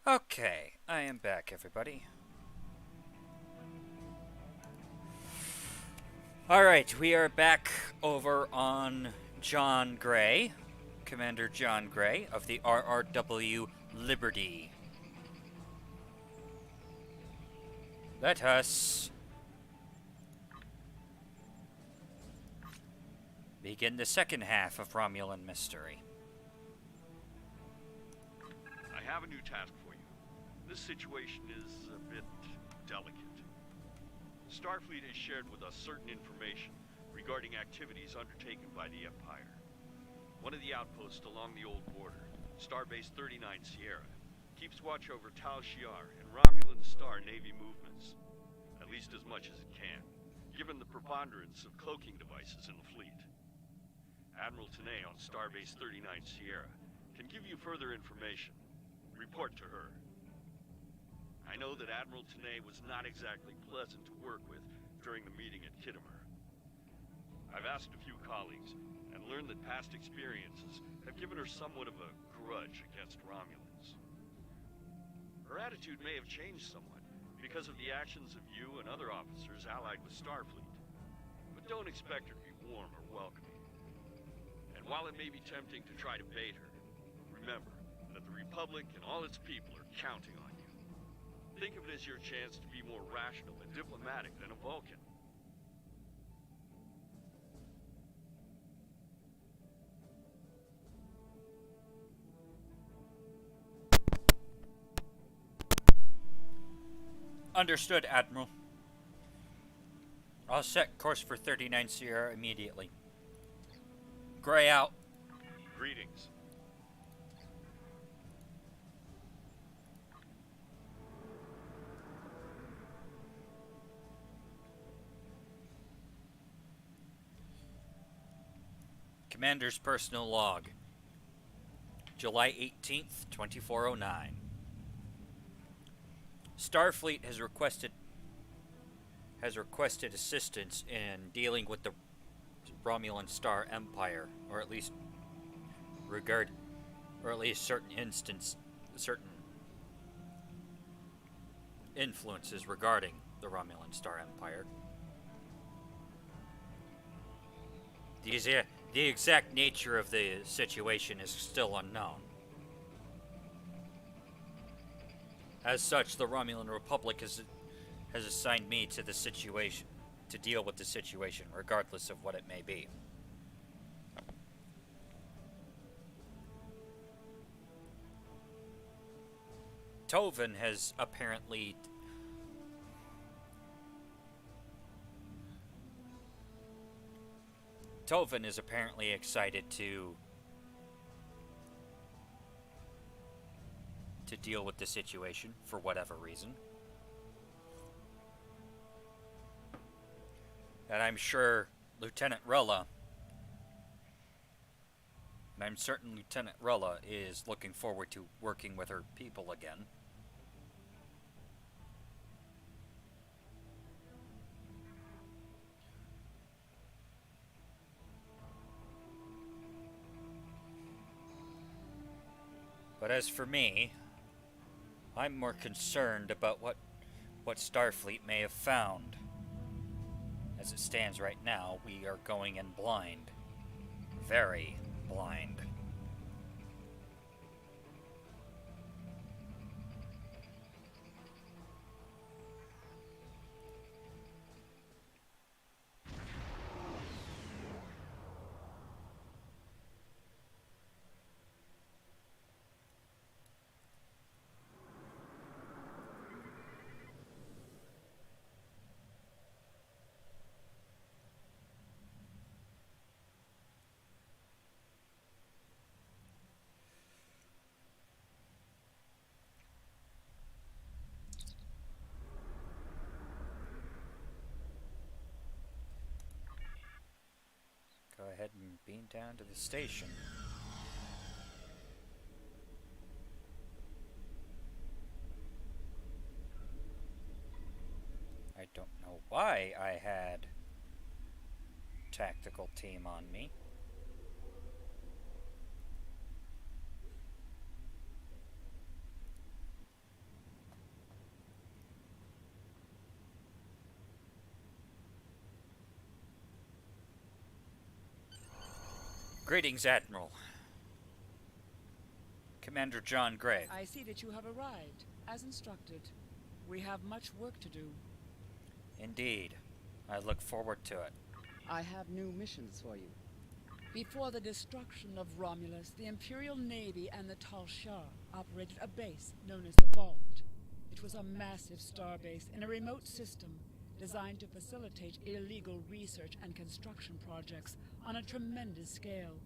Okay, I am back, everybody. Alright, we are back over on John Gray, Commander John Gray of the RRW Liberty. Let us begin the second half of Romulan Mystery. I have a new task for you. This situation is a bit delicate. Starfleet has shared with us certain information regarding activities undertaken by the Empire. One of the outposts along the old border, Starbase 39 Sierra, keeps watch over Tal Shiar and Romulan Star Navy movements, at least as much as it can, given the preponderance of cloaking devices in the fleet. Admiral Tanay on Starbase 39 Sierra can give you further information. Report to her. I know that Admiral Tanay was not exactly pleasant to work with during the meeting at Kittimer. I've asked a few colleagues and learned that past experiences have given her somewhat of a grudge against Romulans. Her attitude may have changed somewhat because of the actions of you and other officers allied with Starfleet, but don't expect her to be warm or welcoming. And while it may be tempting to try to bait her, remember that the Republic and all its people are counting on you. Think of it as your chance to be more rational and diplomatic than a Vulcan. Understood, Admiral. I'll set course for 39 Sierra immediately. Gray out. Greetings. Commander's personal log. July 18th, 2409. Starfleet has requested assistance in dealing with the Romulan Star Empire, or at least certain influences regarding the Romulan Star Empire. The exact nature of the situation is still unknown. As such, the Romulan Republic has assigned me to the situation, to deal with the situation, regardless of what it may be. Tovan has apparently excited to deal with the situation for whatever reason. And I'm sure I'm certain Lieutenant Rella is looking forward to working with her people again. But as for me, I'm more concerned about what Starfleet may have found. As it stands right now, we are going in blind. Very blind. Go ahead and beam down to the station. I don't know why I had tactical team on me. Greetings, Admiral. Commander John Gray. I see that you have arrived, as instructed. We have much work to do. Indeed. I look forward to it. I have new missions for you. Before the destruction of Romulus, the Imperial Navy and the Tal Shiar operated a base known as the Vault. It was a massive starbase in a remote system designed to facilitate illegal research and construction projects on a tremendous scale.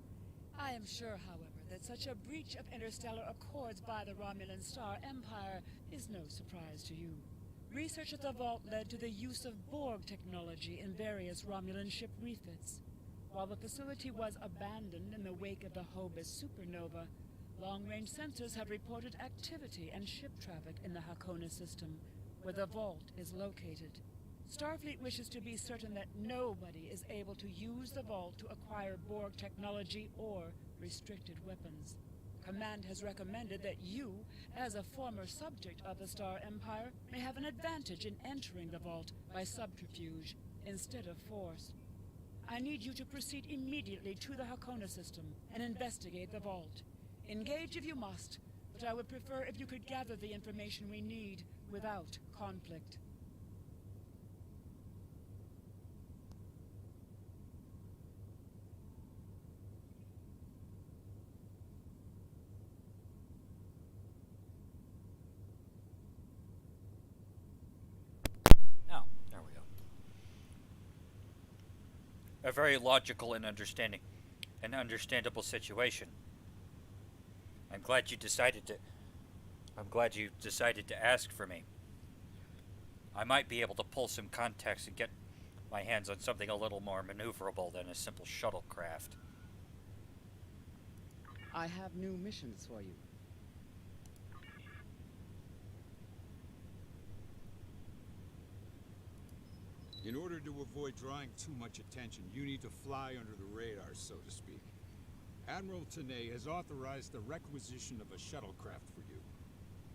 I am sure, however, that such a breach of interstellar accords by the Romulan Star Empire is no surprise to you. Research at the Vault led to the use of Borg technology in various Romulan ship refits. While the facility was abandoned in the wake of the Hobus supernova, long-range sensors have reported activity and ship traffic in the Hakona system, where the Vault is located. Starfleet wishes to be certain that nobody is able to use the Vault to acquire Borg technology or restricted weapons. Command has recommended that you, as a former subject of the Star Empire, may have an advantage in entering the Vault by subterfuge instead of force. I need you to proceed immediately to the Hakona system and investigate the Vault. Engage if you must, but I would prefer if you could gather the information we need without conflict. A very logical and understandable situation. I'm glad you decided to ask for me. I might be able to pull some contacts and get my hands on something a little more maneuverable than a simple shuttlecraft. I have new missions for you. In order to avoid drawing too much attention, you need to fly under the radar, so to speak. Admiral Tanay has authorized the requisition of a shuttlecraft for you.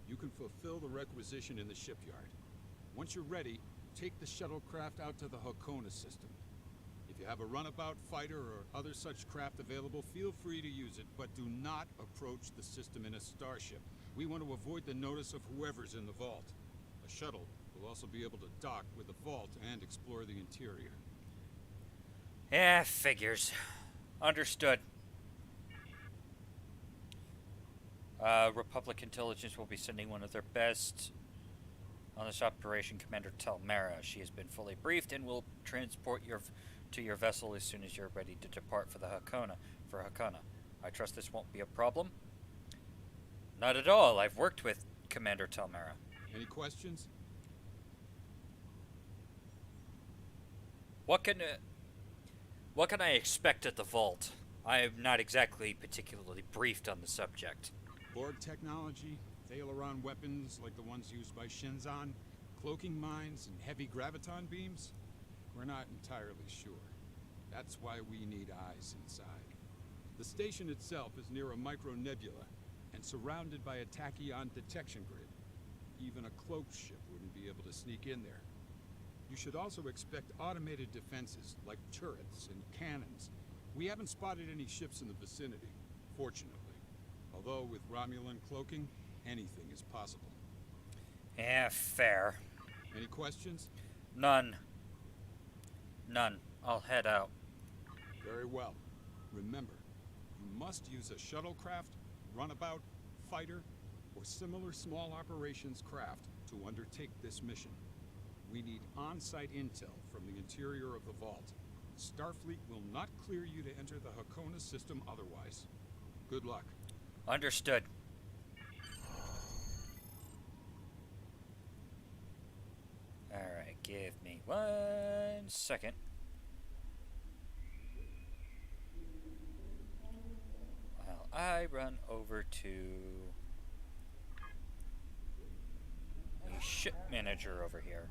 You can fulfill the requisition in the shipyard. Once you're ready, take the shuttlecraft out to the Hakona system. If you have a runabout fighter or other such craft available, feel free to use it, but do not approach the system in a starship. We want to avoid the notice of whoever's in the vault. A shuttle will also be able to dock with the vault and explore the interior. Yeah, figures. Understood. Republic Intelligence will be sending one of their best on this operation, Commander Talmera. She has been fully briefed and will transport to your vessel as soon as you're ready to depart for Hakona. I trust this won't be a problem? Not at all. I've worked with Commander Talmera. Any questions? What can I expect at the Vault? I am not exactly particularly briefed on the subject. Borg technology, Thalaron weapons like the ones used by Shinzon, cloaking mines, and heavy graviton beams? We're not entirely sure. That's why we need eyes inside. The station itself is near a micronebula and surrounded by a tachyon detection grid. Even a cloaked ship wouldn't be able to sneak in there. You should also expect automated defenses like turrets and cannons. We haven't spotted any ships in the vicinity, fortunately. Although with Romulan cloaking, anything is possible. Yeah, fair. Any questions? None. I'll head out. Very well. Remember, you must use a shuttlecraft, runabout, fighter, or similar small operations craft to undertake this mission. We need on-site intel from the interior of the vault. Starfleet will not clear you to enter the Hakona system otherwise. Good luck. Understood. Alright, give me 1 second. While I run over to the ship manager over here.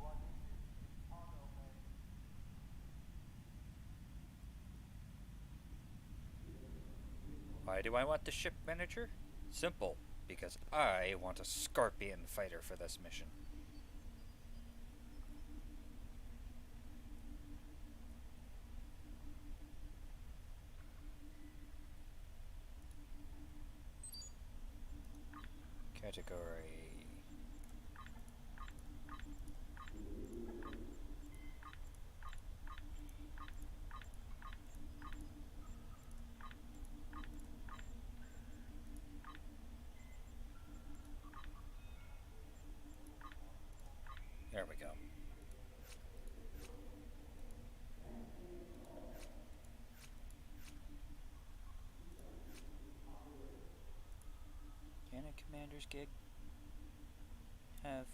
Why do I want the ship manager? Simple, because I want a Scorpion fighter for this mission. Category. There we go. Can a commander's gig have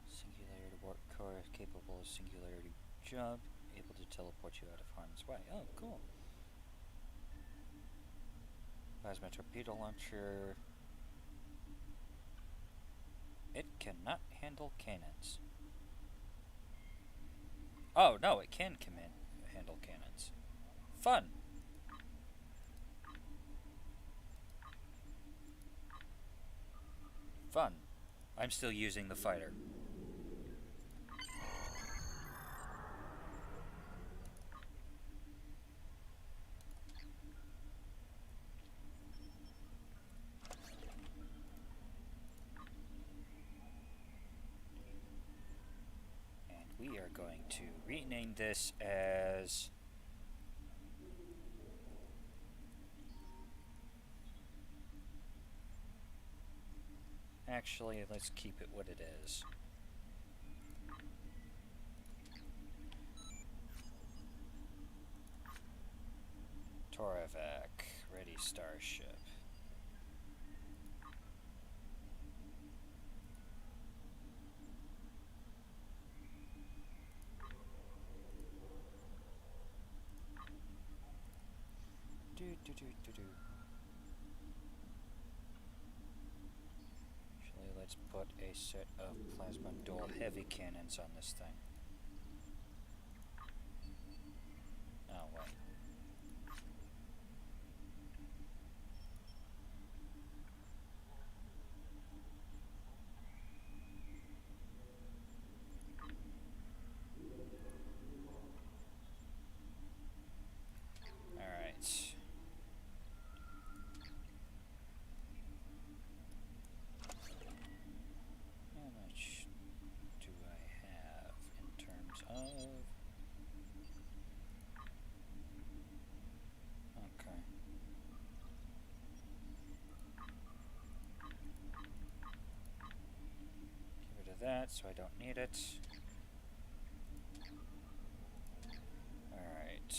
singularity warp core capable of singularity jump, able to teleport you out of harm's way? Oh, cool. Plasma torpedo launcher. It cannot handle cannons. Oh, no, it can handle cannons. Fun! Fun. I'm still using the fighter. We are going to rename this as actually, let's keep it what it is. Toravac, ready starship. Actually, let's put a set of plasma dual heavy cannons on this thing. Oh, wait. Alright. How much do I have in terms of... Okay. Get rid of that so I don't need it. Alright.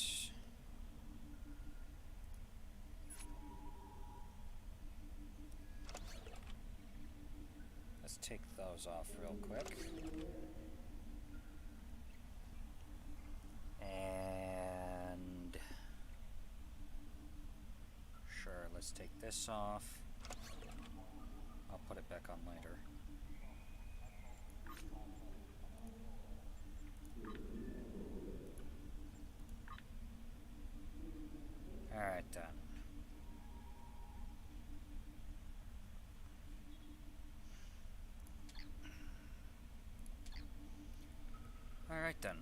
Let's take those off real quick. And sure, let's take this off. I'll put it back on later. Alright, done. Alright then.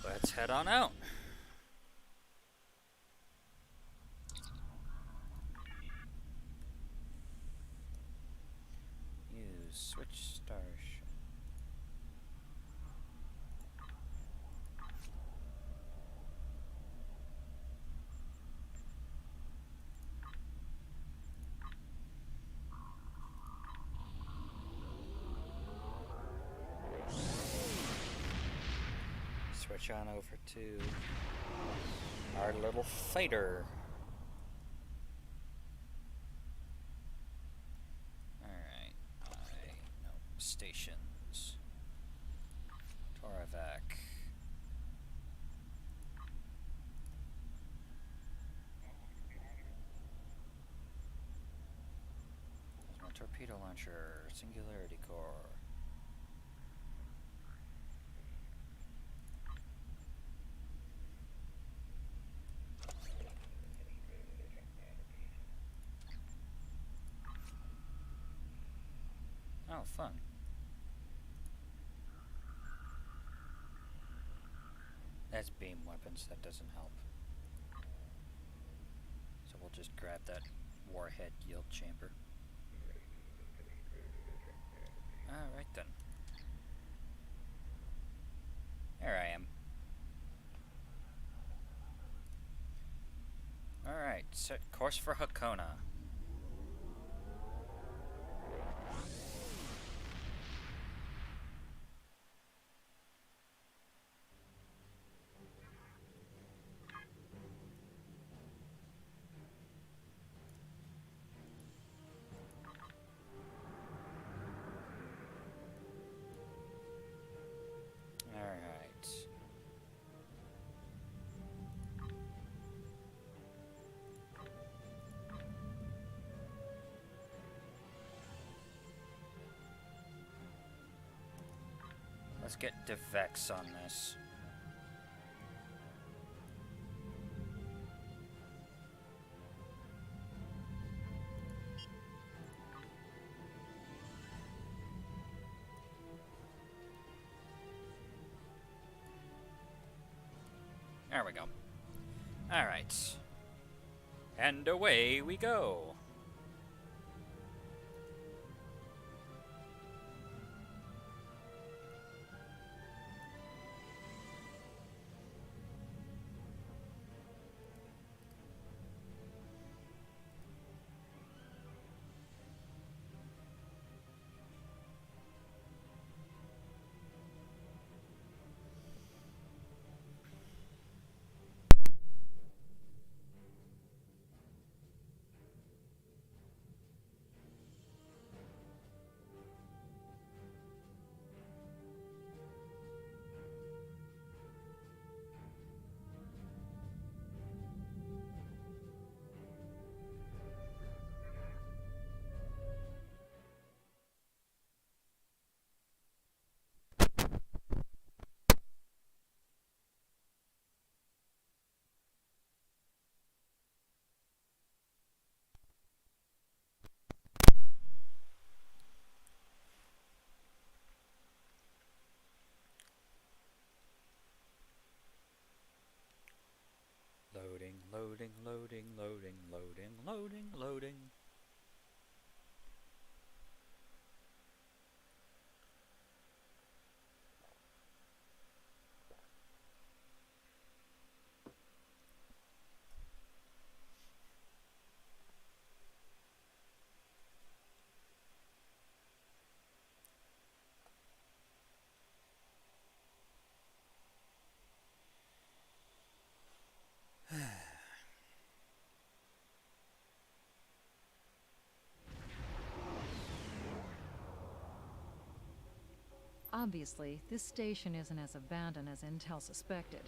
Let's head on out. Use switch starship. Switch on over to our little fighter. Alright, no, stations. Toravac. torpedo launcher, singularity core. Oh, fun. That's beam weapons, that doesn't help. So we'll just grab that warhead yield chamber. Alright then. There I am. Alright, set course for Hakona. Let's get DevEx on this. There we go. All right. And away we go. Loading, loading, loading, loading, loading, loading, loading. Obviously, this station isn't as abandoned as Intel suspected.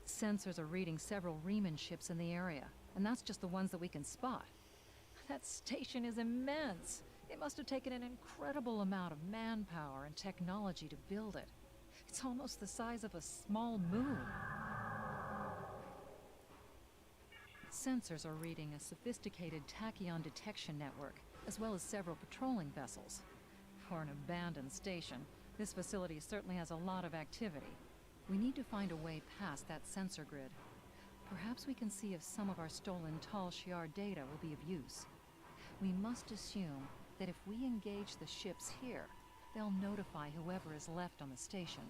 Sensors are reading several Riemann ships in the area, and that's just the ones that we can spot. That station is immense. It must have taken an incredible amount of manpower and technology to build it. It's almost the size of a small moon. Sensors are reading a sophisticated tachyon detection network, as well as several patrolling vessels. For an abandoned station, this facility certainly has a lot of activity. We need to find a way past that sensor grid. Perhaps we can see if some of our stolen Tal Shiar data will be of use. We must assume that if we engage the ships here, they'll notify whoever is left on the station,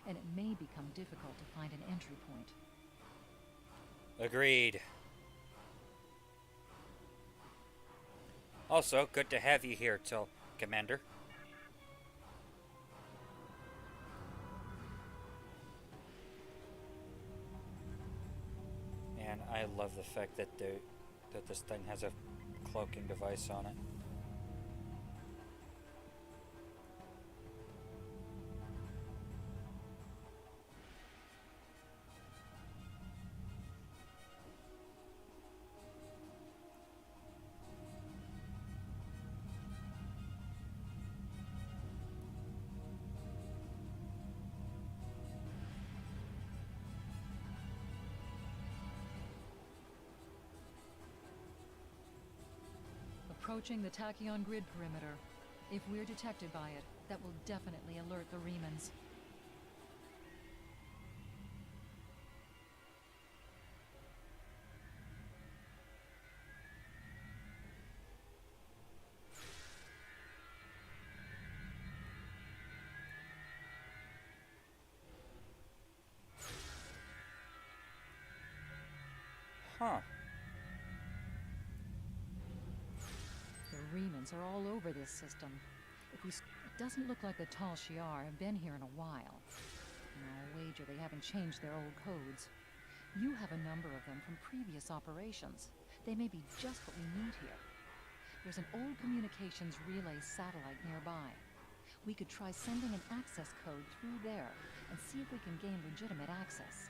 and it may become difficult to find an entry point. Agreed. Also, good to have you here, Commander. And I love the fact that this thing has a cloaking device on it. approaching the tachyon grid perimeter. If we're detected by it, that will definitely alert the Remans. Huh. The Remans are all over this system. It doesn't look like the Tal Shiar have been here in a while. And I'll wager they haven't changed their old codes. You have a number of them from previous operations. They may be just what we need here. There's an old communications relay satellite nearby. We could try sending an access code through there and see if we can gain legitimate access.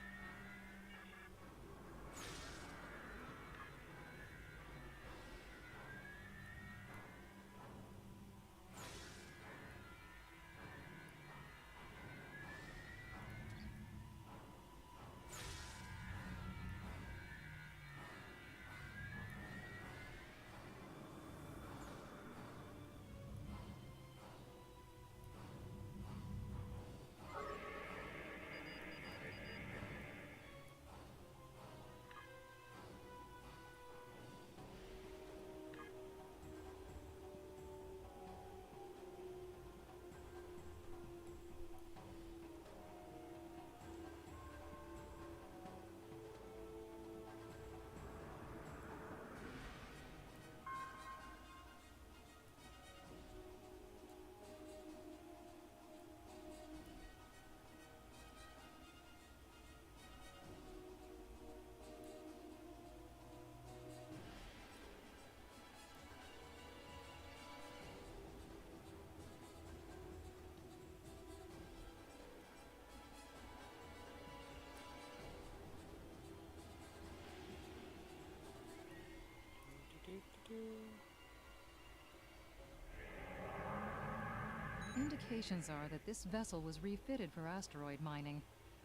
Indications are that this vessel was refitted for asteroid mining.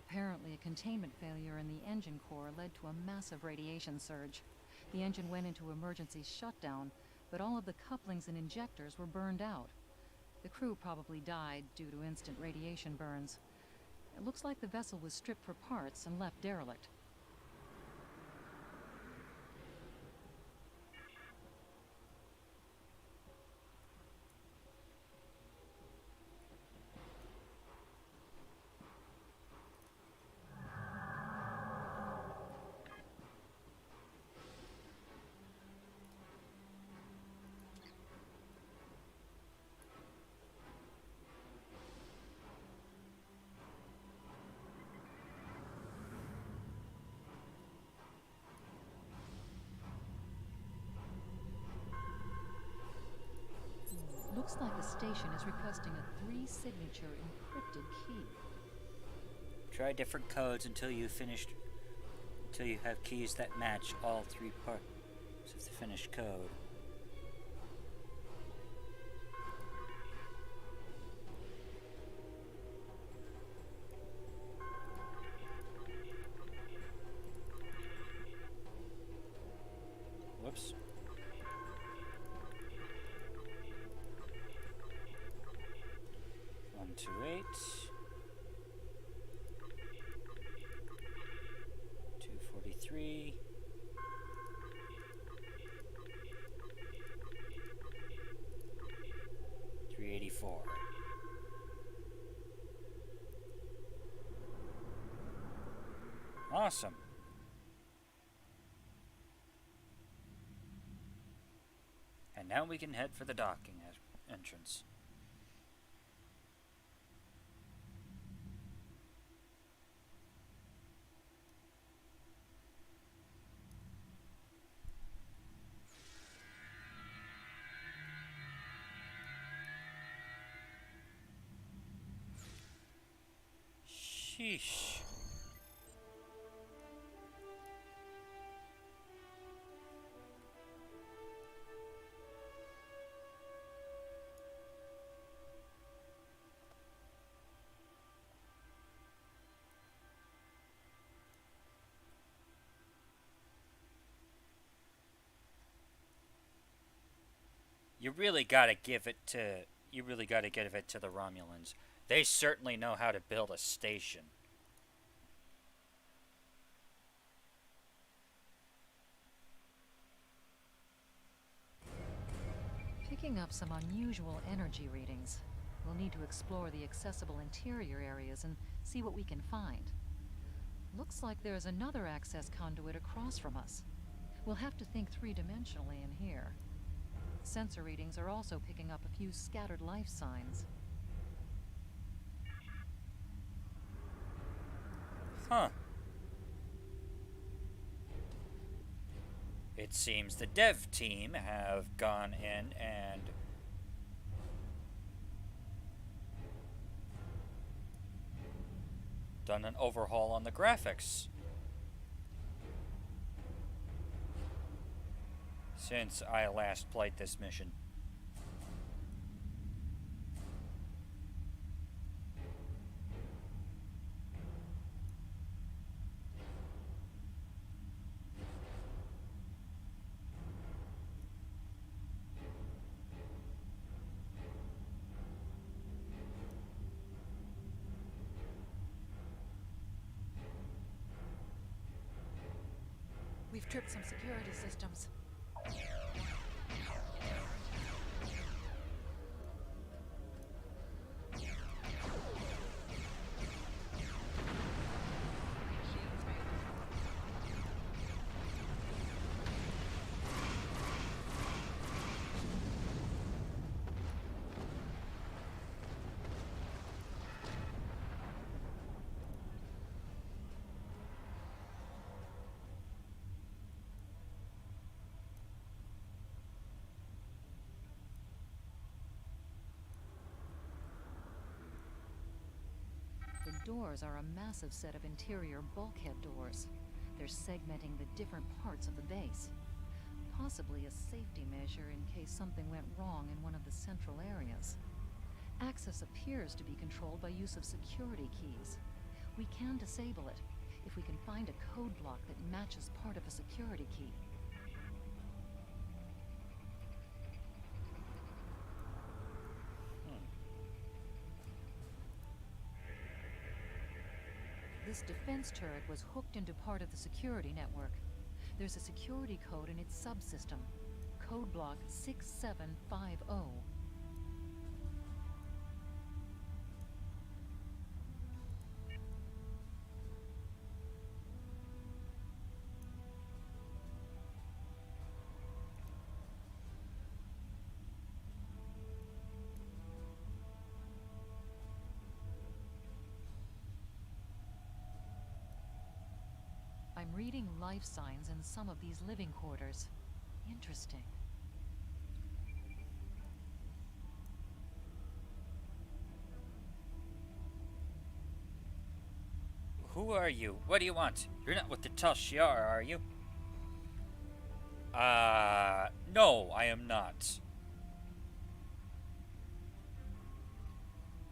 Apparently, a containment failure in the engine core led to a massive radiation surge. The engine went into emergency shutdown, but all of the couplings and injectors were burned out. The crew probably died due to instant radiation burns. It looks like the vessel was stripped for parts and left derelict. Looks like the station is requesting a 3-signature encrypted key. Try different codes until you have keys that match all 3 parts of the finished code. Whoops. One, 2, 8. 243. 384. Awesome. And now we can head for the docking entrance. Sheesh. You really gotta give it to the Romulans. They certainly know how to build a station. Picking up some unusual energy readings. We'll need to explore the accessible interior areas and see what we can find. Looks like there's another access conduit across from us. We'll have to think three-dimensionally in here. Sensor readings are also picking up a few scattered life signs. Huh. It seems the dev team have gone in and done an overhaul on the graphics since I last played this mission. We've tripped some security systems. The doors are a massive set of interior bulkhead doors. They're segmenting the different parts of the base. Possibly a safety measure in case something went wrong in one of the central areas. Access appears to be controlled by use of security keys. We can disable it if we can find a code block that matches part of a security key. This defense turret was hooked into part of the security network. There's a security code in its subsystem. Code block 6750. I'm reading life signs in some of these living quarters. Interesting. Who are you? What do you want? You're not with the Tal Shiar, are you? No, I am not.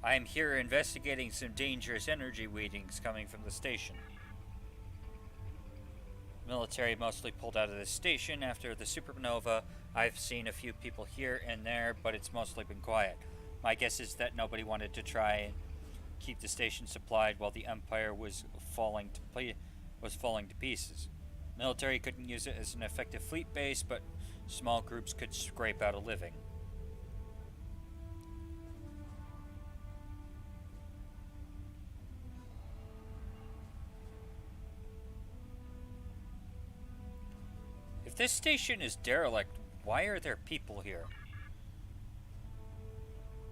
I am here investigating some dangerous energy readings coming from the station. Military mostly pulled out of the station after the supernova. I've seen a few people here and there, but it's mostly been quiet. My guess is that nobody wanted to try and keep the station supplied while the Empire was falling to pieces. Military couldn't use it as an effective fleet base, but small groups could scrape out a living. If this station is derelict, why are there people here?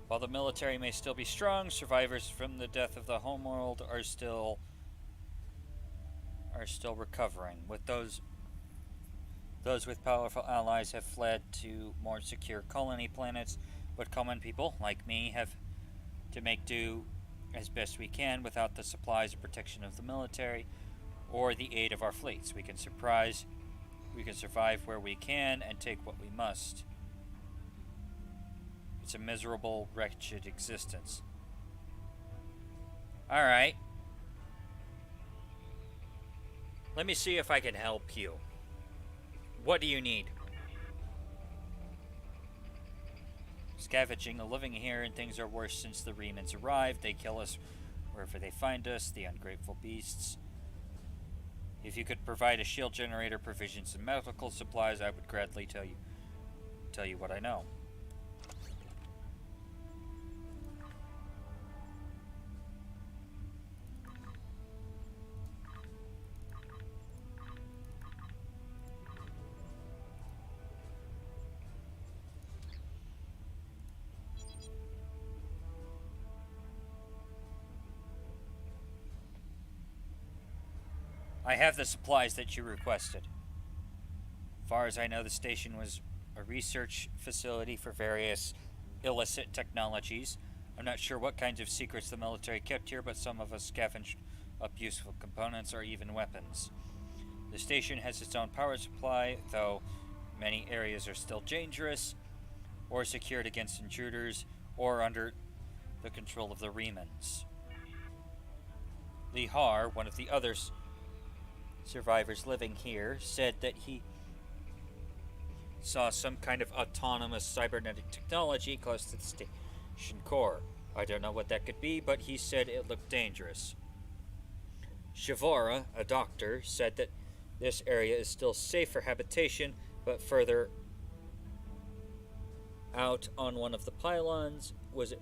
While the military may still be strong, survivors from the death of the homeworld are still recovering. With those with powerful allies have fled to more secure colony planets, but common people like me have to make do as best we can without the supplies or protection of the military or the aid of our fleets. We can survive where we can and take what we must. It's a miserable, wretched existence. Alright. Let me see if I can help you. What do you need? scavenging and living here, and things are worse since the Remans arrived. They kill us wherever they find us, the ungrateful beasts. If you could provide a shield generator, provisions, and medical supplies, I would gladly tell you what I know. I have the supplies that you requested. Far as I know, the station was a research facility for various illicit technologies. I'm not sure what kinds of secrets the military kept here, but some of us scavenged up useful components or even weapons. The station has its own power supply, though many areas are still dangerous, or secured against intruders, or under the control of the Remans. Lee Har, one of the others survivors living here, said that he saw some kind of autonomous cybernetic technology close to the station core. I don't know what that could be, but he said it looked dangerous. Shavara, a doctor, said that this area is still safe for habitation, but further out on one of the pylons was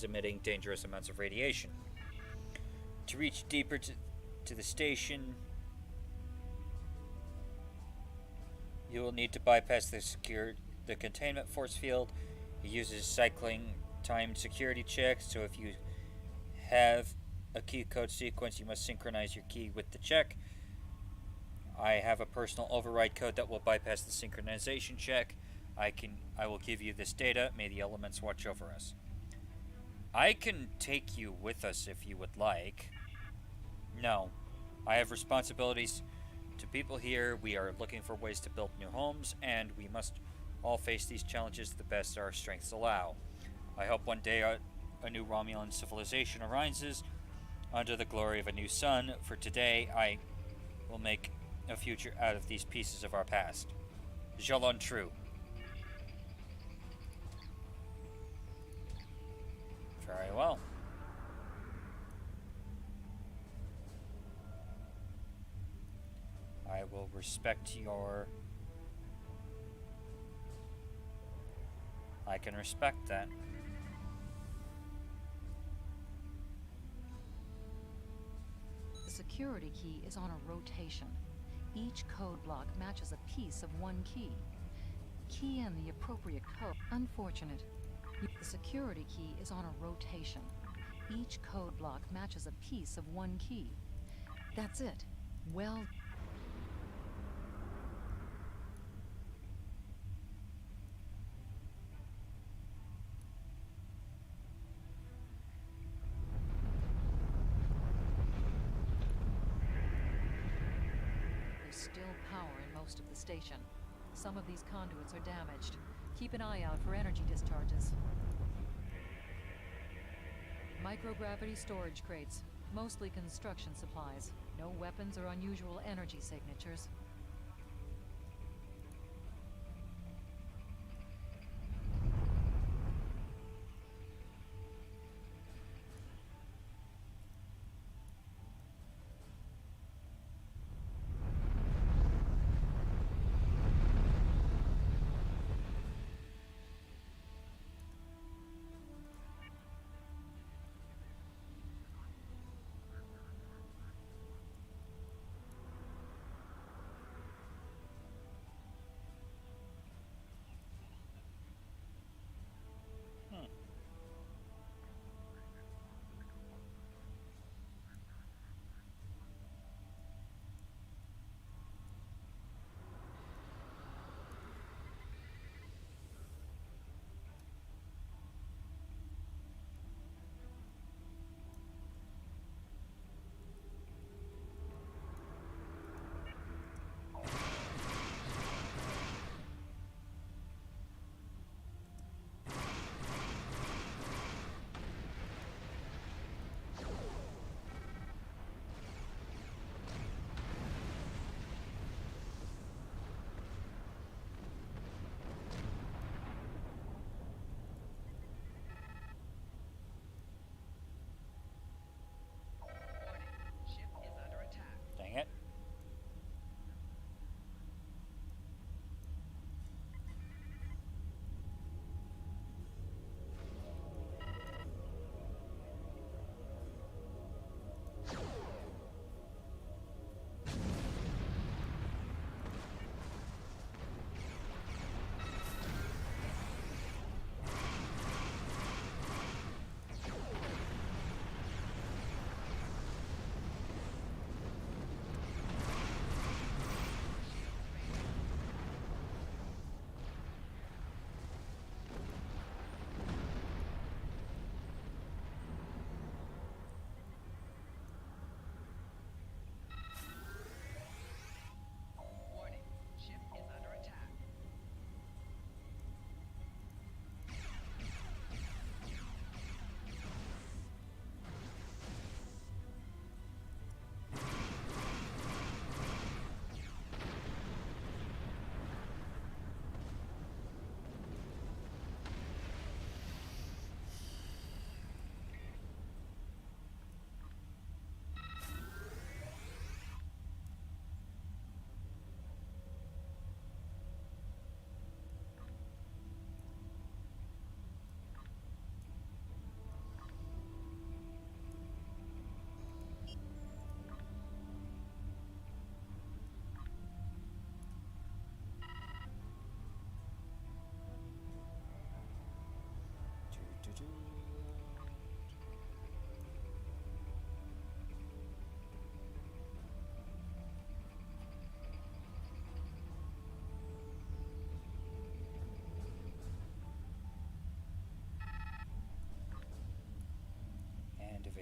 emitting dangerous amounts of radiation. To reach deeper to the station, you will need to bypass the containment force field. It uses cycling timed security checks, so if you have a key code sequence, you must synchronize your key with the check. I have a personal override code that will bypass the synchronization check. I will give you this data. May the elements watch over us. I can take you with us if you would like. No. I have responsibilities to people here. We are looking for ways to build new homes, and we must all face these challenges to the best our strengths allow. I hope one day a new Romulan civilization arises under the glory of a new sun. For today, I will make a future out of these pieces of our past. Jalon True. Very well. I will respect your... I can respect that. The security key is on a rotation. Each code block matches a piece of one key. Key in the appropriate code. Unfortunate. The security key is on a rotation. Each code block matches a piece of one key. That's it. Well... There's still power in most of the station. Some of these conduits are damaged. Keep an eye out for energy discharges. Microgravity storage crates, mostly construction supplies. No weapons or unusual energy signatures.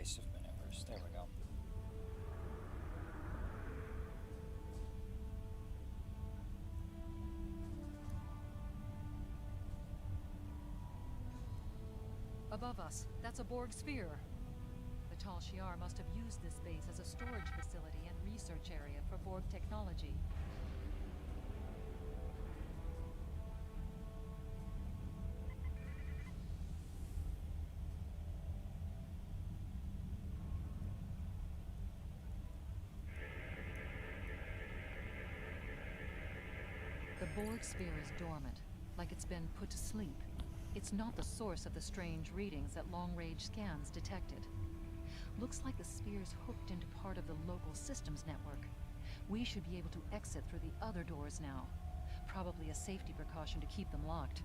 evasive maneuvers. There we go. Above us, that's a Borg sphere. The Tal Shiar must have used this base as a storage facility and research area for Borg technology. The Borg sphere is dormant, like it's been put to sleep. It's not the source of the strange readings that long-range scans detected. Looks like the sphere's hooked into part of the local systems network. We should be able to exit through the other doors now. Probably a safety precaution to keep them locked.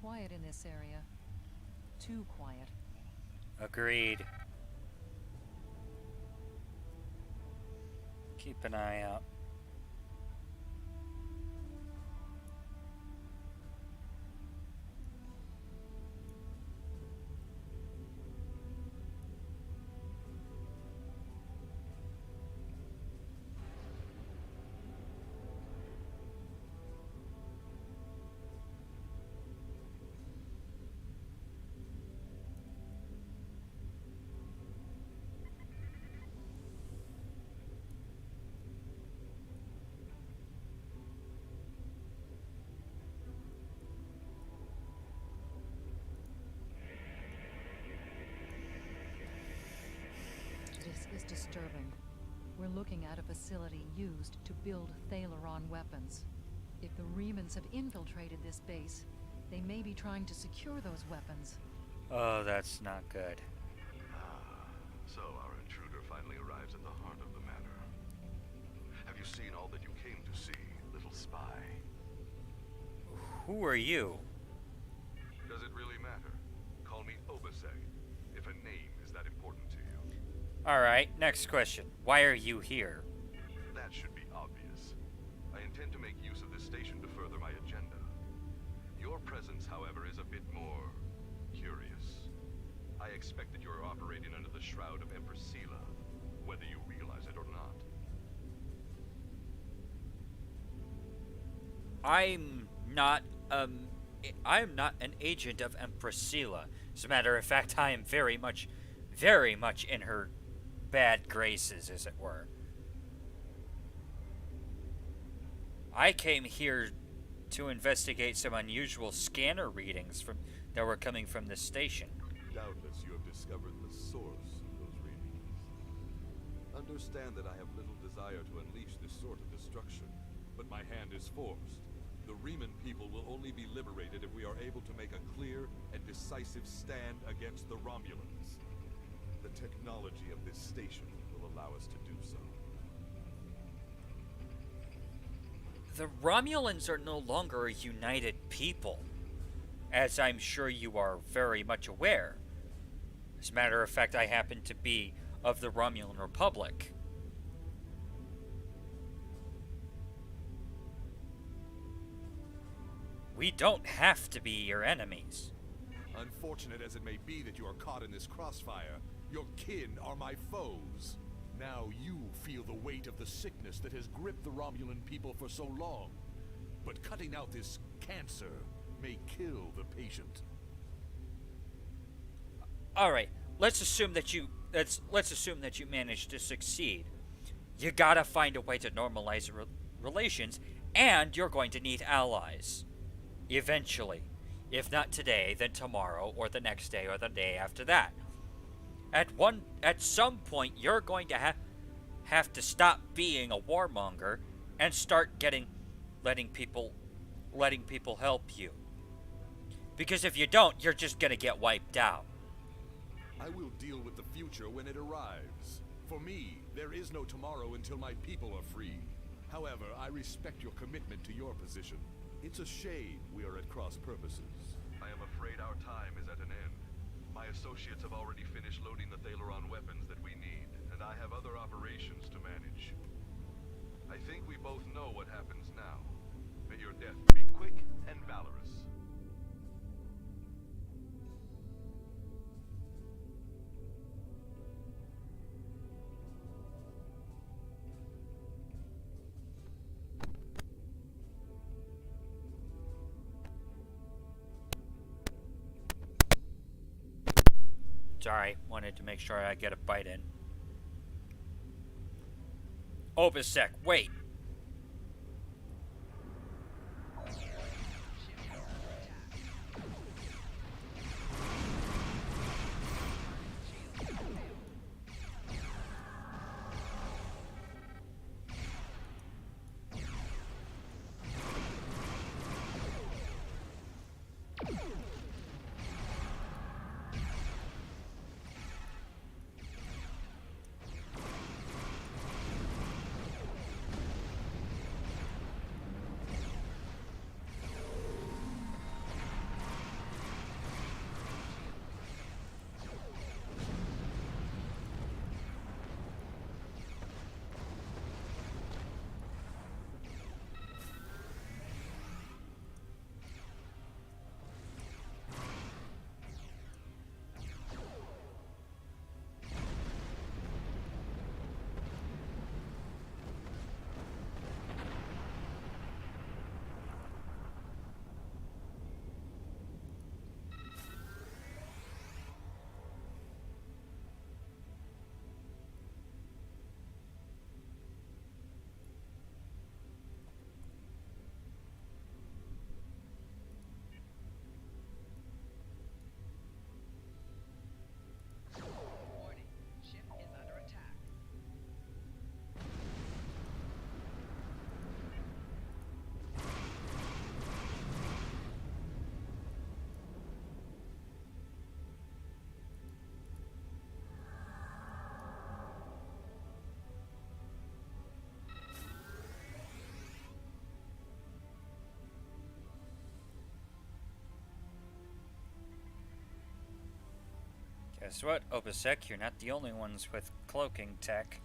Quiet in this area. Too quiet. Agreed. Keep an eye out. This is disturbing. We're looking at a facility used to build Thalaron weapons. If the Remans have infiltrated this base, they may be trying to secure those weapons. Oh, that's not good. So our intruder finally arrives at the heart of the matter. Have you seen all that you came to see, little spy? Who are you? Does it really matter? Call me Obaseg, if a name is that important to you. Alright, next question. Why are you here? That should be obvious. I intend to make use of this station to further my agenda. Your presence, however, is a bit more curious. I expect that you're operating under the shroud of Empress Sela, whether you realize it or not. I'm not an agent of Empress Sela. As a matter of fact, I am very much in her bad graces, as it were. I came here to investigate some unusual scanner readings that were coming from this station. Doubtless you have discovered the source of those readings. Understand that I have little desire to unleash this sort of destruction, but my hand is forced. The Reman people will only be liberated if we are able to make a clear and decisive stand against the Romulans. The technology of this station will allow us to do so. The Romulans are no longer a united people, as I'm sure you are very much aware. As a matter of fact, I happen to be of the Romulan Republic. We don't have to be your enemies. Unfortunate as it may be that you are caught in this crossfire, your kin are my foes. Now you feel the weight of the sickness that has gripped the Romulan people for so long. But cutting out this cancer may kill the patient. All right, let's assume that you managed to succeed. You gotta find a way to normalize relations, and you're going to need allies. Eventually. If not today, then tomorrow, or the next day, or the day after that. At some point, you're going to have to stop being a warmonger and start letting people help you. Because if you don't, you're just gonna get wiped out. I will deal with the future when it arrives. For me, there is no tomorrow until my people are free. However, I respect your commitment to your position. It's a shame we are at cross purposes. I am afraid our time is at an end. My associates have already finished loading the Thaleron weapons that we need, and I have other operations to manage. I think we both know what happens now. May your death be quick and valorous. Sorry, wanted to make sure I get a bite in. Obisek, wait! Guess what, Obisek? You're not the only ones with cloaking tech.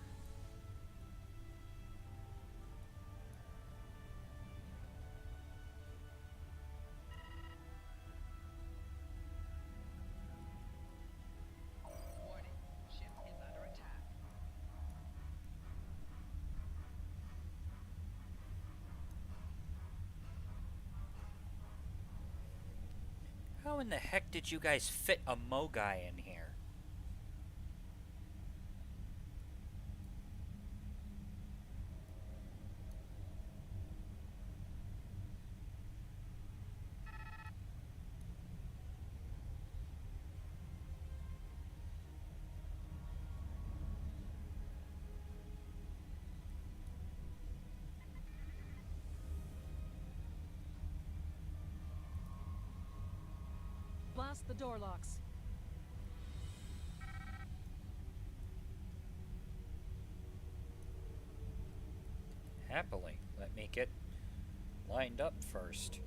How in the heck did you guys fit a Mogai in here? Blast the door locks. Happily, let me get lined up first.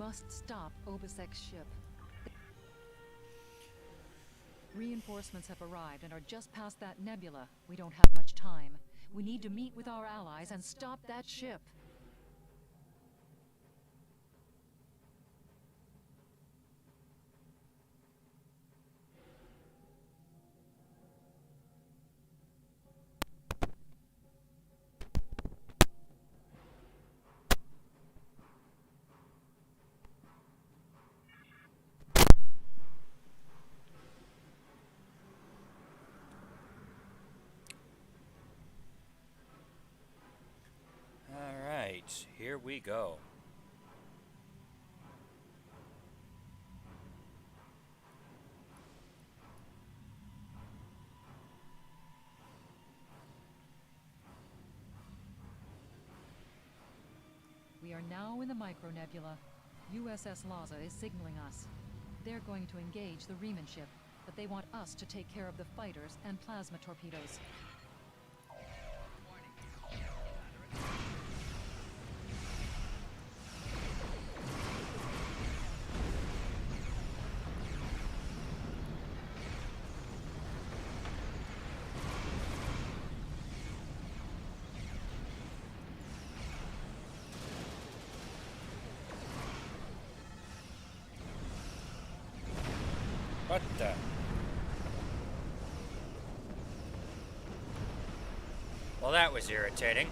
must stop Obisek's ship. Reinforcements have arrived and are just past that nebula. We don't have much time. We need to meet with our allies and stop that ship. Here we go. We are now in the micronebula. USS Laza is signaling us. They're going to engage the Riemann ship, but they want us to take care of the fighters and plasma torpedoes. What the? Well, that was irritating.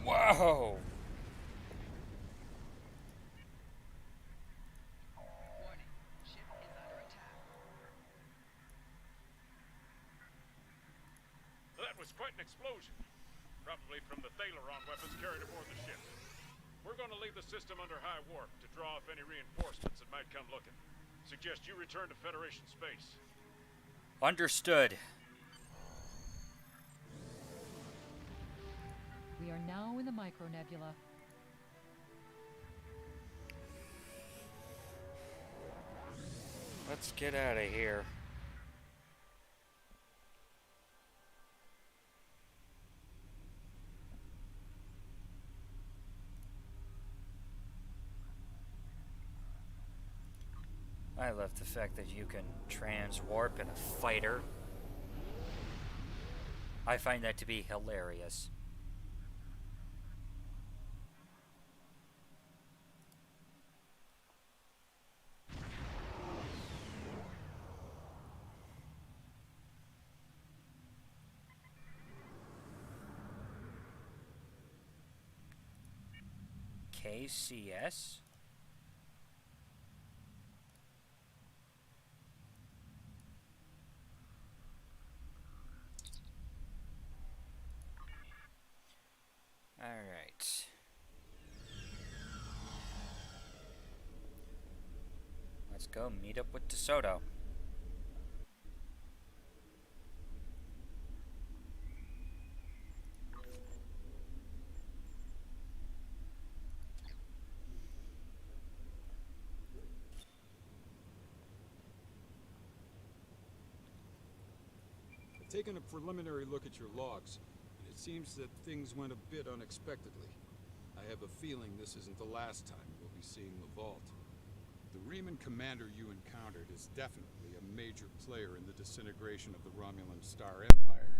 Whoa! That was quite an explosion. Probably from the Thaleron weapons carried aboard the ship. We're going to leave the system under high warp to draw off any reinforcements that might come looking. Suggest you return to Federation space. Understood. We are now in the micronebula. Let's get out of here. I love the fact that you can transwarp in a fighter. I find that to be hilarious. KCS? All right. Let's go meet up with DeSoto. I've taken a preliminary look at your logs. It seems that things went a bit unexpectedly. I have a feeling this isn't the last time we'll be seeing the Vault. The Riemann commander you encountered is definitely a major player in the disintegration of the Romulan Star Empire.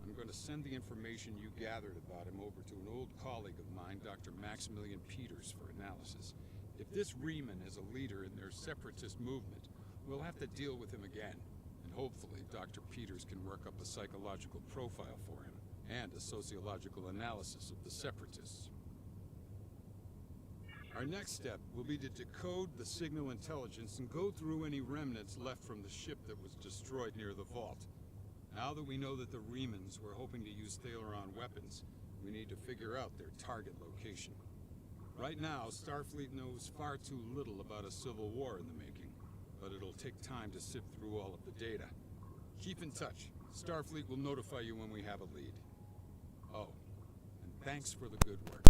I'm going to send the information you gathered about him over to an old colleague of mine, Dr. Maximilian Peters, for analysis. If this Riemann is a leader in their separatist movement, we'll have to deal with him again, and hopefully Dr. Peters can work up a psychological profile for him, and a sociological analysis of the Separatists. Our next step will be to decode the signal intelligence and go through any remnants left from the ship that was destroyed near the vault. Now that we know that the Remans were hoping to use Thaleron weapons, we need to figure out their target location. Right now, Starfleet knows far too little about a civil war in the making, but it'll take time to sift through all of the data. Keep in touch. Starfleet will notify you when we have a lead. Oh, and thanks for the good work.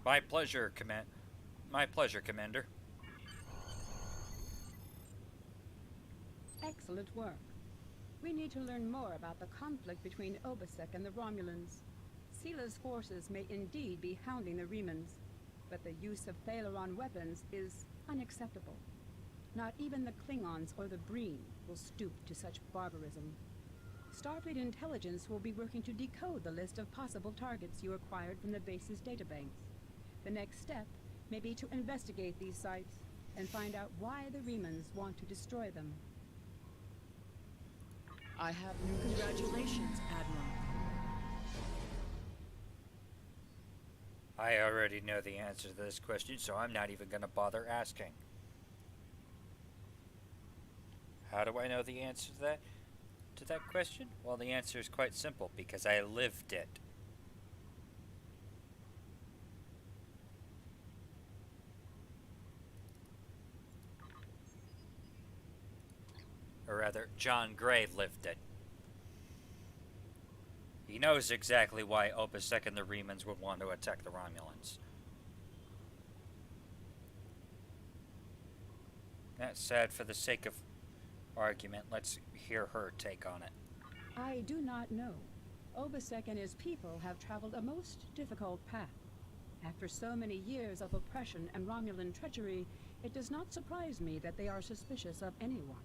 My pleasure, Commander. Excellent work. We need to learn more about the conflict between Obisek and the Romulans. Sila's forces may indeed be hounding the Remans, but the use of Thaleron weapons is unacceptable. Not even the Klingons or the Breen will stoop to such barbarism. Starfleet intelligence will be working to decode the list of possible targets you acquired from the base's databanks. The next step may be to investigate these sites and find out why the Remans want to destroy them. I have new congratulations, Admiral. I already know the answer to this question, so I'm not even going to bother asking. How do I know the answer to that question? Well, the answer is quite simple, because I lived it. Or rather, John Gray lived it. He knows exactly why Obisek and the Remans would want to attack the Romulans. That's sad. For the sake of argument, let's hear her take on it. I do not know. Obisek and his people have traveled a most difficult path. After so many years of oppression and Romulan treachery, it does not surprise me that they are suspicious of anyone.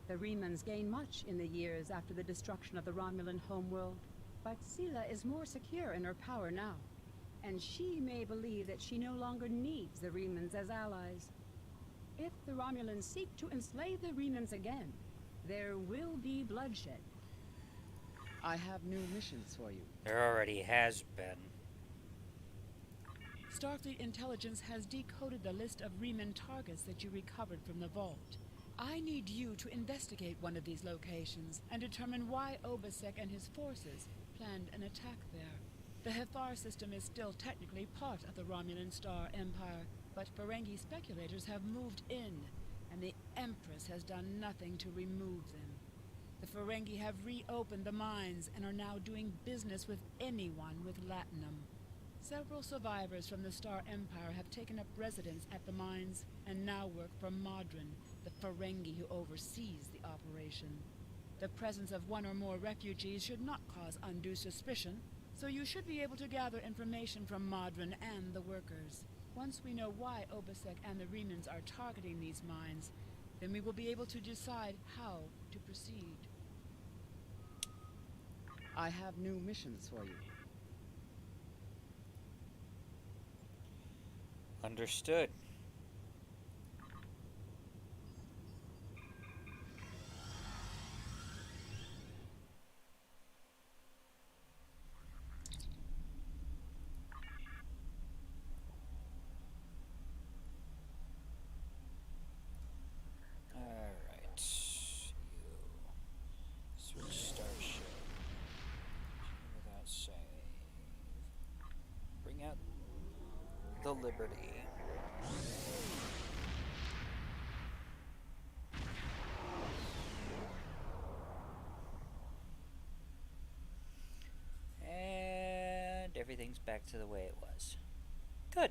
The Remans gained much in the years after the destruction of the Romulan homeworld, but Sila is more secure in her power now, and she may believe that she no longer needs the Remans as allies. If the Romulans seek to enslave the Remans again, there will be bloodshed. I have new missions for you. There already has been. Starfleet intelligence has decoded the list of Reman targets that you recovered from the vault. I need you to investigate one of these locations and determine why Obisek and his forces planned an attack there. The Hefar system is still technically part of the Romulan Star Empire, but Ferengi speculators have moved in, and the Empress has done nothing to remove them. The Ferengi have reopened the mines and are now doing business with anyone with latinum. Several survivors from the Star Empire have taken up residence at the mines and now work for Modron, the Ferengi who oversees the operation. The presence of one or more refugees should not cause undue suspicion, so you should be able to gather information from Modron and the workers. Once we know why Obisek and the Remans are targeting these mines, then we will be able to decide how to proceed. I have new missions for you. Understood. The Liberty. And everything's back to the way it was. Good.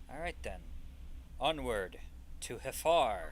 Alright then. Onward to Hefar.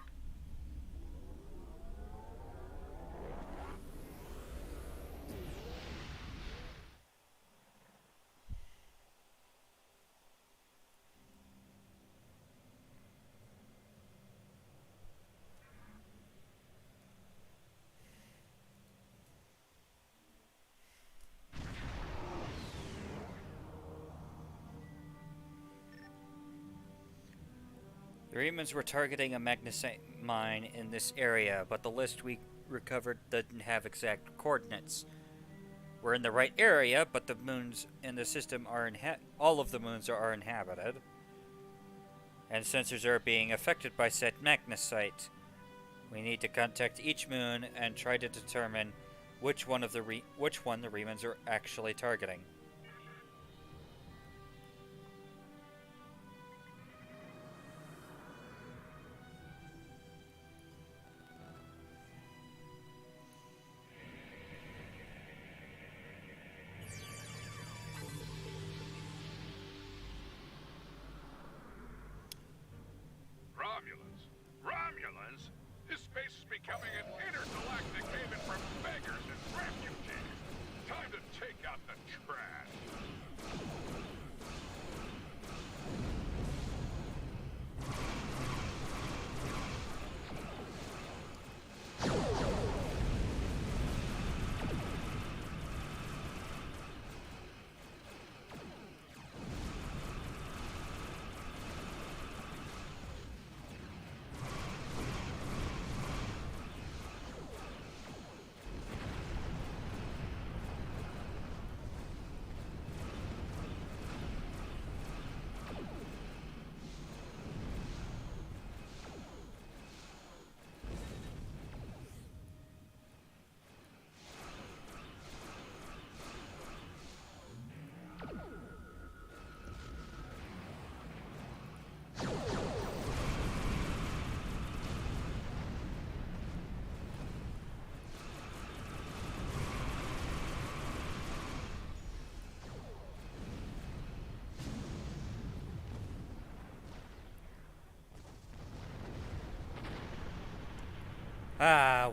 Remans were targeting a magnesite mine in this area, but the list we recovered didn't have exact coordinates. We're in the right area, but the moons in the system are all of the moons are inhabited, and sensors are being affected by said magnesite. We need to contact each moon and try to determine which one the Remans are actually targeting. Romulans? This space is becoming an intergalactic haven for beggars and refugees. Time to take out the trash.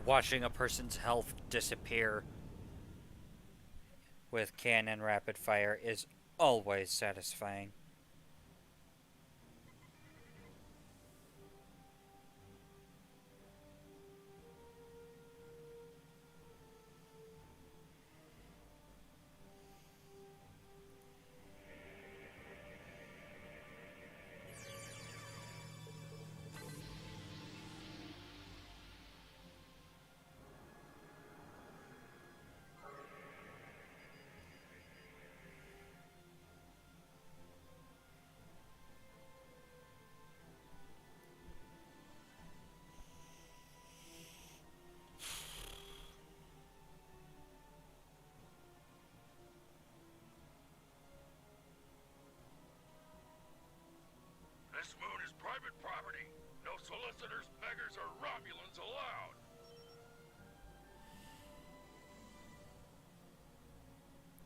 Watching a person's health disappear with cannon rapid fire is always satisfying. This moon is private property. No solicitors, beggars, or Romulans allowed.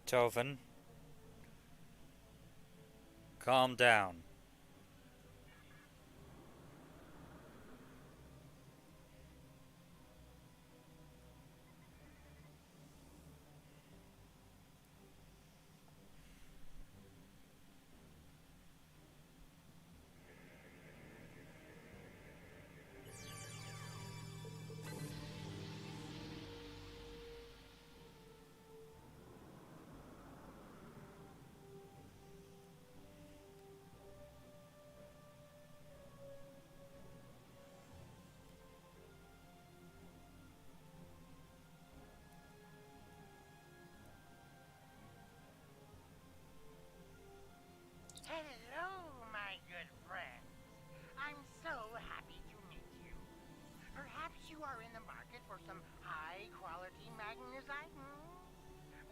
Tovan, calm down. Hello, my good friends. I'm so happy to meet you. Perhaps you are in the market for some high-quality magnesite?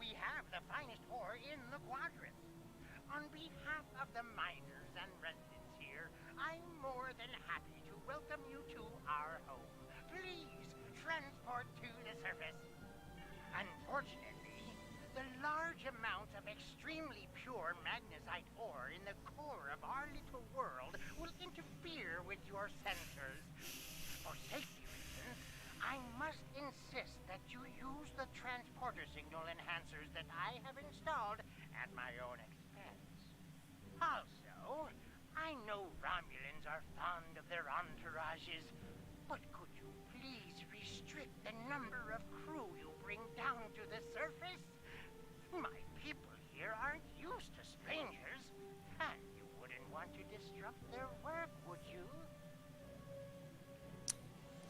We have the finest ore in the quadrant. On behalf of the miners and residents here, I'm more than happy to welcome you to our home. Please, transport to the surface. Unfortunately, the large amount of extremely pure magnesite ore in the core of our little world will interfere with your sensors. For safety reasons, I must insist that you use the transporter signal enhancers that I have installed at my own expense. Also, I know Romulans are fond of their entourages, but could you please restrict the number of crew you bring down to the surface? My people here aren't used to strangers, and you wouldn't want to disrupt their work, would you?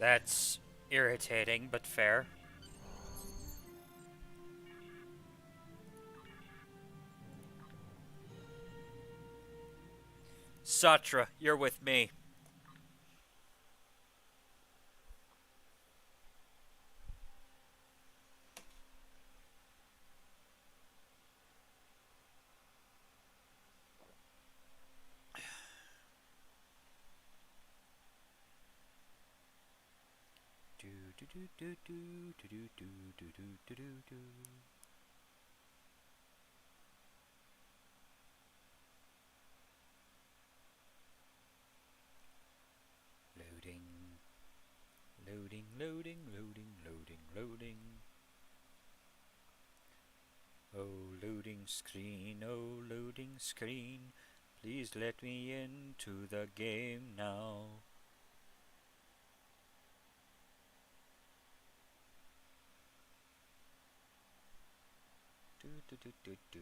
That's irritating, but fair. Satra, you're with me. Loading, loading, loading, loading, loading. Oh, loading screen, oh, loading screen. Please let me into the game now. Do, do, do, do, do.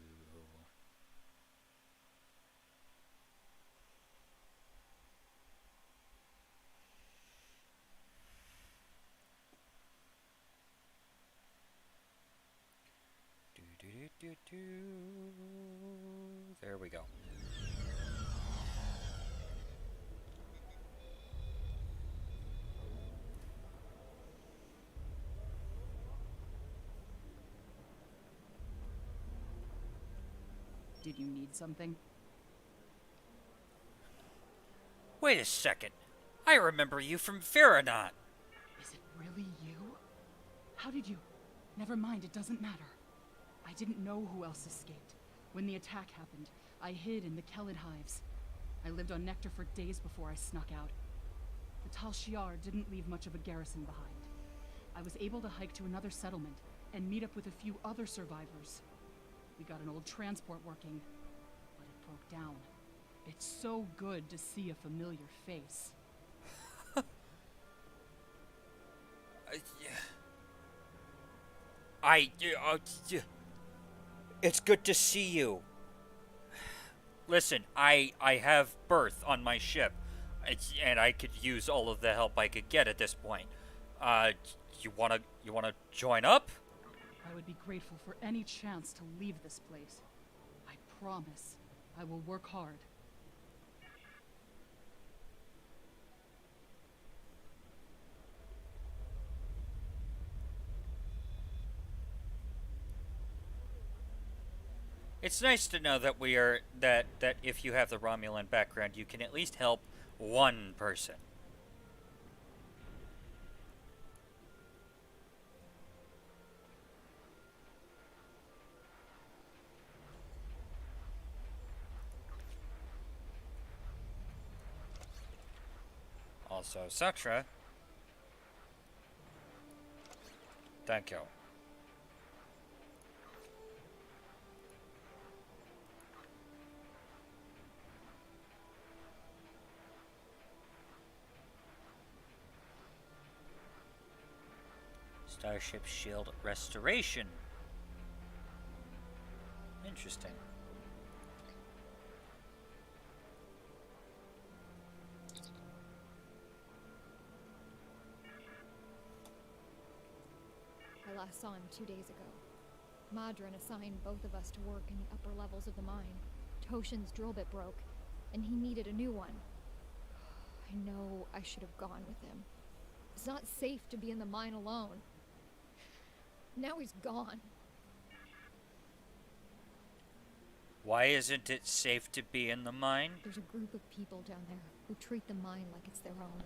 There we go. Did you need something? Wait a second. I remember you from Veranon. Is it really you? How did you... Never mind, it doesn't matter. I didn't know who else escaped. When the attack happened, I hid in the Kellid hives. I lived on Nectar for days before I snuck out. The Tal Shiar didn't leave much of a garrison behind. I was able to hike to another settlement and meet up with a few other survivors. We got an old transport working, but it broke down. It's so good to see a familiar face. It's good to see you. Listen, I have berth on my ship, and I could use all of the help I could get at this point. You wanna join up? I would be grateful for any chance to leave this place. I promise I will work hard. It's nice to know that that if you have the Romulan background, you can at least help one person. Also, Satra. Thank you. Starship Shield Restoration. Interesting. I last saw him 2 days ago. Madron assigned both of us to work in the upper levels of the mine. Toshin's drill bit broke, and he needed a new one. I know I should have gone with him. It's not safe to be in the mine alone. Now he's gone. Why isn't it safe to be in the mine? There's a group of people down there who treat the mine like it's their own.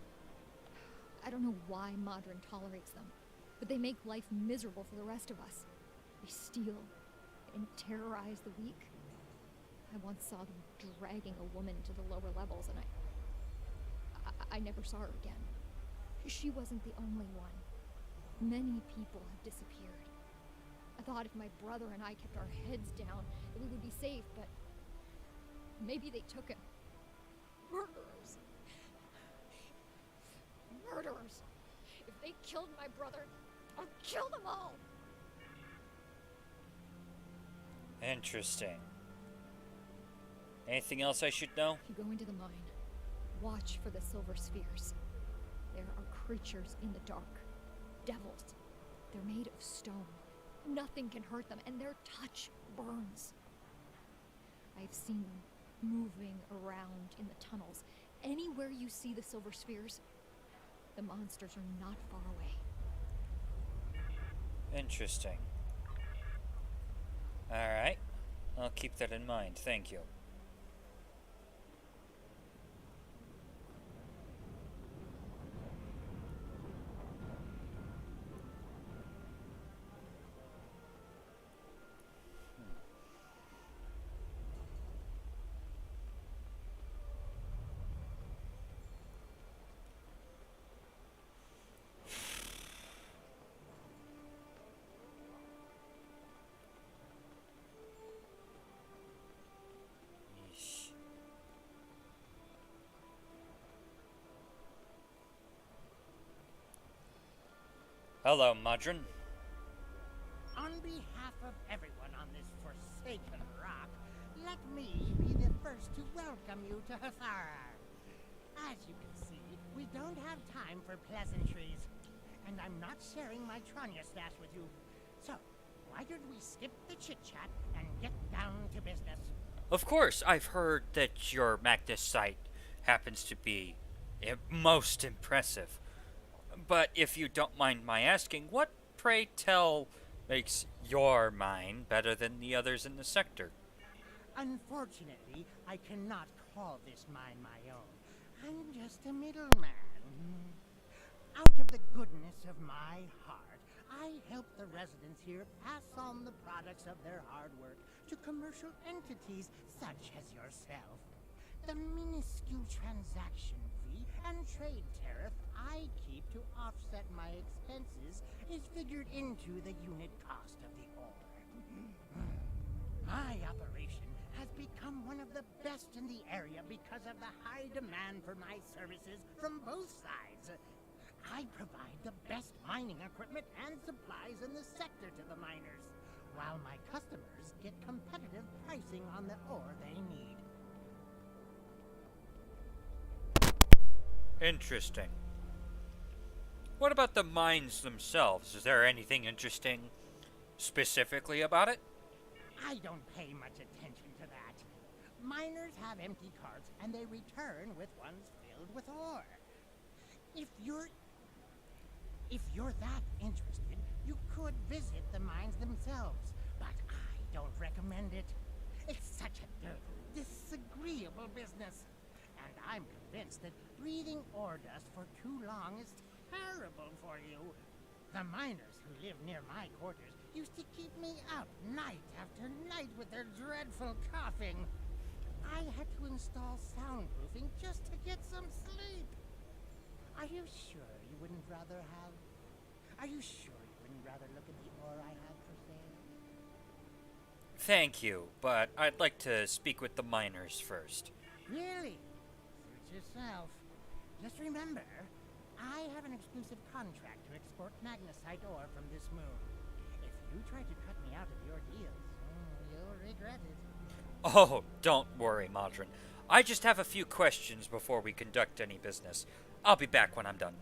I don't know why Madron tolerates them, but they make life miserable for the rest of us. They steal and terrorize the weak. I once saw them dragging a woman to the lower levels, and I never saw her again. She wasn't the only one. Many people have disappeared. I thought if my brother and I kept our heads down, that we would be safe, but maybe they took him. Murderers. Murderers. If they killed my brother, I'll kill them all. Interesting. Anything else I should know? If you go into the mine, watch for the silver spheres. There are creatures in the dark. Devils. They're made of stone. Nothing can hurt them, and their touch burns. I've seen them moving around in the tunnels. Anywhere you see the silver spheres, the monsters are not far away. Interesting. Alright. I'll keep that in mind. Thank you. Hello, Modron. On behalf of everyone on this forsaken rock, let me be the first to welcome you to Hathara. As you can see, we don't have time for pleasantries, and I'm not sharing my Tranya stash with you. So, why don't we skip the chit-chat and get down to business? Of course, I've heard that your Magnus site happens to be most impressive. But if you don't mind my asking, what, pray tell, makes your mine better than the others in the sector? Unfortunately, I cannot call this mine my own. I'm just a middleman. Out of the goodness of my heart, I help the residents here pass on the products of their hard work to commercial entities such as yourself. The minuscule transaction fee and trade tariff I keep to offset my expenses is figured into the unit cost of the ore. My operation has become one of the best in the area because of the high demand for my services from both sides. I provide the best mining equipment and supplies in the sector to the miners, while my customers get competitive pricing on the ore they need. Interesting. What about the mines themselves? Is there anything interesting specifically about it? I don't pay much attention to that. Miners have empty carts and they return with ones filled with ore. If you're that interested, you could visit the mines themselves, but I don't recommend it. It's such a dirty, disagreeable business. And I'm convinced that breathing ore dust for too long is terrible for you. The miners who live near my quarters used to keep me up night after night with their dreadful coughing. I had to install soundproofing just to get some sleep. Are you sure you wouldn't rather look at the ore I have for sale? Thank you, but I'd like to speak with the miners first. Really? Suit yourself. Just remember, I have an exclusive contract to export magnesite ore from this moon. If you try to cut me out of your deals, you'll regret it. Oh, don't worry, Modron. I just have a few questions before we conduct any business. I'll be back when I'm done.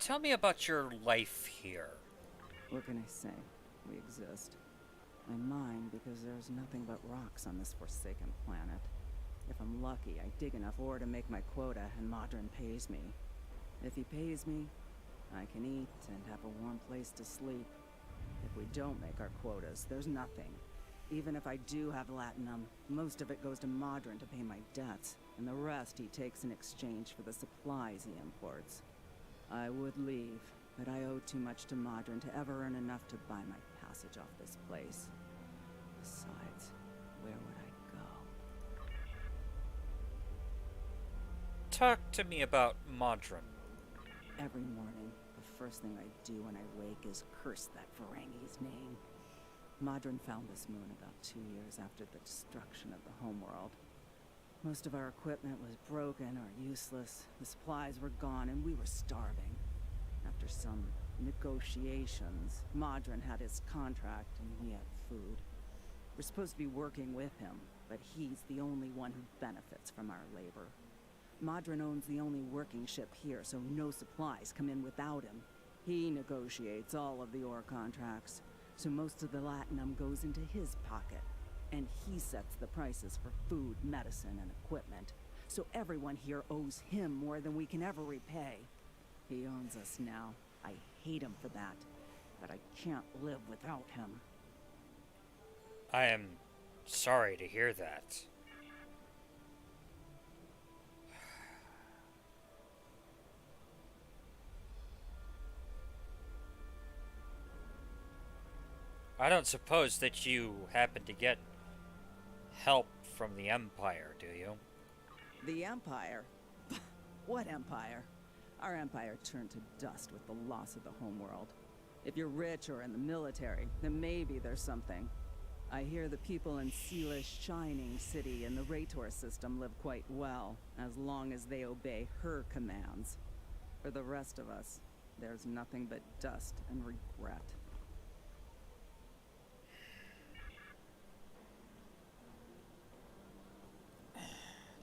Tell me about your life here. What can I say? We exist. I mine because there's nothing but rocks on this forsaken planet. If I'm lucky, I dig enough ore to make my quota, and Modron pays me. If he pays me, I can eat and have a warm place to sleep. If we don't make our quotas, there's nothing. Even if I do have latinum, most of it goes to Modron to pay my debts, and the rest he takes in exchange for the supplies he imports. I would leave, but I owe too much to Modron to ever earn enough to buy my passage off this place. Besides, where would I go? Talk to me about Modron. Every morning, the first thing I do when I wake is curse that Ferengi's name. Modron found this moon about 2 years after the destruction of the homeworld. Most of our equipment was broken or useless, the supplies were gone, and we were starving. After some negotiations, Modron had his contract and we had food. We're supposed to be working with him, but he's the only one who benefits from our labor. Modron owns the only working ship here, so no supplies come in without him. He negotiates all of the ore contracts, so most of the latinum goes into his pocket. And he sets the prices for food, medicine, and equipment. So everyone here owes him more than we can ever repay. He owns us now. I hate him for that, but I can't live without him. I am sorry to hear that. I don't suppose that you happen to get help from the Empire, do you? The Empire? What Empire? Our Empire turned to dust with the loss of the homeworld. If you're rich or in the military, then maybe there's something. I hear the people in Sila's shining city and the Rator system live quite well, as long as they obey her commands. For the rest of us, there's nothing but dust and regret.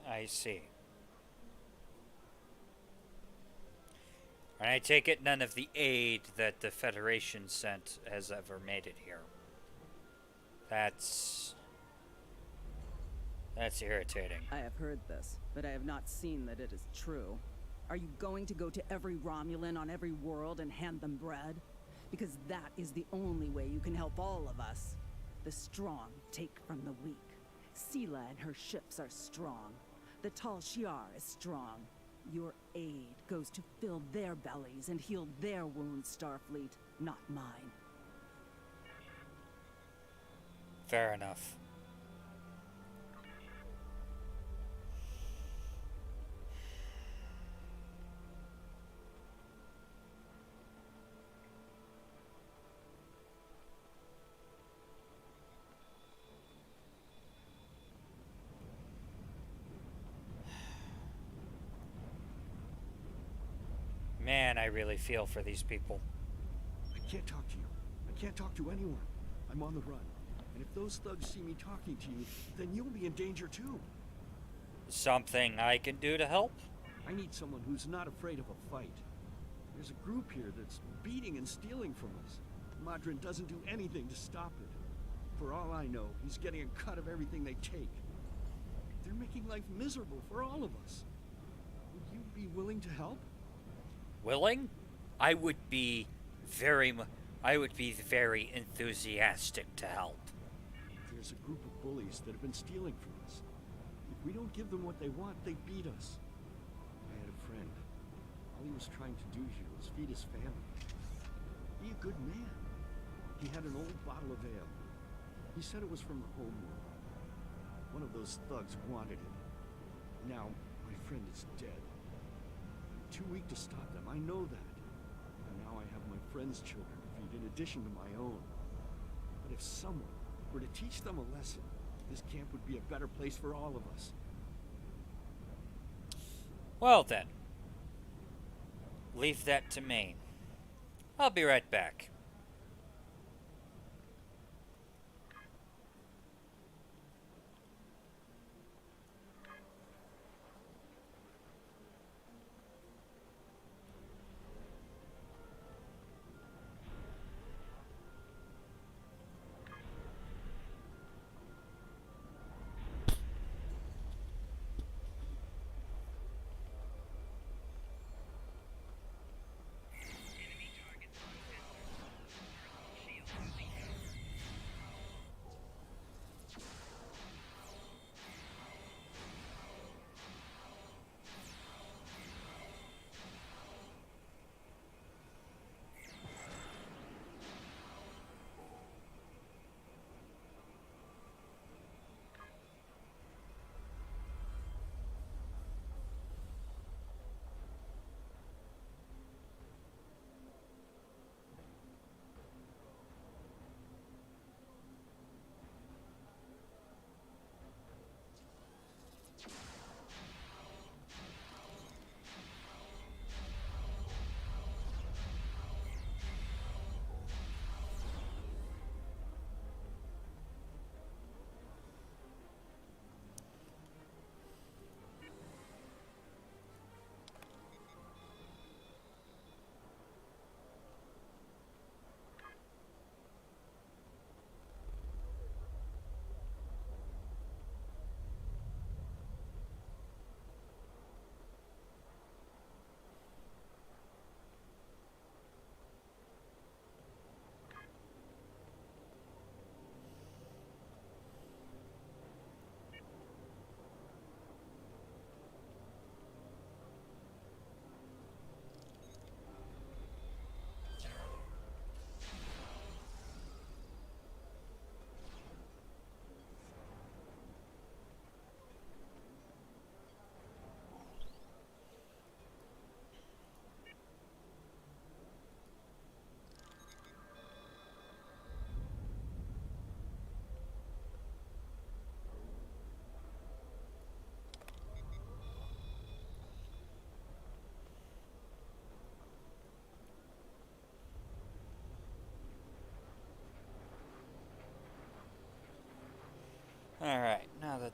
I see. And I take it none of the aid that the Federation sent has ever made it here. That's irritating. I have heard this, but I have not seen that it is true. Are you going to go to every Romulan on every world and hand them bread? Because that is the only way you can help all of us. The strong take from the weak. Sila and her ships are strong. The Tal Shiar is strong. Your aid goes to fill their bellies and heal their wounds, Starfleet, not mine. Fair enough. Man, I really feel for these people. I can't talk to you. I can't talk to anyone. I'm on the run. And if those thugs see me talking to you, then you'll be in danger too. Something I can do to help? I need someone who's not afraid of a fight. There's a group here that's beating and stealing from us. Modron doesn't do anything to stop it. For all I know, he's getting a cut of everything they take. They're making life miserable for all of us. Would you be willing to help? Willing? I would be very enthusiastic to help. There's a group of bullies that have been stealing from us. If we don't give them what they want, they beat us. I had a friend. All he was trying to do here was feed his family. Be a good man. He had an old bottle of ale. He said it was from the homeworld. One of those thugs wanted it. Now, my friend is dead. I'm too weak to stop them, I know that. And now I have my friend's children to feed in addition to my own. But if someone were to teach them a lesson, this camp would be a better place for all of us. Well then, leave that to me. I'll be right back.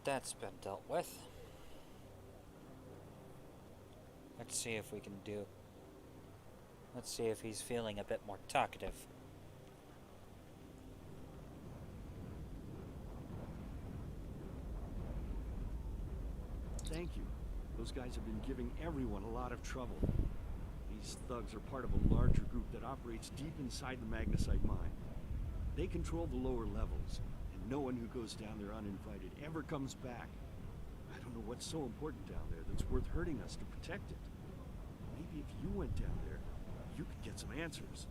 that's been dealt with. Let's see if we can do... Let's see if he's feeling a bit more talkative. Thank you. Those guys have been giving everyone a lot of trouble. These thugs are part of a larger group that operates deep inside the Magnesite mine. They control the lower levels, and no one who goes down there uninvited ever comes back. I don't know what's so important down there that's worth hurting us to protect it. Maybe if you went down there, you could get some answers.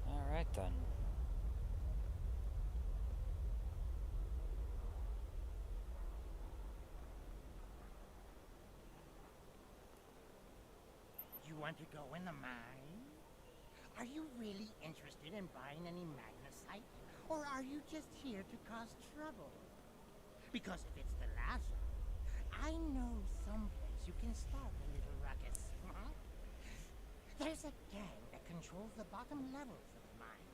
Alright then. You want to go in the mine? Are you really interested in buying any magnesite? Or are you just here to cause trouble? Because if it's the latter, I know someplace you can start a little ruckus. Huh? There's a gang that controls the bottom levels of the mine.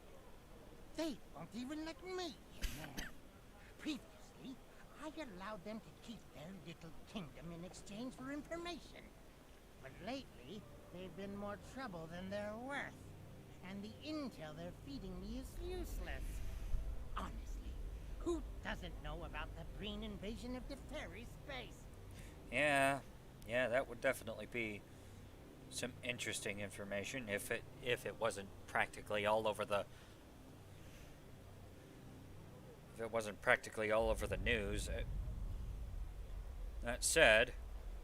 They won't even let me in there. Previously, I allowed them to keep their little kingdom in exchange for information. But lately, they've been more trouble than they're worth. And the intel they're feeding me is useless. Honestly, who doesn't know about the Breen invasion of Deferi space? Yeah, that would definitely be some interesting information if it wasn't practically all over the news. That said,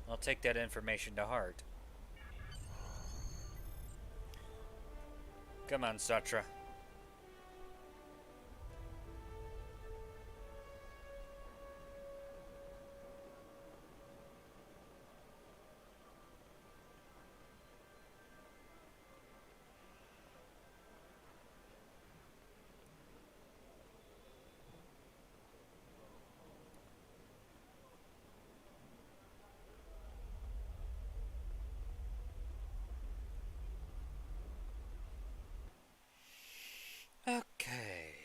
I'll take that information to heart. Come on, Satra. Okay.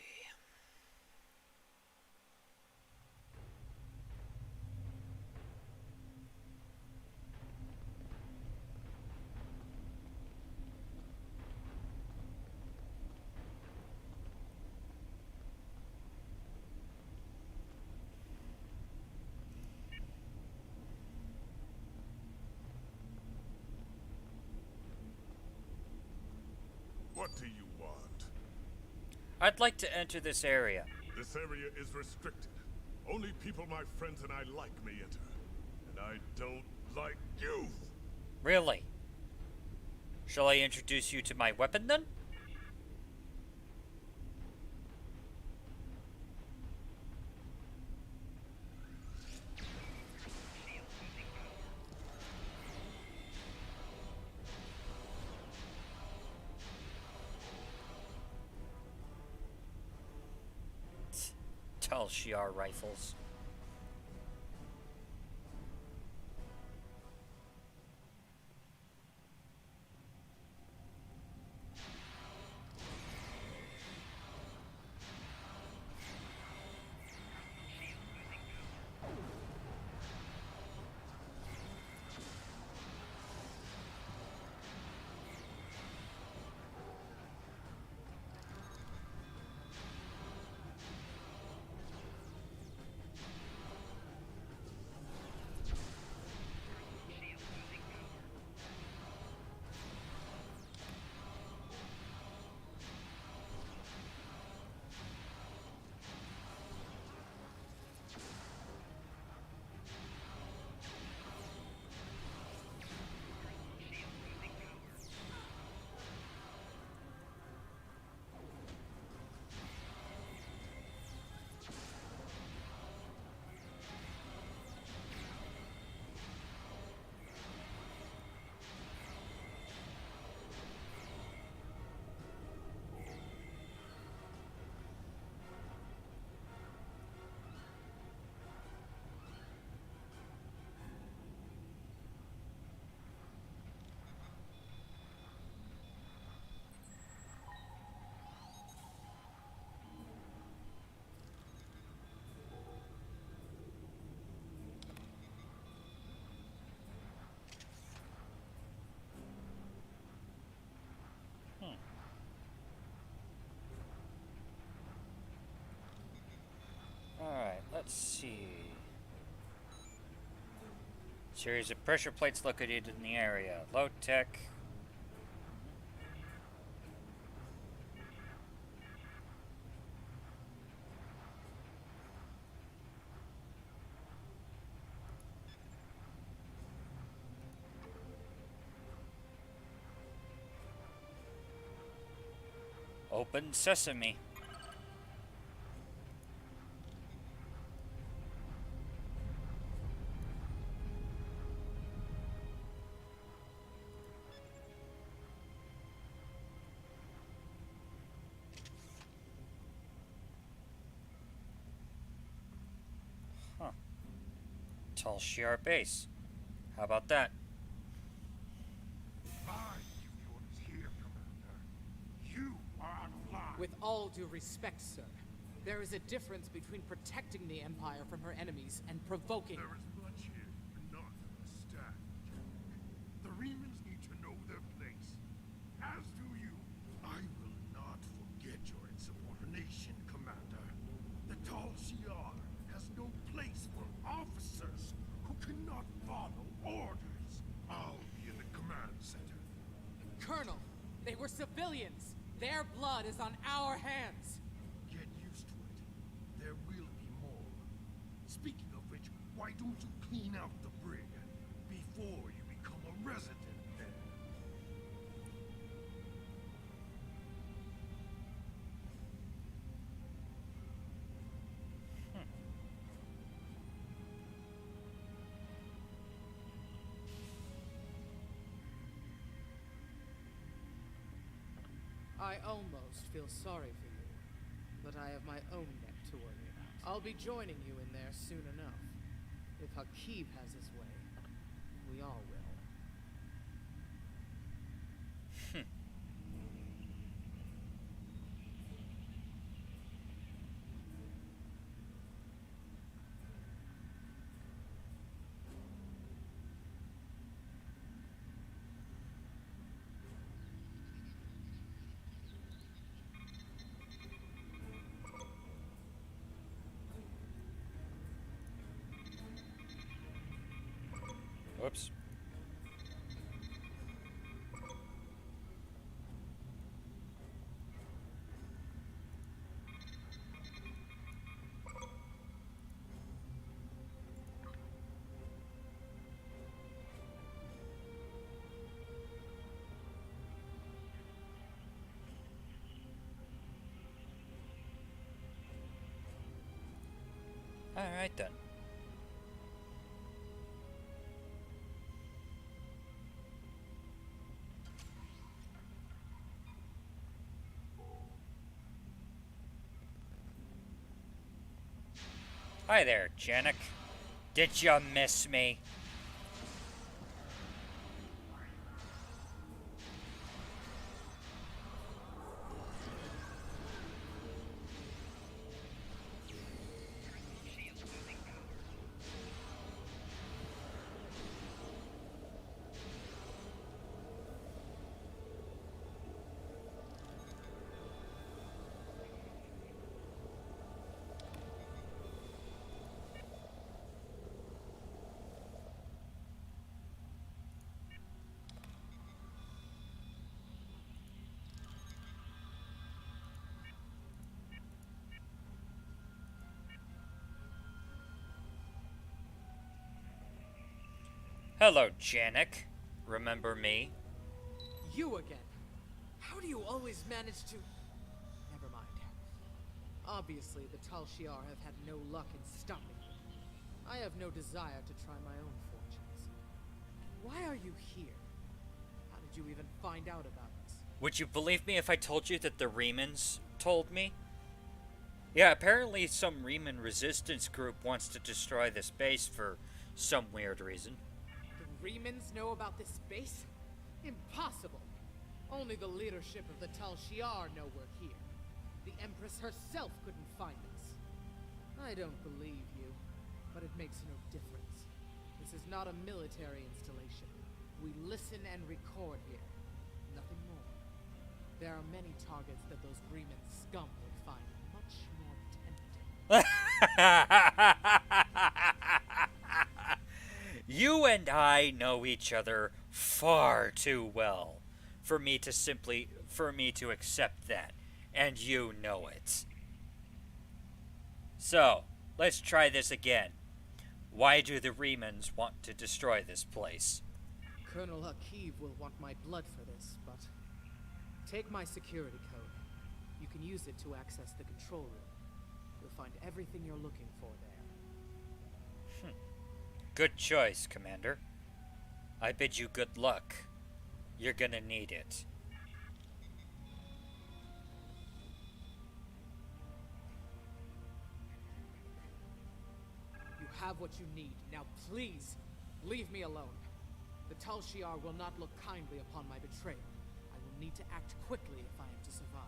What do you want? I'd like to enter this area. This area is restricted. Only people my friends and I like may enter. And I don't like you! Really? Shall I introduce you to my weapon then? Tall Shiar rifles. Series of pressure plates located in the area. Low tech. Open sesame. Huh. Tal Shiar base. How about that? With all due respect, sir, there is a difference between protecting the Empire from her enemies and provoking. There is much here you do not understand. The Remans need to know their place. As do you. I will not forget your insubordination, Commander. The Tal Shiar has no place for officers who cannot follow orders. I'll be in the command center. Colonel, they were civilians. Their blood is on our hands. Get used to it. There will be more. Speaking of which, why don't you clean out the brig before you become a resident there? I almost feel sorry for you, but I have my own neck to worry about. I'll be joining you in there soon enough. If Hakeeb has his way, we all will. Whoops. All right then. Hi there, Janek. Did you miss me? Hello, Janek. Remember me? You again? How do you always manage to... Never mind. Obviously, the Tal Shiar have had no luck in stopping me. I have no desire to try my own fortunes. Why are you here? How did you even find out about us? Would you believe me if I told you that the Remans told me? Yeah, apparently some Reman resistance group wants to destroy this base for some weird reason. The Remans know about this base? Impossible! Only the leadership of the Tal Shiar know we're here. The Empress herself couldn't find us. I don't believe you, but it makes no difference. This is not a military installation. We listen and record here. Nothing more. There are many targets that those Reman scum would find much more tempting. You and I know each other far too well for me to accept that, and you know it. So, let's try this again. Why do the Remans want to destroy this place? Colonel Hakiv will want my blood for this, but take my security code. You can use it to access the control room. You'll find everything you're looking for there. Good choice, Commander. I bid you good luck. You're gonna need it. You have what you need. Now please, leave me alone. The Tal Shiar will not look kindly upon my betrayal. I will need to act quickly if I am to survive.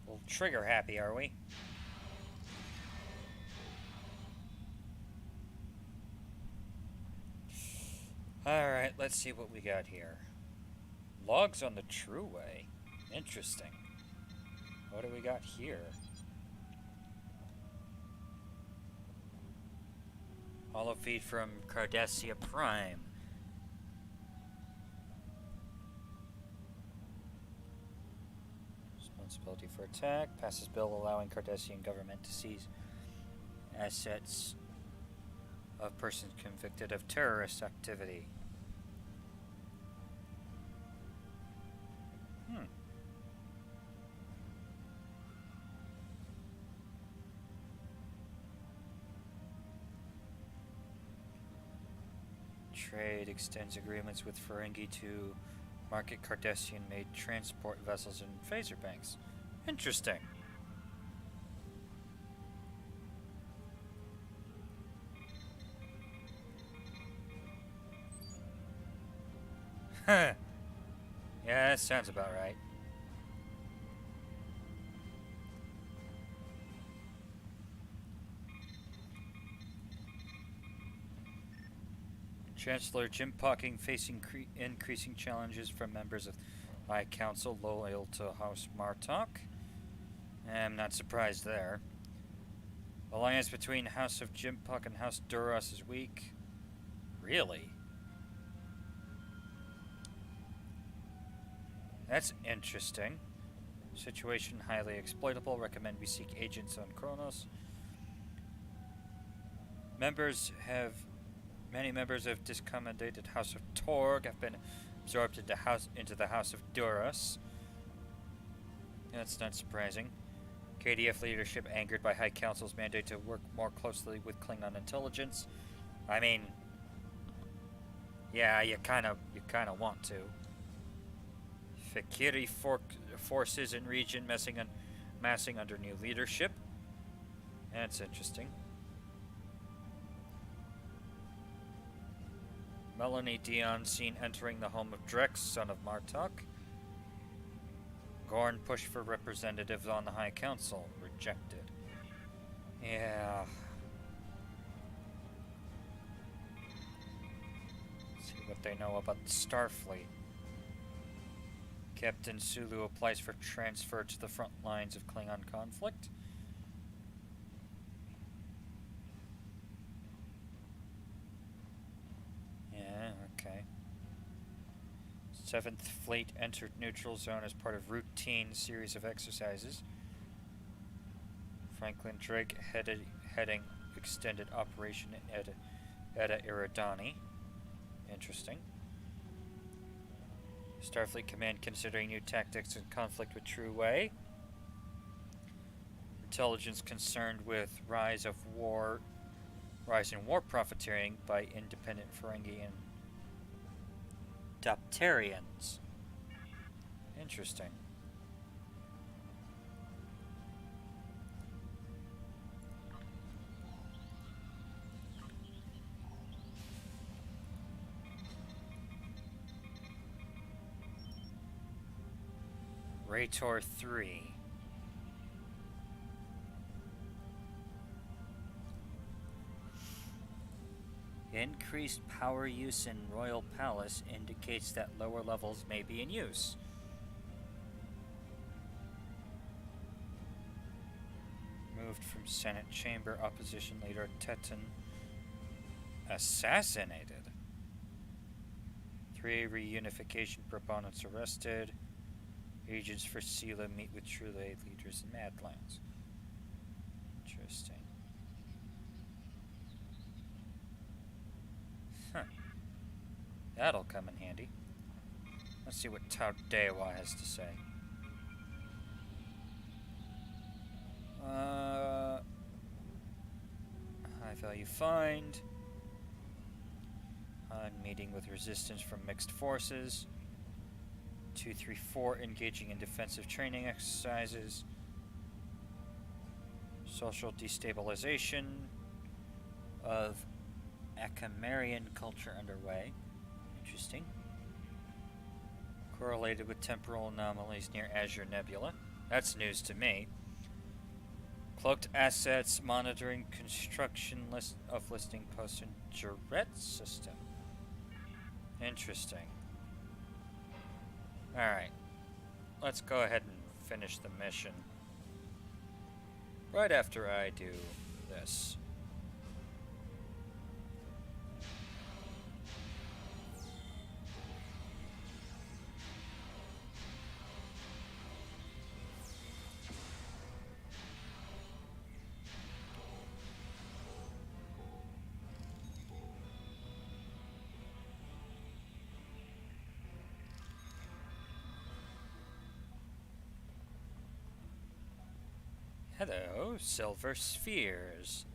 Well, trigger happy, are we? Alright, let's see what we got here. Logs on the True Way. Interesting. What do we got here? Hollow feed from Cardassia Prime. Responsibility for attack. Passes bill allowing Cardassian government to seize assets of persons convicted of terrorist activity. Trade extends agreements with Ferengi to market Cardassian-made transport vessels and phaser banks. Interesting. Huh. Yeah, that sounds about right. Chancellor Jim Pocking facing increasing challenges from members of High Council loyal to House Martok. I'm not surprised there. Alliance between House of Jimpuck and House Duras is weak. Really? That's interesting. Situation highly exploitable. Recommend we seek agents on Kronos. Many members of discommodited House of Torg have been absorbed into the House of Duras. That's not surprising. KDF leadership angered by High Council's mandate to work more closely with Klingon intelligence. I mean, yeah, you kind of want to. Fikiri forces in region massing under new leadership. That's interesting. Melanie Dion seen entering the home of Drex, son of Martok. Gorn pushed for representatives on the High Council. Rejected. Yeah. Let's see what they know about Starfleet. Captain Sulu applies for transfer to the front lines of Klingon conflict. Yeah, okay. 7th Fleet entered neutral zone as part of routine series of exercises. Franklin Drake heading extended operation at Eta Iridani. Interesting. Starfleet Command considering new tactics in conflict with True Way. Intelligence concerned with rise in war profiteering by independent Ferengi and Dopterians. Interesting. Raytor 3. Increased power use in Royal Palace indicates that lower levels may be in use. Moved from Senate chamber, opposition leader Teton assassinated. 3 reunification proponents arrested. Agents for Sela meet with True leaders in Madlands. Interesting. Huh. That'll come in handy. Let's see what Tau Dewa has to say. High value find. Meeting with resistance from mixed forces. 234 engaging in defensive training exercises. Social destabilization of Akamarian culture underway. Interesting. Correlated with temporal anomalies near Azure Nebula. That's news to me. Cloaked assets monitoring construction list of listing posts in Jarrett system. Interesting. Alright. Let's go ahead and finish the mission. Right after I do this. Hello, silver spheres.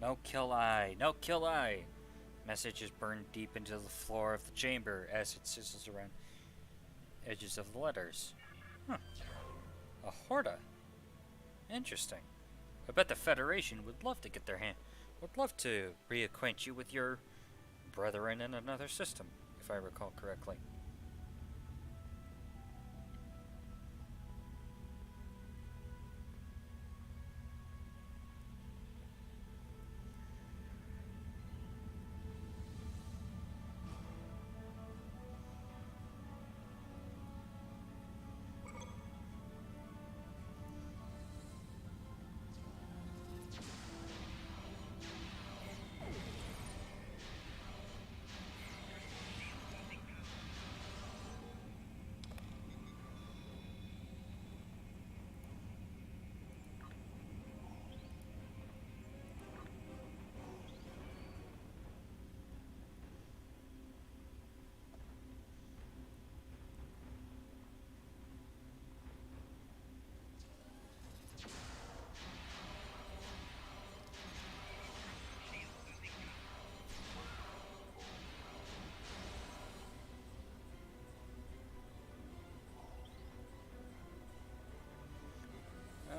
No kill eye. No kill eye. Message is burned deep into the floor of the chamber as it sizzles around edges of the letters. Huh. A Horda. Interesting. I bet the Federation would love to get their hand. Would love to reacquaint you with your brethren in another system, if I recall correctly.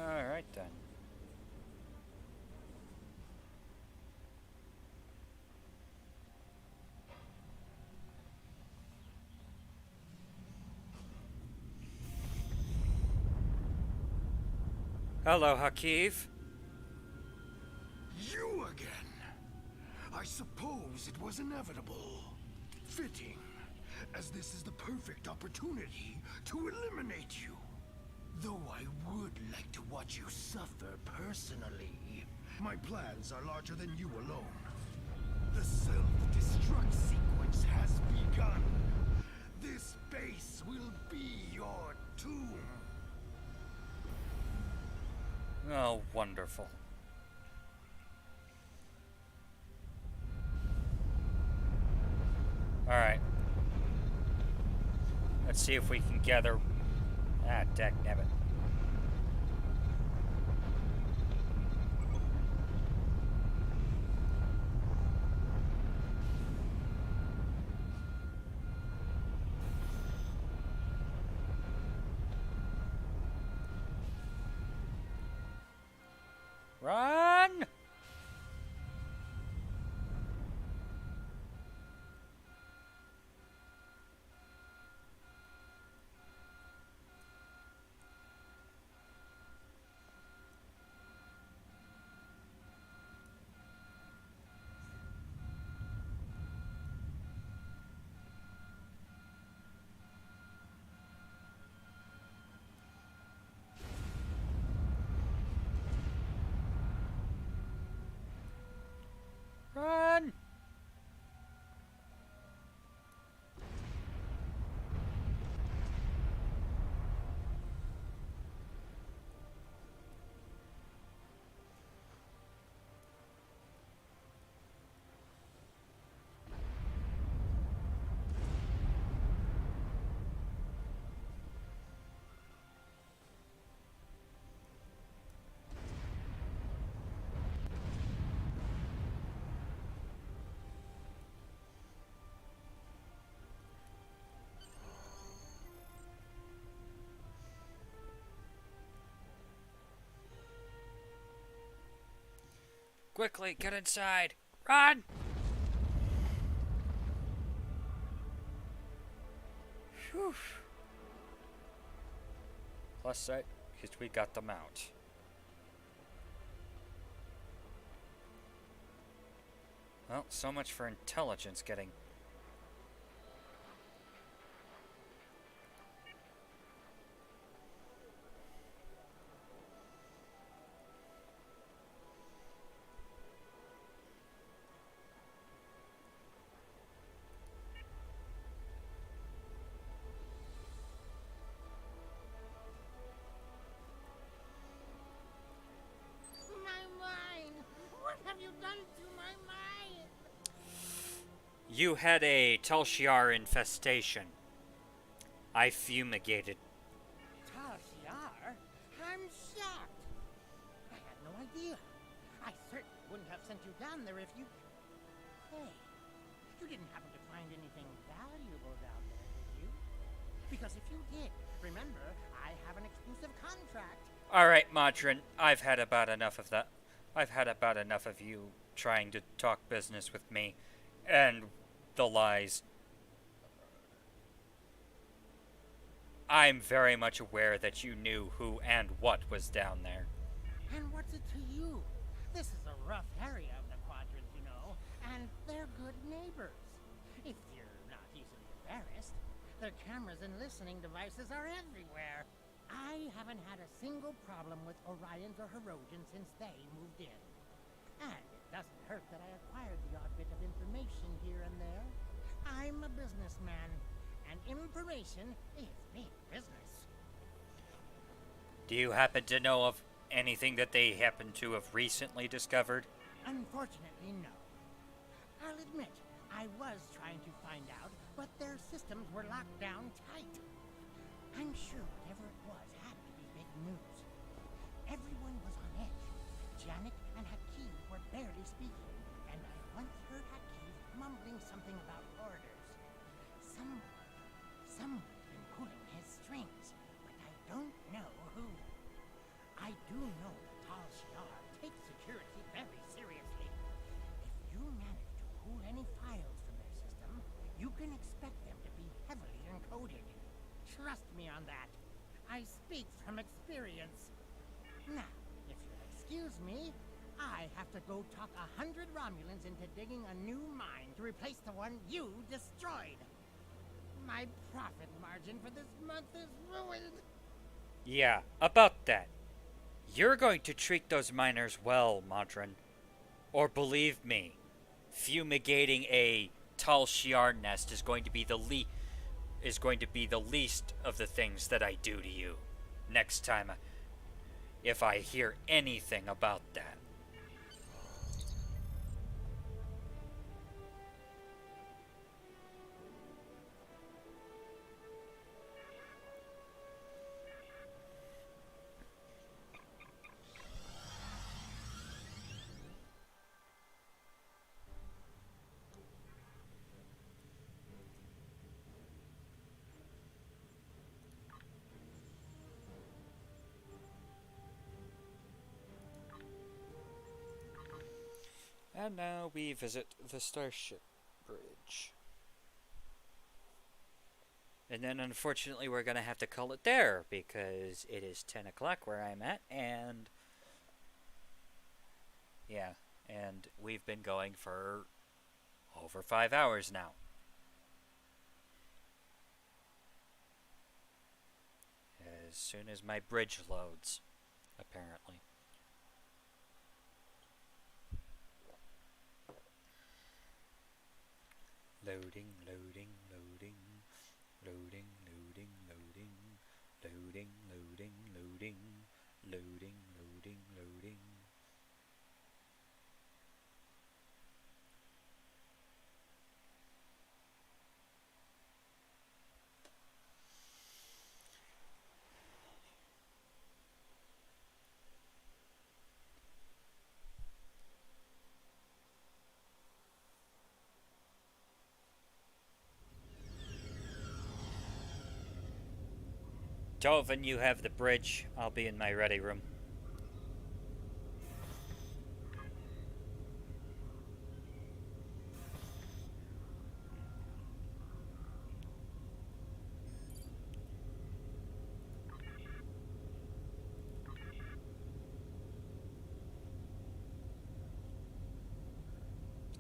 Alright then. Hello, Hakiv. You again. I suppose it was inevitable. Fitting, as this is the perfect opportunity to eliminate you. Though I would like to watch you suffer personally. My plans are larger than you alone. The self-destruct sequence has begun. This base will be your tomb. Oh, wonderful. Alright. see if we can gather... Ah, dagnabbit. Run! Run! Quickly, get inside! Run! Whew. Plus side, because we got the mount. Well, so much for intelligence getting... My mind! What have you done to my mind? You had a Tal Shiar infestation. I fumigated. Tal Shiar? I'm shocked. I had no idea. I certainly wouldn't have sent you down there if you... Hey, you didn't happen to find anything valuable down there, did you? Because if you did, remember, I have an exclusive contract. Alright, Modron, I've had about enough of that. I've had about enough of you trying to talk business with me. And the lies. I'm very much aware that you knew who and what was down there. And what's it to you? This is a rough area of the Quadrant, you know, and they're good neighbors. If you're not easily embarrassed, their cameras and listening devices are everywhere. I haven't had a single problem with Orions or Herodians since they moved in. And it doesn't hurt that I acquired the odd bit of information here and there. I'm a businessman, and information is big business. Do you happen to know of anything that they happen to have recently discovered? Unfortunately, no. I'll admit, I was trying to find out, but their systems were locked down tight. I'm sure whatever it was had to be big news. Everyone was on edge. Janek and Hakeem were barely speaking, and I once heard Hakeem mumbling something about orders. Someone's been pulling his strings, but I don't know who. I do know that Tal Shiar takes security very seriously. If you manage to pull any files from their system, you can expect them to be heavily encoded. Trust me on that. I speak from experience. Now, if you'll excuse me, I have to go talk 100 Romulans into digging a new mine to replace the one you destroyed. My profit margin for this month is ruined. Yeah, about that. You're going to treat those miners well, Modron. Or believe me, fumigating a Tal Shiar nest is going to be the least of the things that I do to you next time if I hear anything about that. And now we visit the Starship Bridge. And then unfortunately we're going to have to call it there because it is 10 o'clock where I'm at, and yeah, and we've been going for over 5 hours now. As soon as my bridge loads, apparently. Loading, loading, loading, loading, loading, loading, loading, loading, loading, loading, loading, loading. Dolphin, you have the bridge. I'll be in my ready room.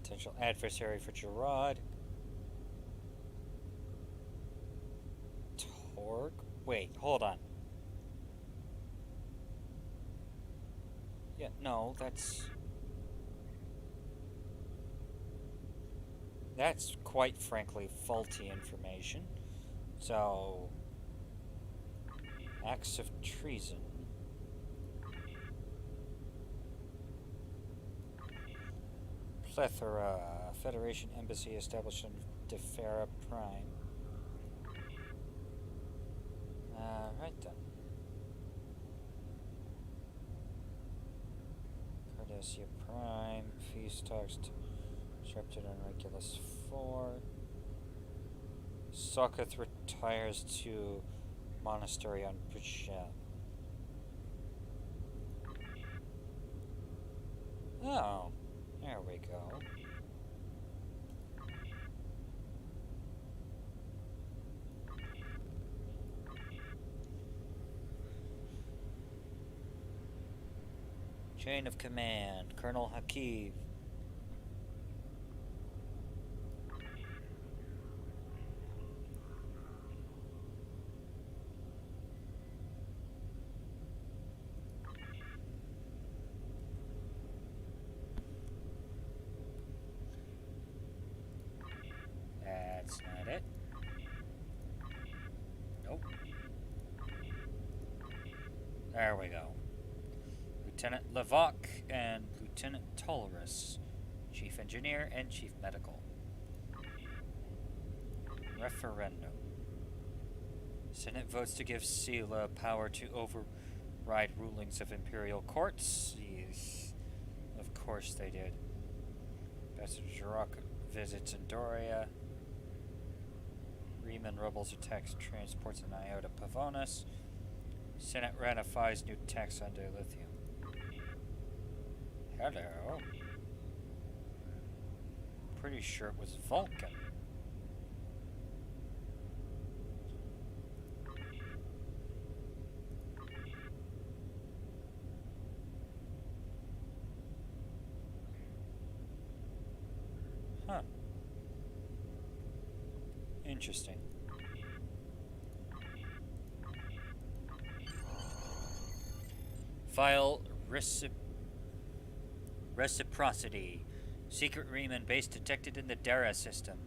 Potential adversary for Gerard. Torg? Wait, hold on. Yeah, no, that's quite frankly faulty information. So, acts of treason. Plethora. Federation embassy established on Defera Prime. Right then. Cardassia Prime. Feast talks disrupted on Regulus 4. Sokoth retires to monastery on Bridgel. Oh, there we go. Chain of command, Colonel Hakiv. That's not it. Nope. There we go. Lieutenant Levok and Lieutenant Tolerus, Chief Engineer and Chief Medical. Referendum. Senate votes to give Sela power to override rulings of Imperial courts. Yes. Of course they did. Ambassador Jirok visits Andoria. Riemann rebels attacks transports in Iota Pavonis. Senate ratifies new tax on dilithium. Hello. Pretty sure it was Vulcan. Huh. Interesting. File Reciprocity. Secret Riemann base detected in the Dara system.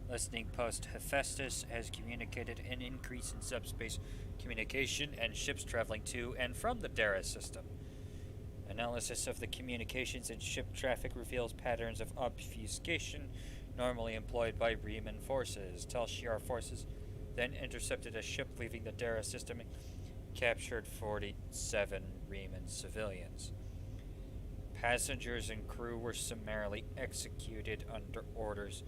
Listening post Hephaestus has communicated an increase in subspace communication and ships traveling to and from the Dara system. Analysis of the communications and ship traffic reveals patterns of obfuscation normally employed by Riemann forces. Tal Shiar forces then intercepted a ship leaving the Dara system and captured 47 Riemann civilians. Passengers and crew were summarily executed under orders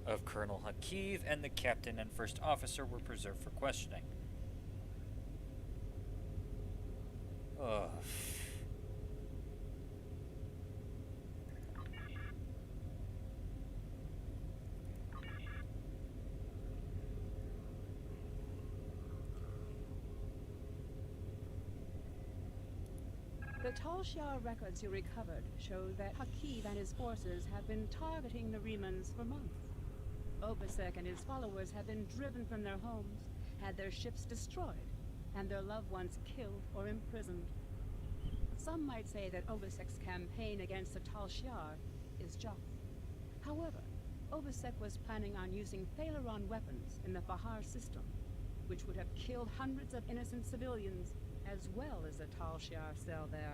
of Colonel Hakiv, and the captain and first officer were preserved for questioning. Ugh. The Tal Shiar records you recovered show that Hakiv and his forces have been targeting the Remans for months. Obasek and his followers have been driven from their homes, had their ships destroyed, and their loved ones killed or imprisoned. Some might say that Obasek's campaign against the Tal Shiar is just. However, Obasek was planning on using Thalaron weapons in the Fahar system, which would have killed hundreds of innocent civilians, as well as the Tal Shiar cell there.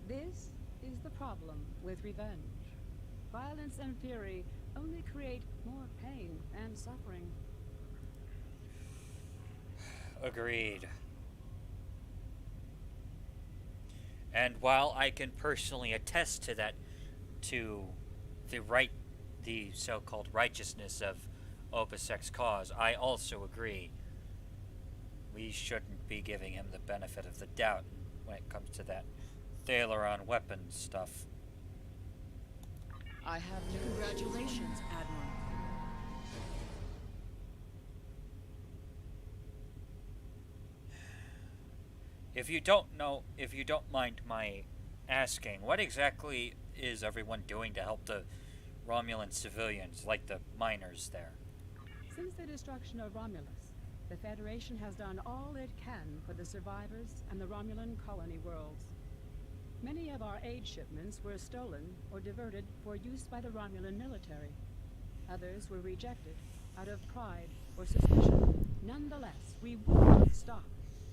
This is the problem with revenge. Violence and fury only create more pain and suffering. Agreed. And while I can personally attest to that, to the so-called righteousness of Obasek's cause, I also agree. We shouldn't be giving him the benefit of the doubt when it comes to that Thalaron weapons stuff. I have to... Congratulations, Admiral. If you don't mind my asking, what exactly is everyone doing to help the Romulan civilians, like the miners there? Since the destruction of Romulus, the Federation has done all it can for the survivors and the Romulan colony worlds. Many of our aid shipments were stolen or diverted for use by the Romulan military. Others were rejected out of pride or suspicion. Nonetheless, we will not stop.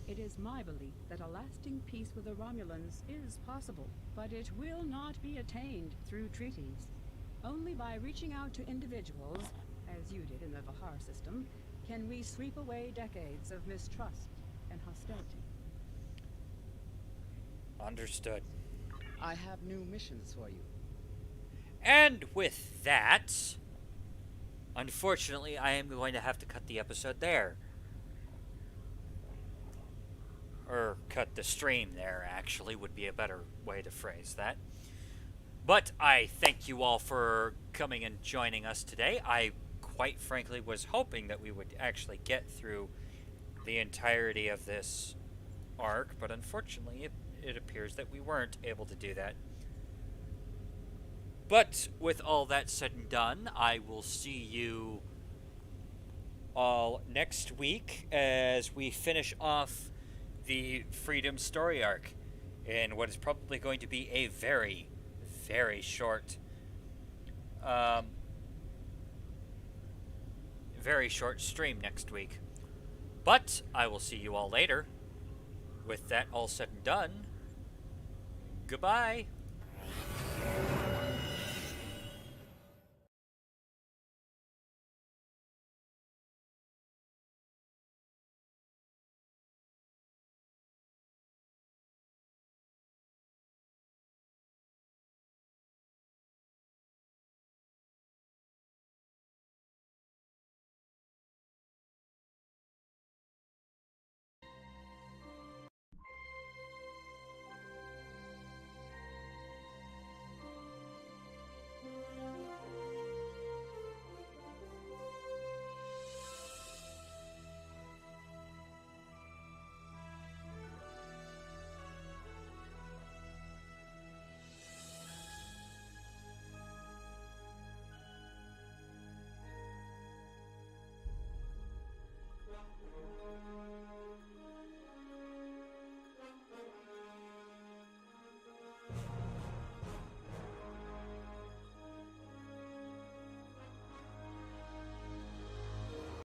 It is my belief that a lasting peace with the Romulans is possible, but it will not be attained through treaties. Only by reaching out to individuals, as you did in the Vahar system, can we sweep away decades of mistrust and hostility. Understood. I have new missions for you. And with that, unfortunately, I am going to have to cut the episode there. Or cut the stream there, actually, would be a better way to phrase that. But I thank you all for coming and joining us today. I quite frankly was hoping that we would actually get through the entirety of this arc, but unfortunately it appears that we weren't able to do that. But with all that said and done, I will see you all next week as we finish off the Freedom story arc in what is probably going to be a very, very short stream next week. But I will see you all later. With that all said and done, goodbye.